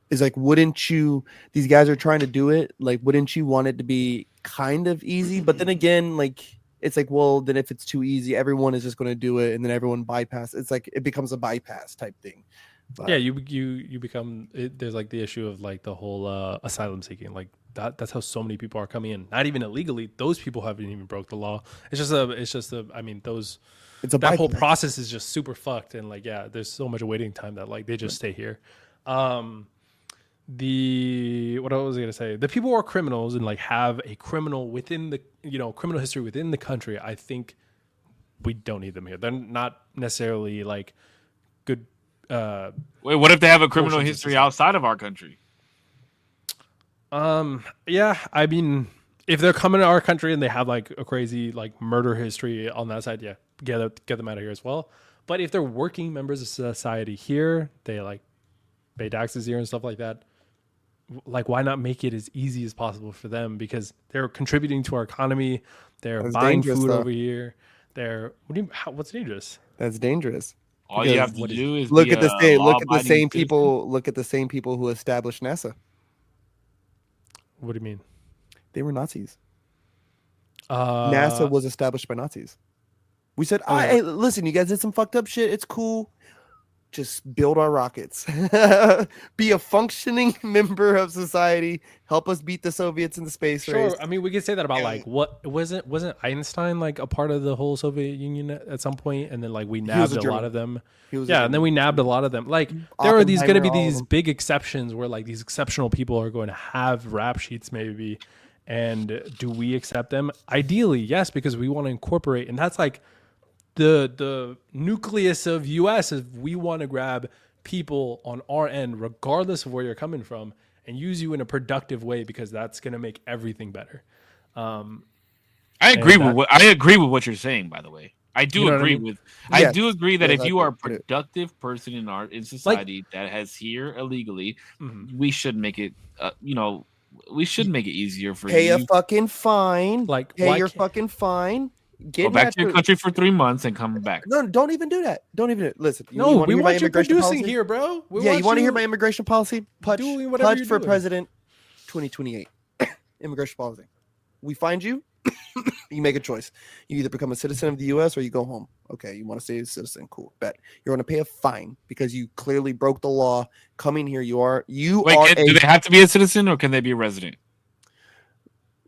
Speaker 1: is like, wouldn't you? These guys are trying to do it. Like, wouldn't you want it to be kind of easy? But then again, like it's like, well, then if it's too easy, everyone is just going to do it, and then everyone bypass. It's like it becomes a bypass type thing. But,
Speaker 3: yeah, you become. There's like the issue of like the whole asylum seeking. Like that's how so many people are coming in. Not even illegally. Those people haven't even broke the law. It's just a. I mean, those.
Speaker 1: it's a
Speaker 3: That whole
Speaker 1: bypass.
Speaker 3: process is just super fucked, and like yeah, there's so much waiting time that like they just stay here. What I was gonna say, the people who are criminals and like have a criminal within the criminal history within the country, I think we don't need them here. They're not necessarily like good.
Speaker 2: Wait, what if they have a criminal
Speaker 3: Portions of
Speaker 2: history
Speaker 3: society.
Speaker 2: outside of our country?
Speaker 3: Yeah, I mean, if they're coming to our country and they have like a crazy like murder history on that side, yeah, get them out of here as well. But if they're working members of society here, they like pay taxes here and stuff like that. Like, why not make it as easy as possible for them? Because they're contributing to our economy. They're
Speaker 1: That's
Speaker 3: buying
Speaker 1: dangerous,
Speaker 3: food
Speaker 1: though.
Speaker 3: over here. What's dangerous?
Speaker 1: That's dangerous.
Speaker 2: All you
Speaker 1: Because
Speaker 2: have to do is
Speaker 1: Look
Speaker 2: be
Speaker 1: at the
Speaker 2: a
Speaker 1: same. Look at the
Speaker 2: law-abiding
Speaker 1: same
Speaker 2: citizen.
Speaker 1: people. Look at the same people who established NASA.
Speaker 3: What do you mean?
Speaker 1: They were Nazis. NASA was established by Nazis. We said,
Speaker 3: yeah.
Speaker 1: hey, listen, you guys did some fucked up shit. It's cool. Just build our rockets. Be a functioning member of society. Help us beat the Soviets in the space race.
Speaker 3: Sure. I mean, we could say that about like what wasn't Einstein like a part of the whole Soviet Union at some point, and then like we
Speaker 1: was
Speaker 3: nabbed
Speaker 1: a
Speaker 3: a lot
Speaker 1: German.
Speaker 3: of them.
Speaker 1: He was a
Speaker 3: Yeah, and then we nabbed a lot of them. Like there are these going to be
Speaker 1: Oppenheimer, all of
Speaker 3: these
Speaker 1: them.
Speaker 3: big exceptions where like these exceptional people are going to have rap sheets maybe, and do we accept them? Ideally, yes, because we want to incorporate, and that's like the nucleus of US is we want to grab people on our end, regardless of where you're coming from, and use you in a productive way because that's going to make everything better.
Speaker 2: I agree
Speaker 3: and
Speaker 2: with I agree with what you're saying. By the way, I do
Speaker 3: You know what I
Speaker 2: agree
Speaker 3: mean?
Speaker 2: with.
Speaker 1: Yes.
Speaker 2: I do agree that
Speaker 1: Yes,
Speaker 2: if
Speaker 1: I
Speaker 2: you are a
Speaker 1: get it.
Speaker 2: productive person in society that has here illegally,
Speaker 3: Mhm.
Speaker 2: we should make it. We should make it easier for
Speaker 1: Pay
Speaker 2: you.
Speaker 1: a fucking fine.
Speaker 3: Like,
Speaker 1: Pay
Speaker 3: why
Speaker 1: your
Speaker 3: can't-
Speaker 1: fucking fine.
Speaker 2: Go
Speaker 1: Get
Speaker 2: back to your
Speaker 1: natu-
Speaker 2: country for 3 months and come back.
Speaker 1: No, don't even do that. Don't even do it. Listen.
Speaker 3: No,
Speaker 1: wanna
Speaker 3: we
Speaker 1: hear my
Speaker 3: want you
Speaker 1: immigration
Speaker 3: producing
Speaker 1: policy?
Speaker 3: here, bro. We
Speaker 1: Yeah, you want to hear
Speaker 3: you-
Speaker 1: my immigration policy?
Speaker 3: doing whatever
Speaker 1: Pudge
Speaker 3: you're
Speaker 1: for
Speaker 3: doing.
Speaker 1: president 2028. Immigration policy. We find you, you make a choice. You either become a citizen of the US or you go home. Okay, you want to stay a citizen. Cool. Bet. You're going to pay a fine because you clearly broke the law. Coming here, you are
Speaker 2: Wait,
Speaker 1: a
Speaker 2: do they have to be a citizen or can they be a resident?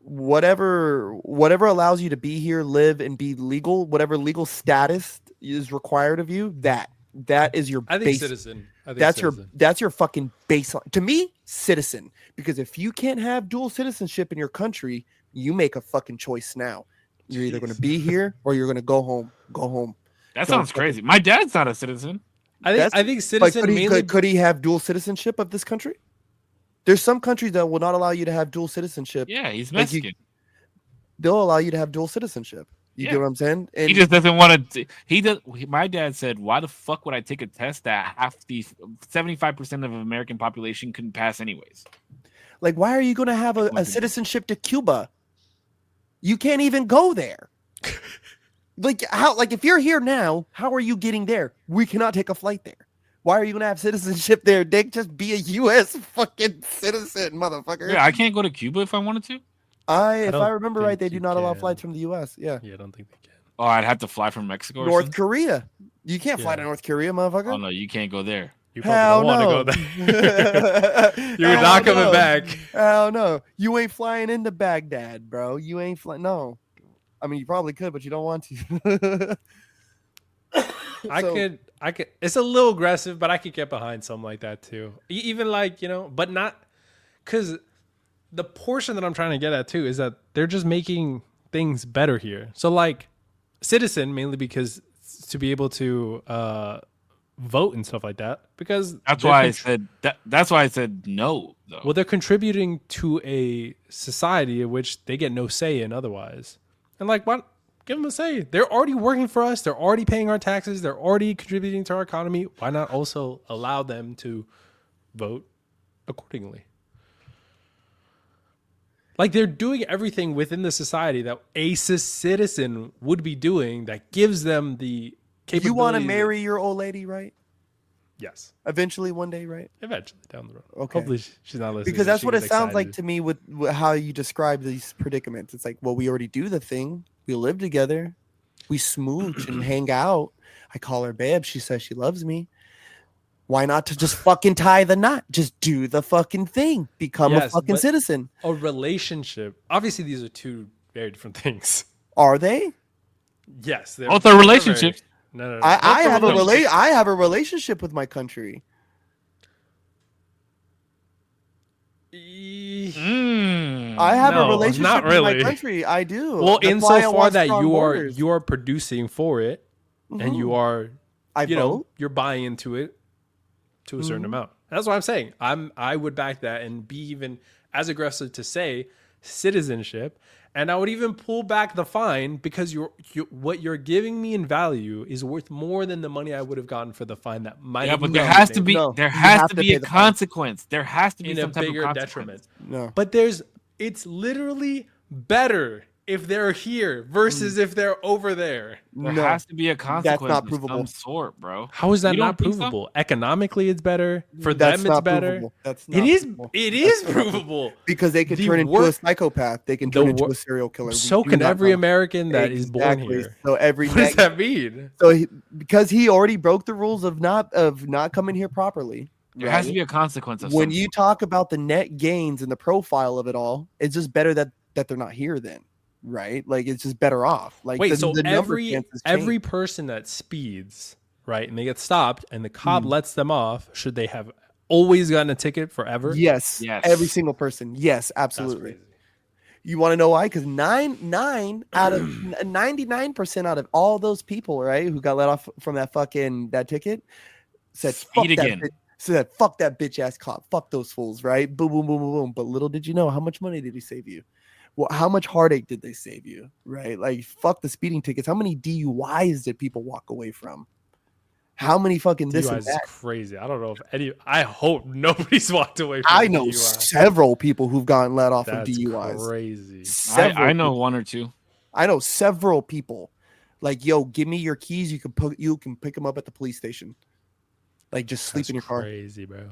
Speaker 1: whatever allows you to be here, live and be legal, whatever legal status is required of you, that is your
Speaker 3: I think
Speaker 1: base.
Speaker 3: citizen. I think
Speaker 1: That's your fucking baseline. To me, citizen. Because if you can't have dual citizenship in your country, you make a fucking choice now. You're either going to be here or you're going to go home. Go home.
Speaker 2: That
Speaker 1: Don't
Speaker 2: sounds crazy. My dad's not a citizen.
Speaker 3: I
Speaker 1: That's-
Speaker 3: think
Speaker 1: Like,
Speaker 3: citizen
Speaker 1: could he,
Speaker 3: mainly.
Speaker 1: could he have dual citizenship of this country? There's some countries that will not allow you to have dual citizenship.
Speaker 2: Yeah, he's
Speaker 1: Like, you-
Speaker 2: Mexican.
Speaker 1: They'll allow you to have dual citizenship. You
Speaker 2: Yeah.
Speaker 1: get what I'm saying? And
Speaker 2: He just doesn't want to. He does. My dad said, "Why the fuck would I take a test that half the 75% of the American population couldn't pass anyways?"
Speaker 1: like, why are you going to have a citizenship to Cuba? You can't even go there. Like how? Like if you're here now, how are you getting there? We cannot take a flight there. Why are you gonna have citizenship there, Dick? Just be a U.S. fucking citizen, motherfucker.
Speaker 2: Yeah, I can't go to Cuba if I wanted to.
Speaker 1: If
Speaker 3: don't
Speaker 1: I remember right,
Speaker 3: think
Speaker 1: they do
Speaker 3: you
Speaker 1: not allow
Speaker 3: can.
Speaker 1: flights from the U.S. Yeah.
Speaker 3: Yeah, I don't think they can.
Speaker 2: Oh, I'd have to fly from Mexico. Or
Speaker 1: North
Speaker 2: something?
Speaker 1: Korea. You can't fly to
Speaker 3: Yeah.
Speaker 1: North Korea, motherfucker.
Speaker 2: Oh no, you can't go there.
Speaker 3: You
Speaker 1: Hell
Speaker 3: probably don't
Speaker 1: no.
Speaker 3: want to go there. You're
Speaker 1: Hell
Speaker 3: not coming
Speaker 1: no.
Speaker 3: back.
Speaker 1: Hell no. You ain't flying into Baghdad, bro. You ain't flying. No. I mean, you probably could, but you don't want to.
Speaker 3: I could. It's a little aggressive, but I could get behind something like that too. Even like, but not because the portion that I'm trying to get at too is that they're just making things better here. So like citizen, mainly because to be able to vote and stuff like that, because
Speaker 2: That's why I said that. That's why I said no. Though.
Speaker 3: well, they're contributing to a society in which they get no say in otherwise. And like, what? Give them a say. They're already working for us. They're already paying our taxes. They're already contributing to our economy. Why not also allow them to vote accordingly? Like they're doing everything within the society that a citizen would be doing that gives them the capability.
Speaker 1: You want to marry your old lady, right?
Speaker 3: Yes.
Speaker 1: Eventually, one day, right?
Speaker 3: Eventually, down the road.
Speaker 1: Okay.
Speaker 3: Hopefully she's not listening.
Speaker 1: Because that's
Speaker 3: She
Speaker 1: what it
Speaker 3: gets
Speaker 1: sounds like
Speaker 3: excited.
Speaker 1: to me with how you describe these predicaments. It's like, well, we already do the thing. We live together. We smooch and hang out. I call her babe. She says she loves me. Why not to just fucking tie the knot? Just do the fucking thing. Become a
Speaker 3: Yes,
Speaker 1: fucking
Speaker 3: but-
Speaker 1: citizen.
Speaker 3: A relationship. Obviously, these are two very different things.
Speaker 1: Are they?
Speaker 3: Yes. they're-
Speaker 2: Both are
Speaker 3: they're
Speaker 2: relationships.
Speaker 3: No.
Speaker 1: I have
Speaker 2: a
Speaker 1: I have a relationship with my country. I have
Speaker 3: No,
Speaker 1: a relationship
Speaker 3: not
Speaker 1: with
Speaker 3: really.
Speaker 1: my country. I do.
Speaker 3: Well,
Speaker 1: That's why I
Speaker 3: insofar
Speaker 1: want
Speaker 3: that
Speaker 1: strong borders.
Speaker 3: you are producing for it, and you are
Speaker 1: I vote.
Speaker 3: you're buying into it to a certain amount. That's what I'm saying. I would back that and be even as aggressive to say citizenship, and I would even pull back the fine because what you're giving me in value is worth more than the money I would have gotten for the fine that might.
Speaker 2: Yeah,
Speaker 3: have
Speaker 2: but
Speaker 3: been
Speaker 2: there has to
Speaker 3: made
Speaker 2: be
Speaker 1: No,
Speaker 2: there
Speaker 1: you
Speaker 2: has
Speaker 1: have
Speaker 2: to
Speaker 1: to
Speaker 2: be
Speaker 1: pay
Speaker 2: a
Speaker 1: the fine.
Speaker 2: consequence. There has to be
Speaker 3: in
Speaker 2: some
Speaker 3: a
Speaker 2: type
Speaker 3: bigger
Speaker 2: of
Speaker 3: detriment.
Speaker 2: consequence.
Speaker 1: No.
Speaker 3: But it's literally better if they're here versus if they're over there.
Speaker 2: There
Speaker 1: No.
Speaker 2: has to be a consequence
Speaker 1: not
Speaker 2: of
Speaker 1: provable.
Speaker 2: some sort, bro.
Speaker 3: How is that
Speaker 2: You don't
Speaker 3: not
Speaker 2: think so?
Speaker 3: provable? Economically, it's better. For
Speaker 1: That's
Speaker 3: them, it's
Speaker 1: not
Speaker 3: better.
Speaker 1: provable. That's not
Speaker 3: It is.
Speaker 1: provable.
Speaker 3: It is provable.
Speaker 1: Because they can
Speaker 3: The
Speaker 1: turn into
Speaker 3: wor-
Speaker 1: a psychopath. They can
Speaker 3: the
Speaker 1: turn into
Speaker 3: wor-
Speaker 1: a serial killer. We
Speaker 3: So
Speaker 1: do
Speaker 3: can
Speaker 1: not
Speaker 3: every
Speaker 1: know.
Speaker 3: American that is born
Speaker 1: Exactly.
Speaker 3: here.
Speaker 1: So every
Speaker 3: What does that mean?
Speaker 1: because he already broke the rules of not coming here properly.
Speaker 2: There has to be a consequence of
Speaker 1: When
Speaker 2: some
Speaker 1: you
Speaker 2: sort.
Speaker 1: talk about the net gains and the profile of it all, it's just better that they're not here then, right? Like it's just better off. Like
Speaker 3: Wait, so
Speaker 1: the number
Speaker 3: every
Speaker 1: chances
Speaker 3: every
Speaker 1: change.
Speaker 3: person that speeds, right, and they get stopped, and the
Speaker 1: Hmm.
Speaker 3: cop lets them off, should they have always gotten a ticket forever?
Speaker 1: Yes,
Speaker 2: Yes.
Speaker 1: every single person. Yes,
Speaker 3: That's
Speaker 1: absolutely.
Speaker 3: crazy.
Speaker 1: You want to know why? Because 99% out of all those people, right, who got let off from that ticket, said fuck
Speaker 2: Speed
Speaker 1: that
Speaker 2: again.
Speaker 1: bitch. Said fuck that bitch ass cop. Fuck those fools, right? Boom, boom, boom, boom, boom. But little did you know, how much money did he save you? Well, how much heartache did they save you? Right? Like fuck the speeding tickets. How many DUIs did people walk away from? How many fucking this
Speaker 3: DUI
Speaker 1: and
Speaker 3: is
Speaker 1: that?
Speaker 3: crazy. I don't know if any. I hope nobody's walked away from
Speaker 1: I
Speaker 3: a
Speaker 1: know
Speaker 3: DUI.
Speaker 1: several people who've gotten let off
Speaker 3: That's
Speaker 1: of DUIs.
Speaker 3: crazy.
Speaker 1: Several
Speaker 2: I know
Speaker 1: people.
Speaker 2: one or two.
Speaker 1: I know several people. Like, yo, give me your keys. You can pick them up at the police station. Like, just sleep
Speaker 3: That's
Speaker 1: in your car.
Speaker 3: crazy, bro.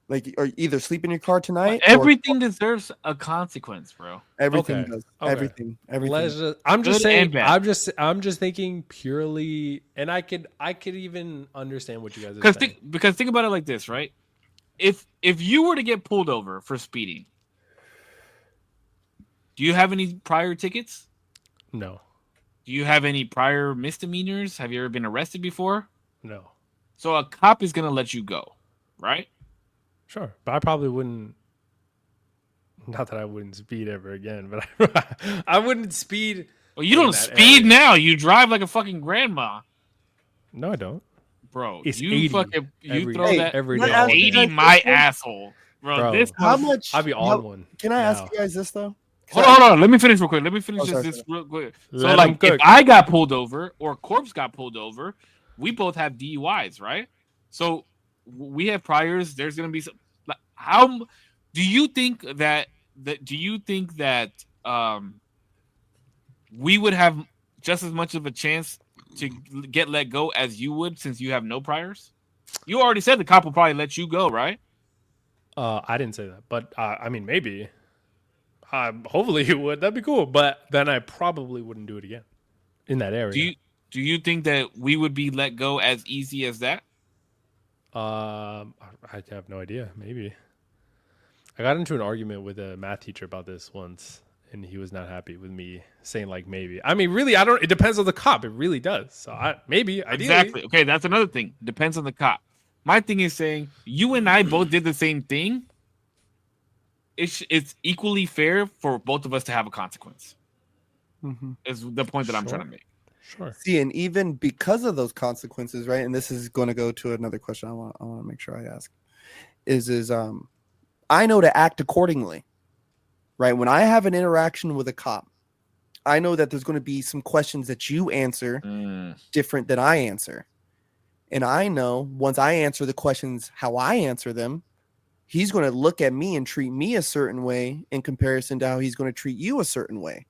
Speaker 1: Like, or either sleep in your car tonight. or
Speaker 2: Everything deserves a consequence, bro.
Speaker 1: everything
Speaker 3: Okay,
Speaker 1: does.
Speaker 3: okay.
Speaker 1: Everything.
Speaker 3: Let's I'm just
Speaker 2: Good
Speaker 3: saying.
Speaker 2: and bad.
Speaker 3: I'm just thinking purely, and I could even understand what you guys are
Speaker 2: Because
Speaker 3: saying.
Speaker 2: because think about it like this, right? If you were to get pulled over for speeding, do you have any prior tickets?
Speaker 3: No,
Speaker 2: Do you have any prior misdemeanors? Have you ever been arrested before?
Speaker 3: no,
Speaker 2: So a cop is gonna let you go, right?
Speaker 3: sure, but I probably wouldn't. Not that I wouldn't speed ever again, but I wouldn't speed.
Speaker 2: Well, you
Speaker 3: in
Speaker 2: don't
Speaker 3: that
Speaker 2: speed
Speaker 3: area.
Speaker 2: now. You drive like a fucking grandma,
Speaker 3: No, I don't.
Speaker 2: bro.
Speaker 3: It's
Speaker 2: you
Speaker 3: 80
Speaker 2: fucking
Speaker 3: every-
Speaker 2: throw
Speaker 1: Hey,
Speaker 2: that
Speaker 3: every
Speaker 1: let
Speaker 3: day.
Speaker 1: me
Speaker 3: all
Speaker 1: ask you
Speaker 3: day.
Speaker 2: 80
Speaker 1: guys
Speaker 2: my
Speaker 1: this,
Speaker 2: asshole, bro. This
Speaker 1: How
Speaker 2: motherf-
Speaker 1: much?
Speaker 3: I'd be on one.
Speaker 1: Can I ask
Speaker 3: now.
Speaker 1: you guys this though?
Speaker 2: Hold on. Let me finish real quick. Let me finish
Speaker 1: Oh, sorry,
Speaker 2: this real quick. So,
Speaker 3: Let 'em
Speaker 2: like, if
Speaker 3: cook.
Speaker 2: I got pulled over or Korpsx got pulled over, we both have DUIs, right? So we have priors. There's gonna be some. Like, how do you think that? Do you think that we would have just as much of a chance to get let go as you would since you have no priors? You already said the cop will probably let you go, right?
Speaker 3: I didn't say that, but I mean, maybe. Hopefully he would. That'd be cool. But then I probably wouldn't do it again in that area.
Speaker 2: Do you think that we would be let go as easy as that?
Speaker 3: I have no idea. Maybe. I got into an argument with a math teacher about this once, and he was not happy with me saying like maybe. I mean, really, I don't. It depends on the cop. It really does. So maybe ideally.
Speaker 2: Exactly. Okay, that's another thing. Depends on the cop. My thing is saying you and I both did the same thing. It's equally fair for both of us to have a consequence. Is the point that I'm trying to make.
Speaker 3: Sure.
Speaker 1: See, and even because of those consequences, right? And this is going to go to another question I want to make sure I ask. I know to act accordingly, right? When I have an interaction with a cop, I know that there's going to be some questions that you answer different than I answer. And I know once I answer the questions how I answer them, he's going to look at me and treat me a certain way in comparison to how he's going to treat you a certain way,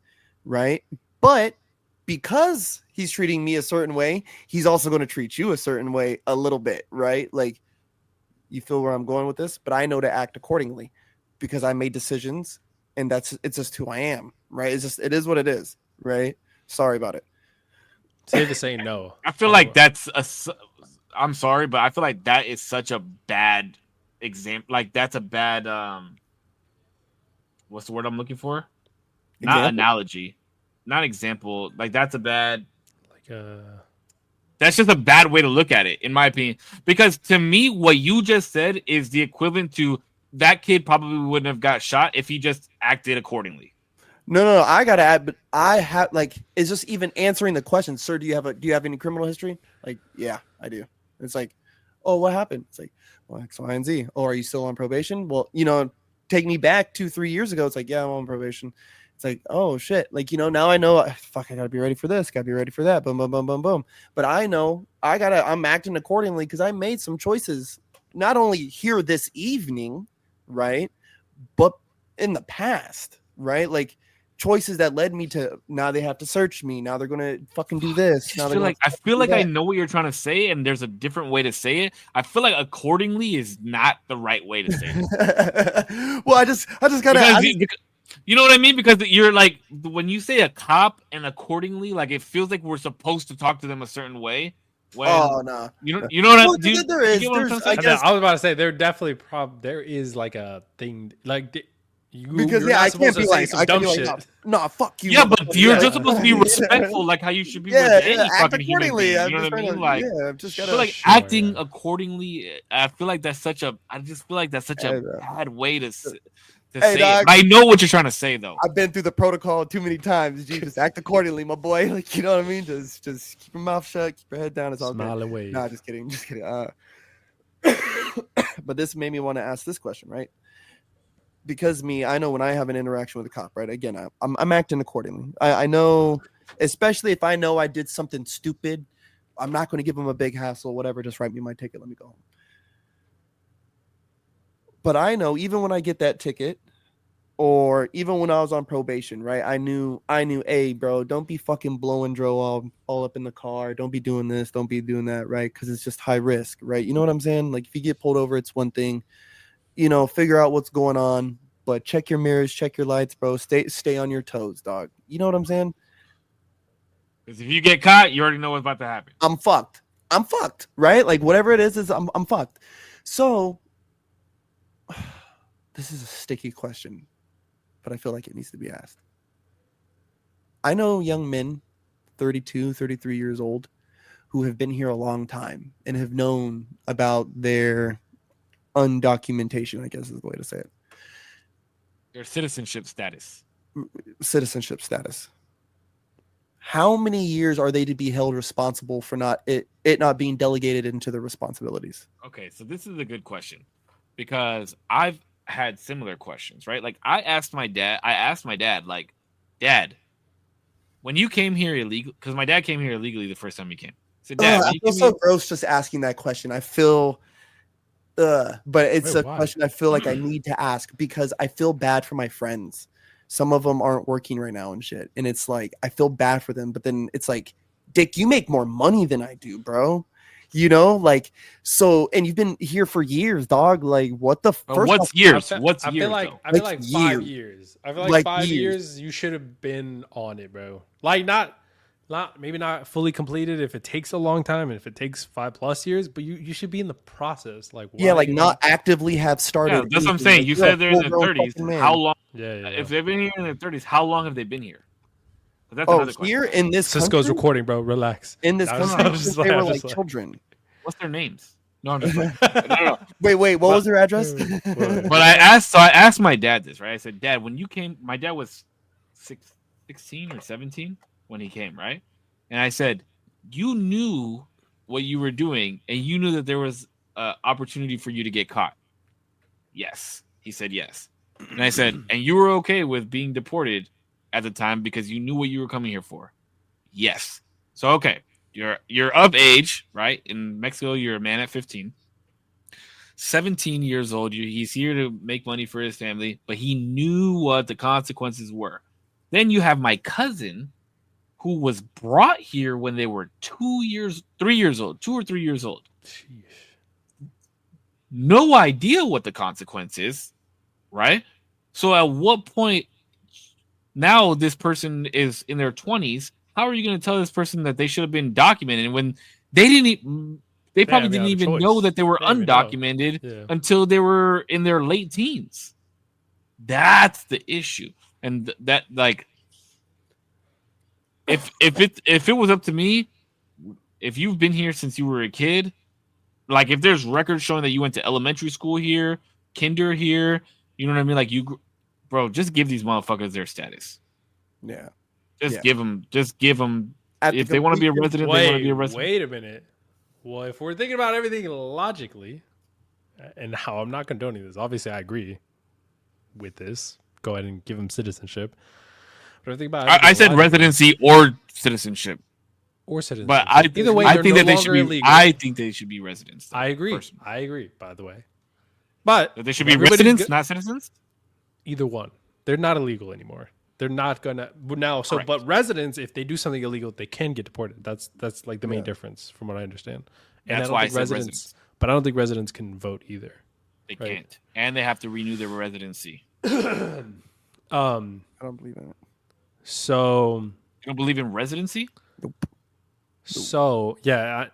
Speaker 1: right? But because he's treating me a certain way, he's also going to treat you a certain way a little bit, right? Like, you feel where I'm going with this? But I know to act accordingly because I made decisions, and it's just who I am, right? It is what it is, right? Sorry about it.
Speaker 3: Say the saying no.
Speaker 2: I feel like I'm sorry, but I feel like that is such a bad example. Like that's a bad what's the word I'm looking for? Not analogy, not example. Like that's a bad. That's just a bad way to look at it, in my opinion. Because to me, what you just said is the equivalent to that kid probably wouldn't have got shot if he just acted accordingly.
Speaker 1: No. I gotta add, but I have it's just even answering the question, sir. Do you have any criminal history? Like, yeah, I do. It's like, oh, what happened? It's like, well, X, Y, and Z. Oh, are you still on probation? Well, take me back 2-3 years ago. It's like, yeah, I'm on probation. It's like, oh shit. Like, now I know, fuck, I gotta be ready for this. Gotta be ready for that. Boom, boom, boom, boom, boom. But I know I'm acting accordingly because I made some choices, not only here this evening, right? But in the past, right? Like choices that led me to now they have to search me. Now they're going to fucking do this.
Speaker 2: I feel like I know what you're trying to say, and there's a different way to say it. I feel like accordingly is not the right way to say it.
Speaker 1: Well, I just gotta.
Speaker 2: You know what I mean? Because you're like, when you say a cop and accordingly, like it feels like we're supposed to talk to them a certain way. When,
Speaker 1: no.
Speaker 2: You know what
Speaker 1: well,
Speaker 2: I mean?
Speaker 3: I was about to say there definitely there is like a thing like
Speaker 1: because I can't be like dumb shit. No, fuck you.
Speaker 2: Yeah, but you're just supposed to be respectful, like how you should be with any fucking human being. You know what I mean? Like,
Speaker 1: just
Speaker 2: gotta, I feel like acting accordingly. I feel like that's such a. I just feel like that's such a bad way to say it. I know what you're trying to say, though.
Speaker 1: I've been through the protocol too many times. You just act accordingly, my boy. Like, you know what I mean? Just keep your mouth shut, keep your head down. It's all
Speaker 3: smile
Speaker 1: good.
Speaker 3: and wave.
Speaker 1: Nah, just kidding. But this made me want to ask this question, right? Because I know when I have an interaction with a cop, right? Again, I'm acting accordingly. I know, especially if I know I did something stupid, I'm not going to give them a big hassle, whatever. Just write me my ticket. Let me go home. But I know even when I get that ticket, or even when I was on probation, right? I knew, hey, bro, don't be fucking blowing dro all up in the car. Don't be doing this. Don't be doing that, right? Because it's just high risk, right? You know what I'm saying? Like if you get pulled over, it's one thing. Figure out what's going on, but check your mirrors, check your lights, bro. Stay on your toes, dog. You know what I'm saying?
Speaker 2: Because if you get caught, you already know what's about to happen.
Speaker 1: I'm fucked, right? Like whatever it is I'm fucked. So this is a sticky question, but I feel like it needs to be asked. I know young men, 32, 33 years old, who have been here a long time and have known about their undocumentation, I guess is the way to say it.
Speaker 2: Their citizenship status.
Speaker 1: How many years are they to be held responsible for it not being delegated into their responsibilities?
Speaker 2: Okay, so this is a good question because I've had similar questions, right? Like I asked my dad, like, Dad, when you came here illegal, because my dad came here illegally the first time he came. So, Dad,
Speaker 1: I feel so gross just asking that question. I feel but it's a question I feel like I need to ask because I feel bad for my friends. Some of them aren't working right now and shit. And it's like, I feel bad for them. But then it's like, Dick, you make more money than I do, bro. You know, like, so, and you've been here for years, dog. Like, what the
Speaker 2: But
Speaker 1: first?
Speaker 2: what's years?
Speaker 3: I
Speaker 2: What's
Speaker 3: feel
Speaker 2: years?
Speaker 3: like
Speaker 2: Though?
Speaker 3: I feel
Speaker 1: Like
Speaker 3: like 5
Speaker 1: years.
Speaker 3: years. I feel like,
Speaker 1: Like
Speaker 3: 5
Speaker 1: years.
Speaker 3: years. You should have been on it, bro. Like not maybe not fully completed if it takes a long time and if it takes 5+ years, but you should be in the process. Like
Speaker 1: Yeah,
Speaker 3: why
Speaker 1: like
Speaker 3: you-
Speaker 1: not actively have started.
Speaker 2: Yeah, that's what I'm
Speaker 1: anything.
Speaker 2: saying.
Speaker 1: Like,
Speaker 2: You
Speaker 1: you're a
Speaker 2: said they're in their
Speaker 1: full-grown
Speaker 2: 30s.
Speaker 1: fucking man.
Speaker 2: How long?
Speaker 3: Yeah.
Speaker 2: If they've been here in their 30s, how long have they been here? 'Cause that's
Speaker 1: Oh,
Speaker 2: another question.
Speaker 1: here in this
Speaker 3: Cisco's
Speaker 1: country,
Speaker 3: recording, bro. Relax.
Speaker 1: in this
Speaker 3: I was-
Speaker 1: country,
Speaker 3: I was
Speaker 1: since
Speaker 3: just
Speaker 1: they
Speaker 3: like- I
Speaker 1: were
Speaker 3: was
Speaker 1: like
Speaker 3: just like-
Speaker 1: children.
Speaker 2: What's their names? No, I'm just like, no.
Speaker 1: Wait, what was their address?
Speaker 2: But I asked my dad this, right? I said, Dad, when you came, my dad was 16 or 17 when he came, right? And I said, you knew what you were doing, and you knew that there was opportunity for you to get caught. Yes, he said yes. And I said, and you were okay with being deported at the time because you knew what you were coming here for. Yes. So okay, you're of age, right? In Mexico, you're a man at 15. 17 years old. He's here to make money for his family, but he knew what the consequences were. Then you have my cousin, who was brought here when they were 2 or 3 years old.
Speaker 3: Sheesh.
Speaker 2: No idea what the consequence is, right? So at what point now this person is in their 20s? How are you going to tell this person that they should have been documented when they didn't? They probably
Speaker 3: haven't
Speaker 2: didn't
Speaker 3: had a
Speaker 2: even
Speaker 3: choice.
Speaker 2: know that they were
Speaker 3: They didn't even know.
Speaker 2: undocumented
Speaker 3: Yeah.
Speaker 2: until they were in their late teens. That's the issue, and that like, if it was up to me, if you've been here since you were a kid, like if there's records showing that you went to elementary school here, kinder here, you know what I mean? Like bro, just give these motherfuckers their status.
Speaker 1: Yeah.
Speaker 2: Just
Speaker 1: Yeah.
Speaker 2: give them.
Speaker 1: At
Speaker 2: If
Speaker 1: the
Speaker 2: they want to be a
Speaker 1: complete-
Speaker 2: resident, they want to be a resident.
Speaker 3: Wait a minute. Well, if we're thinking about everything logically, and how I'm not condoning this, obviously I agree with this. Go ahead and give them citizenship. But if I think about
Speaker 2: I
Speaker 3: everything
Speaker 2: said
Speaker 3: logically-
Speaker 2: residency or citizenship,
Speaker 3: or citizenship,
Speaker 2: but I
Speaker 3: either way,
Speaker 2: I
Speaker 3: they're
Speaker 2: think
Speaker 3: no
Speaker 2: that they should
Speaker 3: longer
Speaker 2: be.
Speaker 3: illegal.
Speaker 2: I think they should be residents. though,
Speaker 3: I agree.
Speaker 2: personally.
Speaker 3: I agree. By the way, but
Speaker 2: That they should be
Speaker 3: everybody's
Speaker 2: residents,
Speaker 3: go-
Speaker 2: not citizens.
Speaker 3: either one. They're not illegal anymore. They're not gonna now. So,
Speaker 2: Correct.
Speaker 3: but residents, if they do something illegal, they can get deported. That's like the main
Speaker 1: Yeah.
Speaker 3: difference, from what I understand.
Speaker 2: That's
Speaker 3: don't
Speaker 2: why I
Speaker 3: think
Speaker 2: said
Speaker 3: residents.
Speaker 2: residents.
Speaker 3: But I don't think residents can vote either.
Speaker 2: They
Speaker 3: Right.
Speaker 2: can't, and they have to renew their residency.
Speaker 3: Um.
Speaker 1: I don't believe in it.
Speaker 3: So.
Speaker 2: You don't believe in residency?
Speaker 3: So yeah,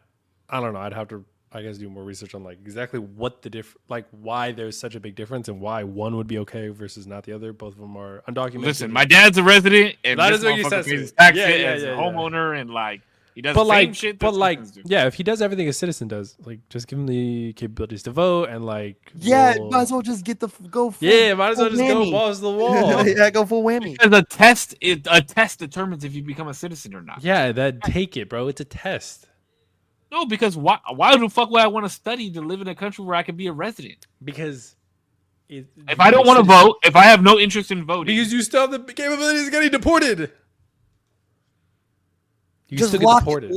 Speaker 3: I don't know. I'd have to, I guess, do more research on like exactly what the why there's such a big difference and why one would be okay versus not the other. Both of them are undocumented.
Speaker 2: Listen, my dad's a resident, and
Speaker 3: That
Speaker 2: this
Speaker 3: is what you
Speaker 2: motherfucker
Speaker 3: said,
Speaker 2: pays his
Speaker 3: sir.
Speaker 2: tax
Speaker 3: Yeah,
Speaker 2: hit
Speaker 3: yeah,
Speaker 2: as
Speaker 3: yeah,
Speaker 2: a
Speaker 3: yeah.
Speaker 2: homeowner, and like he does
Speaker 3: but
Speaker 2: the same
Speaker 3: like,
Speaker 2: shit.
Speaker 3: but
Speaker 2: that
Speaker 3: like,
Speaker 2: citizens do.
Speaker 3: yeah, if he does everything a citizen does, like, just give him the capabilities to vote and like,
Speaker 1: Yeah,
Speaker 3: roll-
Speaker 1: might as well just get the go. Full,
Speaker 3: yeah, might as well
Speaker 1: full
Speaker 3: just go
Speaker 1: whammy.
Speaker 3: balls to the wall.
Speaker 1: Yeah, go full whammy.
Speaker 2: Because a test determines if you become a citizen or not.
Speaker 3: Yeah, that take it, bro. It's a test
Speaker 2: No, because why the fuck would I want to study to live in a country where I could be a resident?
Speaker 3: because
Speaker 2: If I don't want to vote, if I have no interest in voting,
Speaker 3: because you still have the capabilities of getting deported. You
Speaker 1: Just
Speaker 3: still get
Speaker 1: lock
Speaker 3: deported.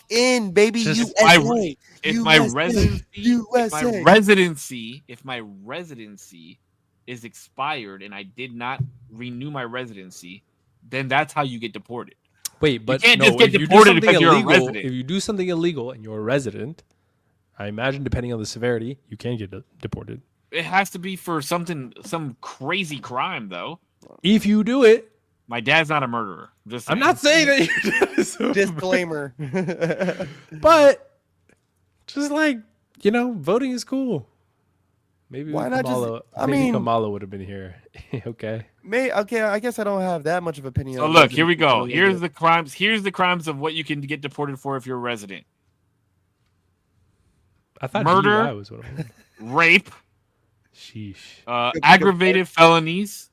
Speaker 1: in, baby.
Speaker 3: Just-
Speaker 1: USA.
Speaker 2: if my
Speaker 1: USA,
Speaker 2: residency, if my residency is expired and I did not renew my residency, then that's how you get deported.
Speaker 3: Wait, but
Speaker 2: can't
Speaker 3: no,
Speaker 2: just get
Speaker 3: if you do
Speaker 2: deported
Speaker 3: something
Speaker 2: because you're a
Speaker 3: illegal,
Speaker 2: resident.
Speaker 3: if you do something illegal and you're a resident, I imagine depending on the severity, you can get deported.
Speaker 2: It has to be for some crazy crime, though.
Speaker 3: If you do it,
Speaker 2: My dad's not a murderer. Just
Speaker 3: I'm not saying that you do,
Speaker 1: Disclaimer.
Speaker 3: but just like voting is cool. Maybe
Speaker 1: Why not just-
Speaker 3: Kamala,
Speaker 1: I
Speaker 3: maybe
Speaker 1: mean-
Speaker 3: Kamala would have been here. Okay.
Speaker 1: Okay, I guess I don't have that much of opinion.
Speaker 2: So
Speaker 1: on
Speaker 2: look, here we go.
Speaker 1: residency.
Speaker 2: Here's the crimes. Here's the crimes of what you can get deported for if you're a resident:
Speaker 3: I thought
Speaker 2: Murder.
Speaker 3: DUI was what it was.
Speaker 2: rape,
Speaker 3: Sheesh.
Speaker 2: aggravated felonies,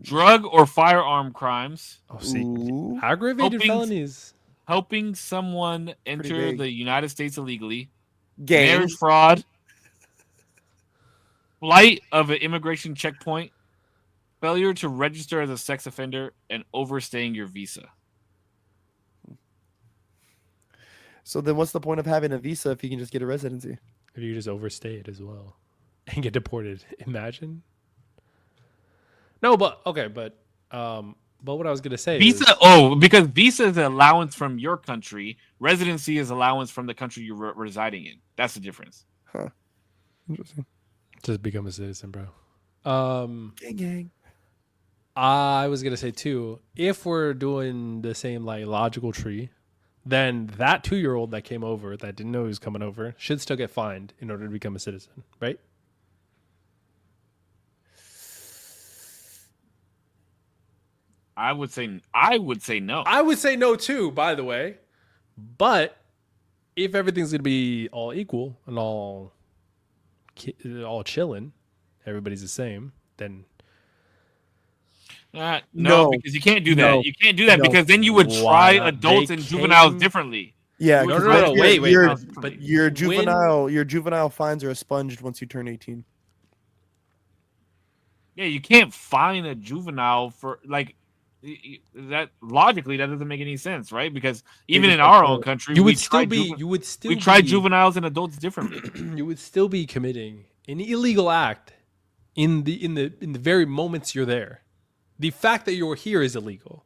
Speaker 2: drug or firearm crimes,
Speaker 3: Oh, see,
Speaker 1: Ooh.
Speaker 3: aggravated
Speaker 2: Helping-
Speaker 3: felonies.
Speaker 2: helping someone enter
Speaker 1: big.
Speaker 2: the United States illegally,
Speaker 1: Gangs.
Speaker 2: marriage fraud, flight of an immigration checkpoint, failure to register as a sex offender, and overstaying your visa.
Speaker 1: So then, what's the point of having a visa if you can just get a residency?
Speaker 3: If you just overstay it as well and get deported, imagine. No, but okay, but what I was gonna say
Speaker 2: Visa.
Speaker 3: is
Speaker 2: Oh, because visa is an allowance from your country. Residency is allowance from the country you're residing in. That's the difference.
Speaker 1: Huh. Interesting.
Speaker 3: just become a citizen, bro.
Speaker 1: Gang, gang.
Speaker 3: I was gonna say too, if we're doing the same like logical tree, then that 2-year-old that came over that didn't know he was coming over should still get fined in order to become a citizen, right?
Speaker 2: I would say no.
Speaker 3: I would say no too, by the way. But if everything's gonna be all equal and all chilling, everybody's the same, then
Speaker 2: No,
Speaker 1: No.
Speaker 2: because you can't do
Speaker 1: No.
Speaker 2: that. You can't do that
Speaker 1: No.
Speaker 2: because then you would
Speaker 3: Why
Speaker 2: try
Speaker 3: not?
Speaker 2: adults
Speaker 3: They
Speaker 2: and juveniles
Speaker 3: came-
Speaker 2: differently.
Speaker 1: Yeah,
Speaker 2: No,
Speaker 1: 'cause
Speaker 2: no, no,
Speaker 1: your-
Speaker 3: wait,
Speaker 1: your,
Speaker 3: but
Speaker 1: your
Speaker 3: when-
Speaker 1: juvenile fines are expunged once you turn 18.
Speaker 2: Yeah, you can't fine a juvenile for like that. Logically, that doesn't make any sense, right? Because even in our own country,
Speaker 3: you
Speaker 2: we
Speaker 3: would still
Speaker 2: try
Speaker 3: be
Speaker 2: juveniles and adults differently.
Speaker 3: you would still be committing an illegal act in the very moments you're there. The fact that you're here is illegal.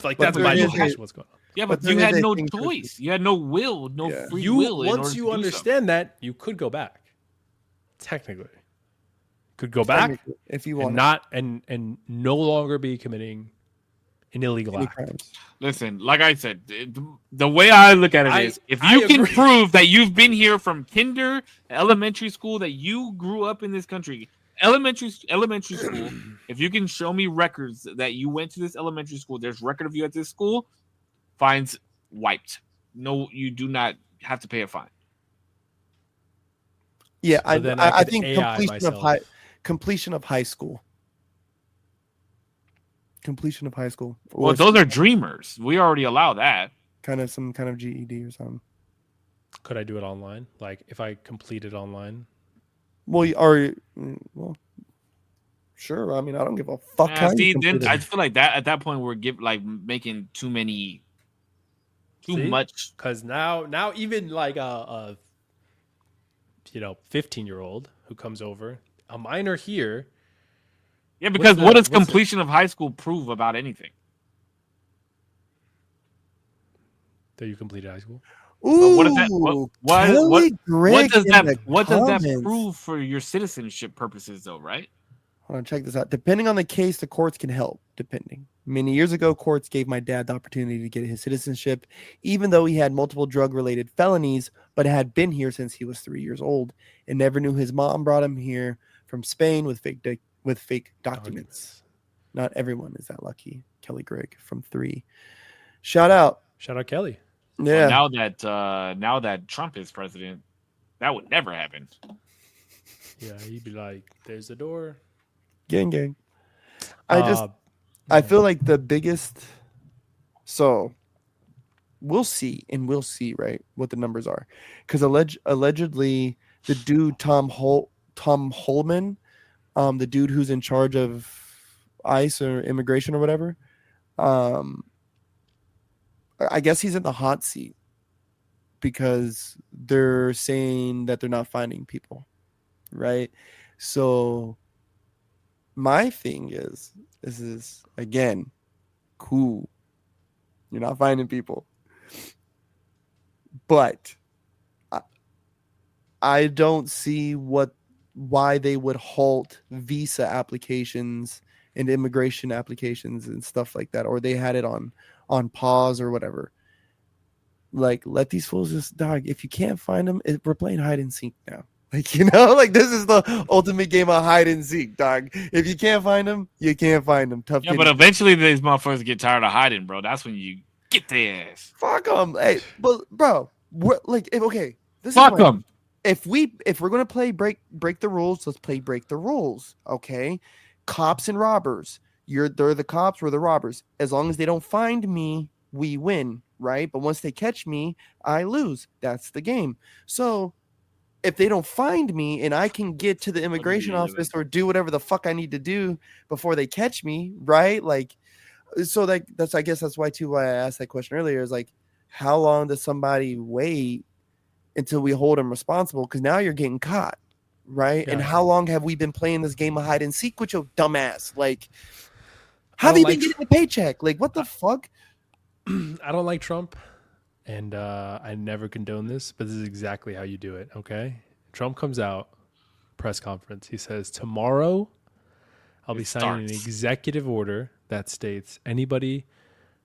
Speaker 3: Like
Speaker 1: But
Speaker 3: that's
Speaker 1: there
Speaker 3: my
Speaker 1: is
Speaker 3: definition. What's going on?
Speaker 2: Yeah,
Speaker 1: But
Speaker 2: but you
Speaker 1: there is
Speaker 2: had
Speaker 1: a
Speaker 2: no
Speaker 1: thing to-
Speaker 2: choice. You had no will, no
Speaker 1: Yeah.
Speaker 2: free will. in order
Speaker 3: Once
Speaker 2: to
Speaker 3: you
Speaker 2: do
Speaker 3: understand that, you could go back. Technically, could go back
Speaker 1: if you
Speaker 3: and
Speaker 1: want
Speaker 3: not and no longer be committing an illegal
Speaker 1: any
Speaker 3: act.
Speaker 1: crimes.
Speaker 2: something. Listen, like I said, the way I look at it is, if you can
Speaker 3: agree.
Speaker 2: prove that you've been here from kinder, elementary school, that you grew up in this country, elementary school, if you can show me records that you went to this elementary school, there's record of you at this school, fines wiped. No, you do not have to pay a fine.
Speaker 1: Yeah,
Speaker 3: So then I
Speaker 1: I
Speaker 3: could
Speaker 1: think
Speaker 3: AI myself.
Speaker 1: completion of high school. Completion of high school.
Speaker 2: Well,
Speaker 1: Or
Speaker 2: those are dreamers. We already allow that.
Speaker 1: some kind of GED or something.
Speaker 3: Could I do it online? Like if I complete it online?
Speaker 1: Well, sure. I mean, I don't give a fuck. how you
Speaker 2: See,
Speaker 1: complete
Speaker 2: then
Speaker 1: it.
Speaker 2: I feel like that at that point we're making too
Speaker 3: See?
Speaker 2: much.
Speaker 3: Because now even like a 15-year-old who comes over, a minor here.
Speaker 2: Yeah, because
Speaker 3: What's
Speaker 2: what
Speaker 3: the-
Speaker 2: does
Speaker 3: what's the-
Speaker 2: completion of high school prove about anything?
Speaker 3: That you completed high school.
Speaker 1: Ooh,
Speaker 2: what does that-
Speaker 1: Kelly Greg
Speaker 2: What does
Speaker 1: in
Speaker 2: that
Speaker 1: the comments.
Speaker 2: prove for your citizenship purposes, though? Right?
Speaker 1: Hold on, check this out. Depending on the case, the courts can help. Depending. Many years ago, courts gave my dad the opportunity to get his citizenship, even though he had multiple drug-related felonies, but had been here since he was 3 years old and never knew his mom brought him here from Spain with fake documents. Not everyone is that lucky. Kelly Greg from 3. Shout out.
Speaker 3: Shout out Kelly.
Speaker 1: Yeah.
Speaker 2: Well, now that Trump is president, that would never happen.
Speaker 3: Yeah, he'd be like, "There's the door."
Speaker 1: Gang. I feel like the biggest. So we'll see, right, what the numbers are, because allegedly the dude Tom Holman, the dude who's in charge of ICE or immigration or whatever, I guess he's in the hot seat because they're saying that they're not finding people, right? So my thing is, this is again cool. You're not finding people, but I don't see why they would halt visa applications and immigration applications and stuff like that, or they had it on pause or whatever. Like, let these fools just, dog. If you can't find them, we're playing hide and seek now. Like, like this is the ultimate game of hide and seek, dog. If you can't find them, you can't find them. Tough.
Speaker 2: Yeah, but eventually these motherfuckers get tired of hiding, bro. That's when you get their ass.
Speaker 1: Fuck them. Hey, but bro, okay, this
Speaker 2: Fuck
Speaker 1: is my-
Speaker 2: them.
Speaker 1: If we're gonna play break the rules, let's play break the rules. Okay, cops and robbers. They're the cops, we're the robbers. As long as they don't find me, we win, right? But once they catch me, I lose. That's the game. So if they don't find me and I can get to the immigration office or do whatever the fuck I need to do before they catch me, right? Like, so that's I guess that's why I asked that question earlier, is like, how long does somebody wait until we hold them responsible? Because now you're getting caught, right? And
Speaker 3: Yeah.
Speaker 1: how long have we been playing this game of hide and seek with your dumbass? Like,
Speaker 3: I
Speaker 1: have
Speaker 3: don't
Speaker 1: you been
Speaker 3: like
Speaker 1: getting a paycheck? Like, what the fuck?
Speaker 3: I don't like Trump, and I never condone this, but this is exactly how you do it. Okay, Trump comes out, press conference. He says, tomorrow I'll be signing an executive order that states anybody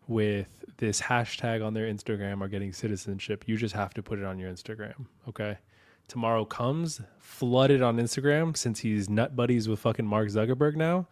Speaker 3: with this hashtag on their Instagram are getting citizenship. You just have to put it on your Instagram. Okay. Tomorrow comes, flooded on Instagram, since he's nut buddies with fucking Mark Zuckerberg now.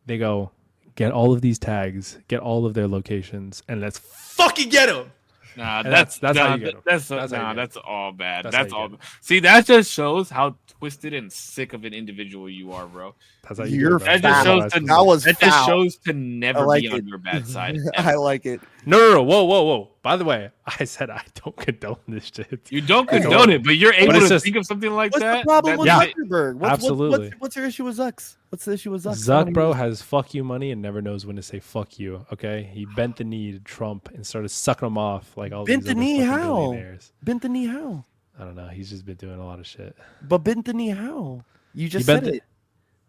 Speaker 3: They go, get all of these tags, get all of their locations, and let's fucking get them.
Speaker 2: Nah,
Speaker 3: And
Speaker 2: that's
Speaker 3: how you get 'em.
Speaker 2: that's
Speaker 3: That's how you get 'em.
Speaker 2: that's all bad.
Speaker 3: That's how
Speaker 2: That's
Speaker 3: you
Speaker 2: all.
Speaker 3: get 'em.
Speaker 2: See, that just shows how twisted and sick of an individual you are, bro.
Speaker 3: That's how you
Speaker 1: You're
Speaker 3: get it,
Speaker 2: That
Speaker 3: bro.
Speaker 2: just shows to
Speaker 1: That was
Speaker 2: that just
Speaker 1: foul.
Speaker 2: shows to
Speaker 1: I
Speaker 2: never
Speaker 1: like
Speaker 2: be
Speaker 1: it.
Speaker 2: on your bad side.
Speaker 1: I
Speaker 2: ever.
Speaker 1: like it.
Speaker 3: No. Whoa. By the way, I said I don't condone this shit.
Speaker 2: You don't
Speaker 3: I
Speaker 2: condone
Speaker 3: don't.
Speaker 2: it, but you're able
Speaker 3: it's
Speaker 2: to
Speaker 3: just-
Speaker 2: think of something like
Speaker 1: What's
Speaker 2: that.
Speaker 1: the problem with
Speaker 3: Yeah.
Speaker 1: Zuckerberg?
Speaker 3: Absolutely.
Speaker 1: What's your issue with Zucks? What's the issue with Zucks?
Speaker 3: Zuck, bro, has fuck you money and never knows when to say fuck you. Okay, he bent the knee to Trump and started sucking him off like all
Speaker 1: Bent
Speaker 3: these
Speaker 1: the
Speaker 3: other
Speaker 1: knee
Speaker 3: fucking
Speaker 1: how?
Speaker 3: billionaires.
Speaker 1: Bent the knee how?
Speaker 3: I don't know. He's just been doing a lot of shit.
Speaker 1: But bent the knee how? You just
Speaker 3: bent
Speaker 1: said
Speaker 3: the-
Speaker 1: it.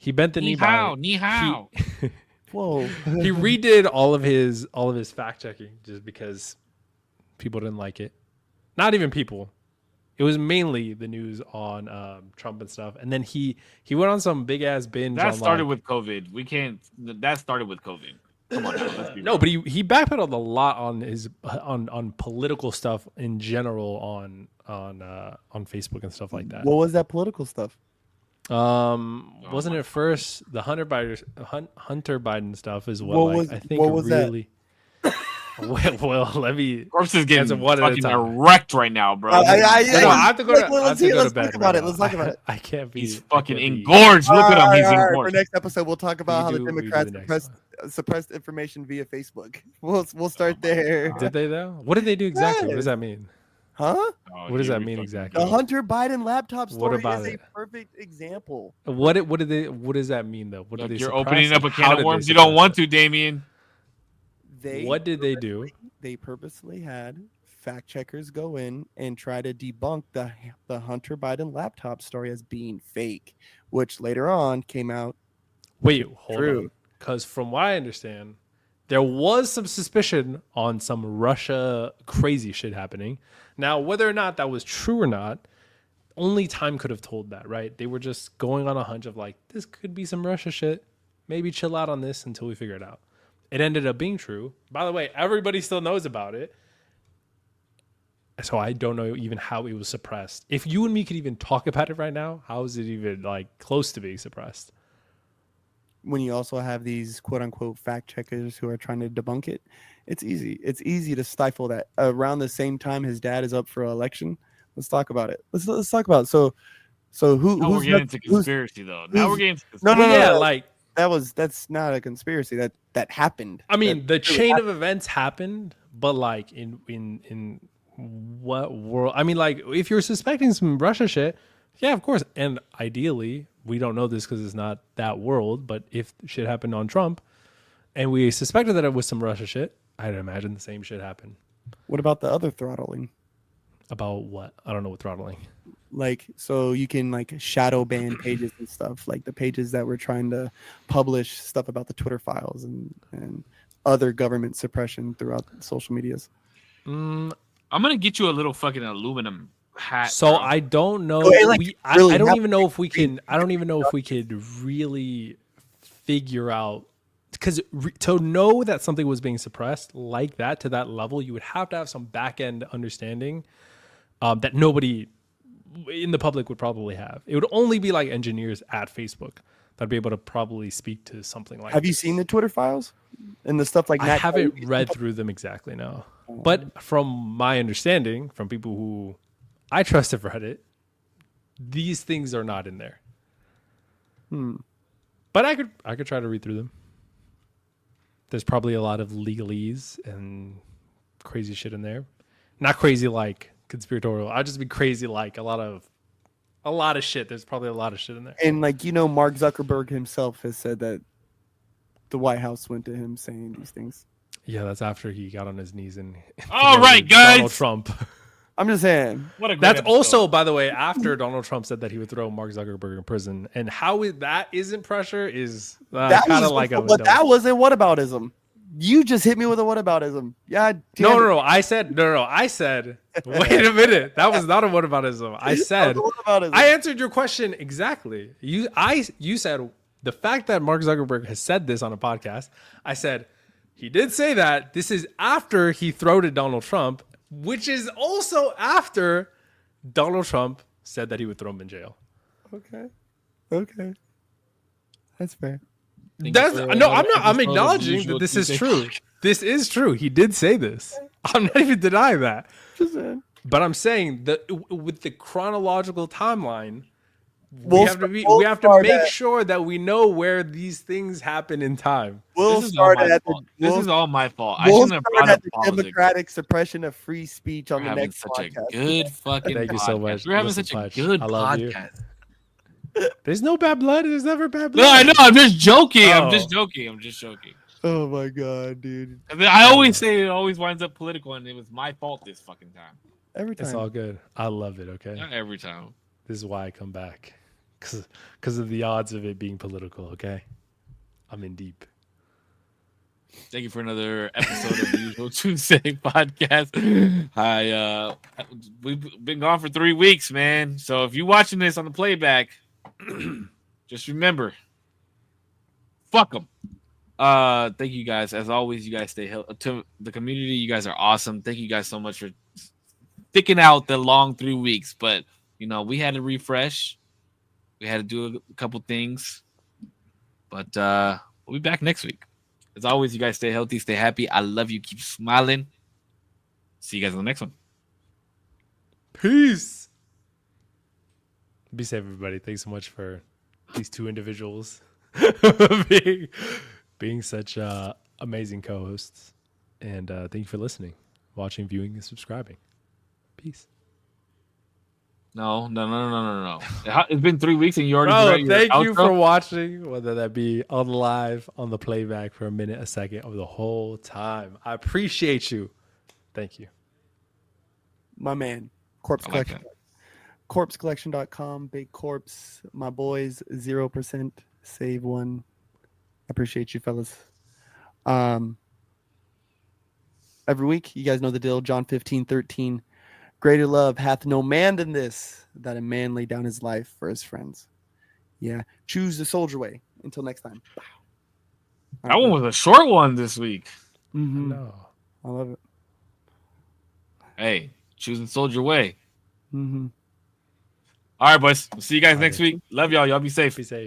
Speaker 3: He bent the knee by
Speaker 2: Ni hao.
Speaker 1: Whoa.
Speaker 3: he redid all of his fact checking just because people didn't like it. Not even people. It was mainly the news on Trump and stuff. And then he went on some big ass binge.
Speaker 2: That
Speaker 3: on,
Speaker 2: started
Speaker 3: like,
Speaker 2: with COVID. We can't. That started with COVID. Come on, now, let's be
Speaker 3: no,
Speaker 2: real.
Speaker 3: but he backpedaled a lot on his on political stuff in general on Facebook and stuff like that.
Speaker 1: What was that political stuff?
Speaker 3: Wasn't
Speaker 2: my
Speaker 3: it first the Hunter Biden stuff is what,
Speaker 1: What
Speaker 3: like,
Speaker 1: was-
Speaker 3: I think
Speaker 1: what was that?
Speaker 3: really. well, let me.
Speaker 2: Korpsx is
Speaker 3: Answer
Speaker 2: getting
Speaker 3: one at a
Speaker 2: fucking
Speaker 3: time.
Speaker 2: wrecked right now, bro.
Speaker 3: No, I have to go to. I have to go
Speaker 1: let's
Speaker 3: to bed.
Speaker 1: talk about
Speaker 3: right
Speaker 1: it. Let's
Speaker 3: now.
Speaker 1: talk about it.
Speaker 3: I can't be.
Speaker 2: He's
Speaker 3: I
Speaker 2: fucking
Speaker 3: can't be-
Speaker 2: engorged. Look at him. He's
Speaker 1: All right, for
Speaker 2: engorged.
Speaker 1: next episode, we'll talk about how the
Speaker 3: We do
Speaker 1: Democrats
Speaker 3: the next
Speaker 1: suppressed information via Facebook. We'll start there.
Speaker 3: Did they though? What did they do exactly? What does that mean?
Speaker 1: Huh?
Speaker 2: Oh,
Speaker 3: What does
Speaker 2: here
Speaker 3: that
Speaker 2: we
Speaker 3: mean
Speaker 2: fucking
Speaker 3: exactly?
Speaker 1: The
Speaker 2: go.
Speaker 1: Hunter Biden laptop
Speaker 3: What
Speaker 1: story
Speaker 3: about
Speaker 1: is a
Speaker 3: it?
Speaker 1: perfect example.
Speaker 3: What did they? What does that mean though? What
Speaker 2: Look,
Speaker 3: did they?
Speaker 2: you're
Speaker 3: suppress
Speaker 2: opening up a
Speaker 3: and
Speaker 2: can
Speaker 3: how
Speaker 2: of
Speaker 3: did they
Speaker 2: worms you don't
Speaker 3: suppress
Speaker 2: want
Speaker 3: it?
Speaker 2: to, Damien.
Speaker 3: What did they do?
Speaker 1: They purposely had fact checkers go in and try to debunk the Hunter Biden laptop story as being fake, which later on came out.
Speaker 3: Wait, hold
Speaker 1: True.
Speaker 3: on. Because from what I understand, there was some suspicion on some Russia crazy shit happening. Now, whether or not that was true or not, only time could have told that, right? They were just going on a hunch of like, this could be some Russia shit. Maybe chill out on this until we figure it out. It ended up being true. By the way, everybody still knows about it. So I don't know even how it was suppressed. If you and me could even talk about it right now, how is it even like close to being suppressed?
Speaker 1: When you also have these quote unquote fact checkers who are trying to debunk it, it's easy. It's easy to stifle that. Around the same time his dad is up for election, let's talk about it. Let's talk about it. So
Speaker 2: Now we're
Speaker 1: who's
Speaker 2: getting
Speaker 1: next-
Speaker 2: into
Speaker 1: who's-
Speaker 2: conspiracy though. Now we're getting into
Speaker 1: No,
Speaker 2: conspiracy.
Speaker 3: Well, yeah,
Speaker 1: no.
Speaker 3: like
Speaker 1: that's not a conspiracy. That happened.
Speaker 3: I mean,
Speaker 1: That
Speaker 3: the
Speaker 1: really
Speaker 3: chain of events happened, but like in what world? I mean, like if you're suspecting some Russia shit, yeah, of course. And ideally, we don't know this because it's not that world. But if shit happened on Trump, and we suspected that it was some Russia shit, I'd imagine the same shit happened.
Speaker 1: What about the other throttling?
Speaker 3: About what? I don't know what throttling.
Speaker 1: Like, so you can like shadow ban pages and stuff, like the pages that were trying to publish stuff about the Twitter files and other government suppression throughout social medias.
Speaker 2: I'm gonna get you a little fucking aluminum hat.
Speaker 3: So
Speaker 2: bro.
Speaker 3: I don't know.
Speaker 1: So it, like,
Speaker 3: I
Speaker 1: really
Speaker 3: don't
Speaker 1: happened.
Speaker 3: even know if we can. I don't even know if we could really figure out because to know that something was being suppressed like that to that level, you would have to have some back end understanding that nobody in the public would probably have. It would only be like engineers at Facebook that'd be able to probably speak to something like.
Speaker 1: Have you seen the Twitter files and the stuff like
Speaker 3: I
Speaker 1: that?
Speaker 3: haven't read through them exactly, no. But from my understanding, from people who I trust have read it, these things are not in there. But I could try to read through them. There's probably a lot of legalese and crazy shit in there. Not crazy like conspiratorial. I'd just be crazy like a lot of shit. There's probably a lot of shit in there.
Speaker 1: And like, you know, Mark Zuckerberg himself has said that the White House went to him saying these things.
Speaker 3: Yeah, that's after he got on his knees and
Speaker 2: All right,
Speaker 3: Donald
Speaker 2: guys.
Speaker 3: Trump.
Speaker 1: I'm just saying.
Speaker 2: What a great
Speaker 3: That's
Speaker 2: episode.
Speaker 3: also, by the way, after Donald Trump said that he would throw Mark Zuckerberg in prison, and that isn't pressure is
Speaker 1: That
Speaker 3: kind
Speaker 1: was
Speaker 3: of like a
Speaker 1: but that wasn't whataboutism. You just hit me with a whataboutism. Yeah.
Speaker 3: no. I said no. I said, wait a minute. That was not a whataboutism. I said,
Speaker 1: Whataboutism.
Speaker 3: I answered your question exactly. You said the fact that Mark Zuckerberg has said this on a podcast. I said he did say that. This is after he throated Donald Trump, which is also after Donald Trump said that he would throw him in jail.
Speaker 1: Okay. That's fair.
Speaker 3: That's no. I'm not. I'm acknowledging that this is true. This is true. He did say this. I'm not even denying that.
Speaker 1: Just saying.
Speaker 3: But I'm saying that with the chronological timeline,
Speaker 1: We'll
Speaker 3: we have to make sure that we know where these things happen in time.
Speaker 1: We'll
Speaker 2: This is all
Speaker 1: start
Speaker 2: my
Speaker 1: at
Speaker 2: fault.
Speaker 1: the.
Speaker 2: This is all my fault. I
Speaker 1: We'll
Speaker 2: shouldn't have
Speaker 1: start
Speaker 2: brought
Speaker 1: at
Speaker 2: up
Speaker 1: the
Speaker 2: politics.
Speaker 1: democratic suppression of free speech on
Speaker 2: We're
Speaker 1: the
Speaker 2: having
Speaker 1: next
Speaker 2: such
Speaker 1: podcast.
Speaker 2: a good fucking
Speaker 3: Thank you
Speaker 2: podcast.
Speaker 3: so much.
Speaker 2: We're having
Speaker 3: Listen,
Speaker 2: such a
Speaker 3: Fudge,
Speaker 2: good
Speaker 3: I love you.
Speaker 2: podcast.
Speaker 3: There's no bad blood. There's never bad blood.
Speaker 2: No, I know. I'm just joking.
Speaker 3: Oh.
Speaker 2: I'm just joking.
Speaker 1: Oh my god, dude!
Speaker 2: I mean, I always say it always winds up political, and it was my fault this fucking time.
Speaker 1: Every time.
Speaker 3: It's all good. I love it. Okay.
Speaker 2: Not every time.
Speaker 3: This is why I come back, because of the odds of it being political. Okay. I'm in deep.
Speaker 2: Thank you for another episode of the Usual Tuesday podcast. We've been gone for 3 weeks, man. So if you're watching this on the playback, just remember, fuck them. Thank you guys. As always, you guys stay healthy. To the community, you guys are awesome. Thank you guys so much for sticking out the long 3 weeks. But we had to refresh. We had to do a couple things. But we'll be back next week. As always, you guys stay healthy, stay happy. I love you. Keep smiling. See you guys on the next one.
Speaker 3: Peace. Be safe, everybody. Thanks so much for these two individuals being such amazing co-hosts. And thank you for listening, watching, viewing, and subscribing. Peace.
Speaker 2: No. It's been 3 weeks and you already.
Speaker 3: Bro, thank you for watching, whether that be on live, on the playback for a minute, a second, or the whole time. I appreciate you. Thank you.
Speaker 1: My man, Corpse
Speaker 2: I like
Speaker 1: Collection. Korpscollection.com, Big Corpse. My boys, 0%. Save one. I appreciate you, fellas. Every week, you guys know the deal. John 15:13. Greater love hath no man than this, that a man lay down his life for his friends. Yeah. Choose the soldier way. Until next time.
Speaker 2: That one was a short one this week.
Speaker 1: Mm-hmm.
Speaker 3: No.
Speaker 1: I love it.
Speaker 2: Hey, choose the soldier way.
Speaker 1: Mm-hmm.
Speaker 2: All right, boys. We'll see you guys next week. Love y'all. Y'all be safe.
Speaker 3: Be safe.